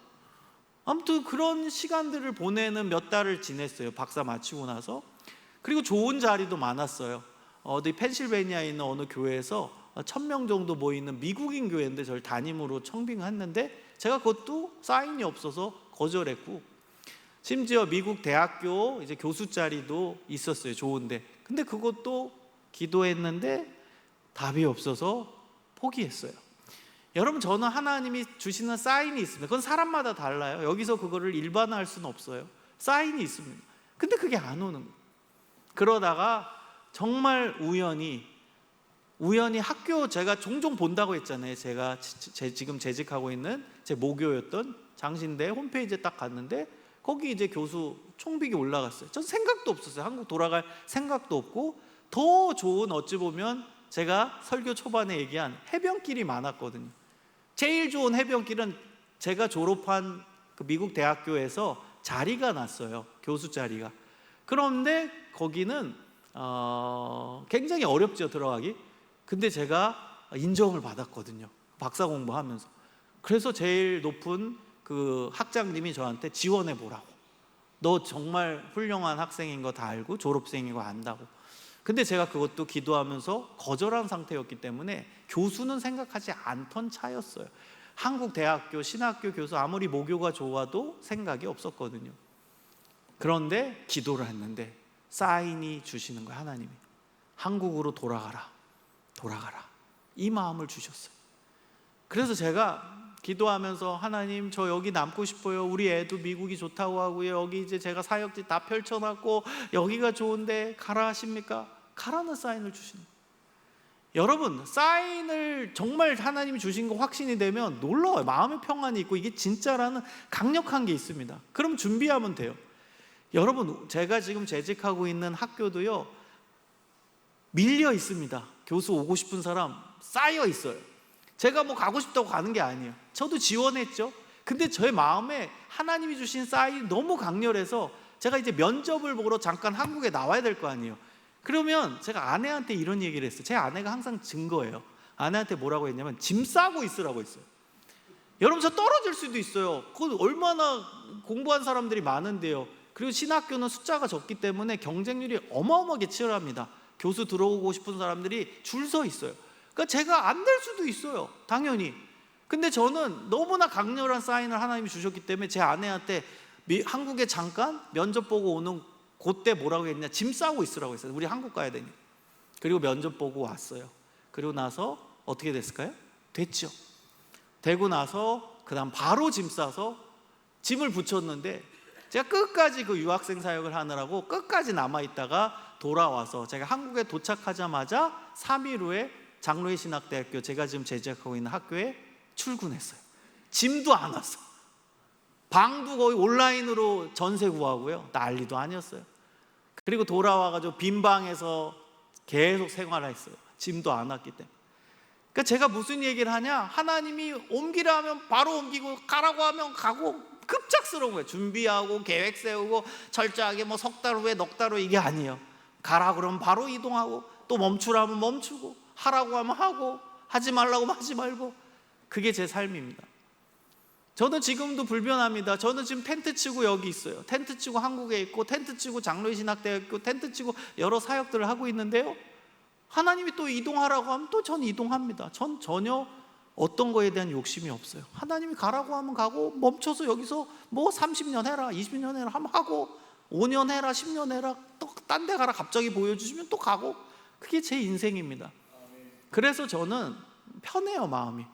아무튼 그런 시간들을 보내는 몇 달을 지냈어요, 박사 마치고 나서. 그리고 좋은 자리도 많았어요. 어디 펜실베니아에 있는 어느 교회에서 1000명 정도 모이는 미국인 교회인데 저를 담임으로 청빙했는데 제가 그것도 사인이 없어서 거절했고, 심지어 미국 대학교 이제 교수 자리도 있었어요, 좋은데. 근데 그것도 기도했는데 답이 없어서 포기했어요. 여러분, 저는 하나님이 주시는 사인이 있습니다. 그건 사람마다 달라요. 여기서 그거를 일반화할 수는 없어요. 사인이 있습니다. 근데 그게 안 오는 거예요. 그러다가 정말 우연히 학교, 제가 종종 본다고 했잖아요. 제가 지금 재직하고 있는 제 모교였던 장신대 홈페이지에 딱 갔는데 거기 이제 교수 총บิ๊이 올라갔어요. 전 생각도 없었어요. 한국 돌아갈 생각도 없고, 더 좋은, 어찌 보면 제가 설교 초반에 얘기한 해변길이 많았거든요. 제일 좋은 해변길은 제가 졸업한 그 미국 대학교에서 자리가 났어요. 교수 자리가. 그런데 거기는 굉장히 어렵죠, 들어가기. 근데 제가 인정을 받았거든요, 박사 공부하면서. 그래서 제일 높은 그 학장님이 저한테 지원해 보라고. 너 정말 훌륭한 학생인 거 다 알고 졸업생인 거 안다고. 근데 제가 그것도 기도하면서 거절한 상태였기 때문에 교수는 생각하지 않던 차였어요. 한국 대학교 신학교 교수 아무리 모교가 좋아도 생각이 없었거든요. 그런데 기도를 했는데 사인이 주시는 거예요. 하나님이 한국으로 돌아가라 이 마음을 주셨어요. 그래서 제가 기도하면서 하나님, 저 여기 남고 싶어요. 우리 애도 미국이 좋다고 하고요. 여기 이제 제가 사역지 다 펼쳐놨고 여기가 좋은데 가라 하십니까? 가라는 사인을 주시는 거예요. 여러분, 사인을 정말 하나님이 주신 거 확신이 되면 놀라워요. 마음의 평안이 있고 이게 진짜라는 강력한 게 있습니다. 그럼 준비하면 돼요. 여러분, 제가 지금 재직하고 있는 학교도요, 밀려 있습니다. 교수 오고 싶은 사람 쌓여 있어요. 제가 뭐 가고 싶다고 가는 게 아니에요. 저도 지원했죠. 근데 저의 마음에 하나님이 주신 사인이 너무 강렬해서 제가 이제 면접을 보러 잠깐 한국에 나와야 될 거 아니에요. 그러면 제가 아내한테 이런 얘기를 했어요. 제 아내가 항상 증거예요. 아내한테 뭐라고 했냐면 짐 싸고 있으라고 했어요. 여러분, 저 떨어질 수도 있어요. 그건 얼마나 공부한 사람들이 많은데요. 그리고 신학교는 숫자가 적기 때문에 경쟁률이 어마어마하게 치열합니다. 교수 들어오고 싶은 사람들이 줄 서 있어요. 그러니까 제가 안 될 수도 있어요, 당연히. 근데 저는 너무나 강렬한 사인을 하나님이 주셨기 때문에 제 아내한테 한국에 잠깐 면접 보고 오는 그때 뭐라고 했냐, 짐 싸고 있으라고 했어요. 우리 한국 가야 되니. 그리고 면접 보고 왔어요. 그리고 나서 어떻게 됐을까요? 됐죠. 되고 나서 그 다음 바로 짐 싸서 짐을 붙였는데, 제가 끝까지 그 유학생 사역을 하느라고 끝까지 남아있다가 돌아와서 제가 한국에 도착하자마자 3일 후에 장로회 신학대학교, 제가 지금 재직하고 있는 학교에 출근했어요. 짐도 안 왔어. 방도 거의 온라인으로 전세 구하고요. 난리도 아니었어요. 그리고 돌아와가지고 빈 방에서 계속 생활했어요. 짐도 안 왔기 때문에. 그러니까 제가 무슨 얘기를 하냐, 하나님이 옮기라 하면 바로 옮기고 가라고 하면 가고, 급작스러운 거예요. 준비하고 계획 세우고 철저하게 뭐 석 달 후에 넉 달 후 이게 아니에요. 가라 그러면 바로 이동하고, 또 멈추라 하면 멈추고, 하라고 하면 하고, 하지 말라고 하면 하지 말고. 그게 제 삶입니다. 저는 지금도 불변합니다. 저는 지금 텐트 치고 여기 있어요. 텐트 치고 한국에 있고, 텐트 치고 장로회 신학대학교, 텐트 치고 여러 사역들을 하고 있는데요, 하나님이 또 이동하라고 하면 또 전 이동합니다. 전 전혀 어떤 거에 대한 욕심이 없어요. 하나님이 가라고 하면 가고, 멈춰서 여기서 뭐 30년 해라, 20년 해라 하면 하고, 5년 해라, 10년 해라, 또 딴 데 가라 갑자기 보여주시면 또 가고. 그게 제 인생입니다. 그래서 저는 편해요, 마음이.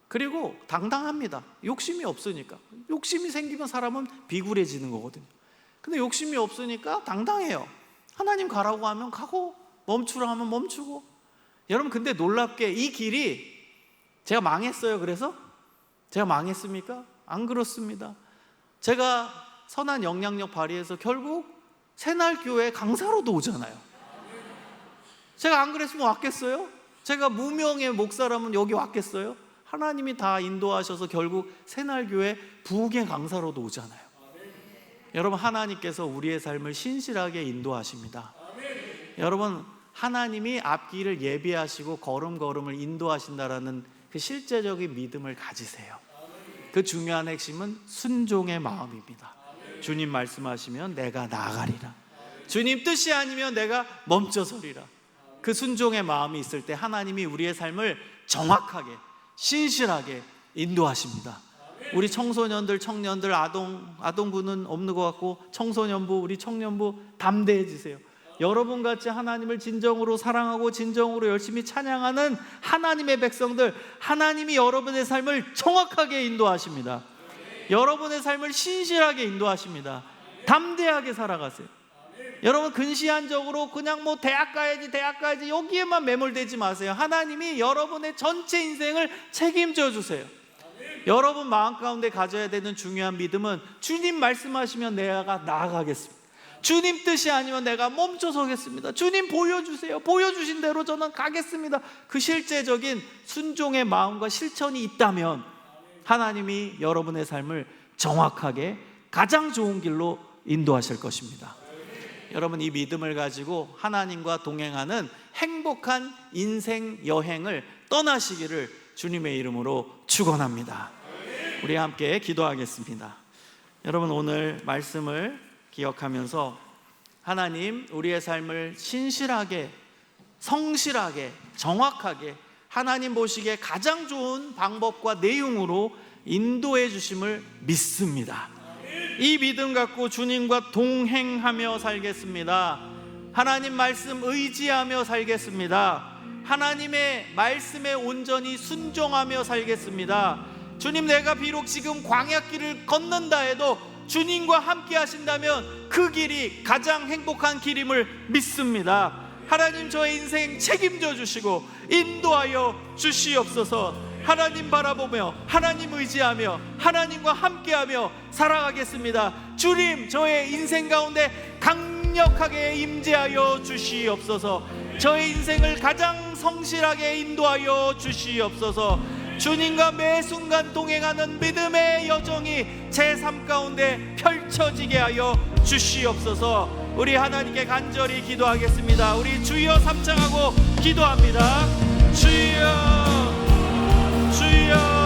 그리고 당당합니다. 욕심이 없으니까. 욕심이 생기면 사람은 비굴해지는 거거든요. 근데 욕심이 없으니까 당당해요. 하나님 가라고 하면 가고, 멈추라 하면 멈추고. 여러분, 근데 놀랍게 이 길이, 제가 망했어요. 그래서 제가 망했습니까? 안 그렇습니다. 제가 선한 영향력 발휘해서 결국 새날교회 강사로도 오잖아요. 제가 안 그랬으면 왔겠어요? 제가 무명의 목사라면 여기 왔겠어요? 하나님이 다 인도하셔서 결국 새날교회 부흥의 강사로도 오잖아요. 여러분, 하나님께서 우리의 삶을 신실하게 인도하십니다. 여러분, 하나님이 앞길을 예비하시고 걸음걸음을 인도하신다라는 그 실제적인 믿음을 가지세요. 그 중요한 핵심은 순종의 마음입니다. 주님 말씀하시면 내가 나아가리라. 주님 뜻이 아니면 내가 멈춰서리라. 그 순종의 마음이 있을 때 하나님이 우리의 삶을 정확하게, 신실하게 인도하십니다. 우리 청소년들, 청년들, 아동부는 없는 것 같고, 청소년부, 우리 청년부 담대해지세요. 여러분같이 하나님을 진정으로 사랑하고 진정으로 열심히 찬양하는 하나님의 백성들, 하나님이 여러분의 삶을 정확하게 인도하십니다. 여러분의 삶을 신실하게 인도하십니다. 담대하게 살아가세요. 여러분 근시안적으로 그냥 뭐 대학 가야지 여기에만 매몰되지 마세요. 하나님이 여러분의 전체 인생을 책임져 주세요. 여러분 마음 가운데 가져야 되는 중요한 믿음은 주님 말씀하시면 내가 나아가겠습니다. 주님 뜻이 아니면 내가 멈춰 서겠습니다. 주님 보여주세요. 보여주신 대로 저는 가겠습니다. 그 실제적인 순종의 마음과 실천이 있다면 하나님이 여러분의 삶을 정확하게 가장 좋은 길로 인도하실 것입니다. 여러분 이 믿음을 가지고 하나님과 동행하는 행복한 인생 여행을 떠나시기를 주님의 이름으로 축원합니다. 우리 함께 기도하겠습니다. 여러분 오늘 말씀을 기억하면서 하나님 우리의 삶을 신실하게, 성실하게, 정확하게 하나님 보시기에 가장 좋은 방법과 내용으로 인도해 주심을 믿습니다. 이 믿음 갖고 주님과 동행하며 살겠습니다. 하나님 말씀 의지하며 살겠습니다. 하나님의 말씀에 온전히 순종하며 살겠습니다. 주님 내가 비록 지금 광야길을 걷는다 해도 주님과 함께 하신다면 그 길이 가장 행복한 길임을 믿습니다. 하나님 저의 인생 책임져 주시고 인도하여 주시옵소서. 하나님 바라보며 하나님 의지하며 하나님과 함께하며 살아가겠습니다. 주님 저의 인생 가운데 강력하게 임재하여 주시옵소서. 저의 인생을 가장 성실하게 인도하여 주시옵소서. 주님과 매 순간 동행하는 믿음의 여정이 제 삶 가운데 펼쳐지게 하여 주시옵소서. 우리 하나님께 간절히 기도하겠습니다. 우리 주여 삼창하고 기도합니다. 주여 주여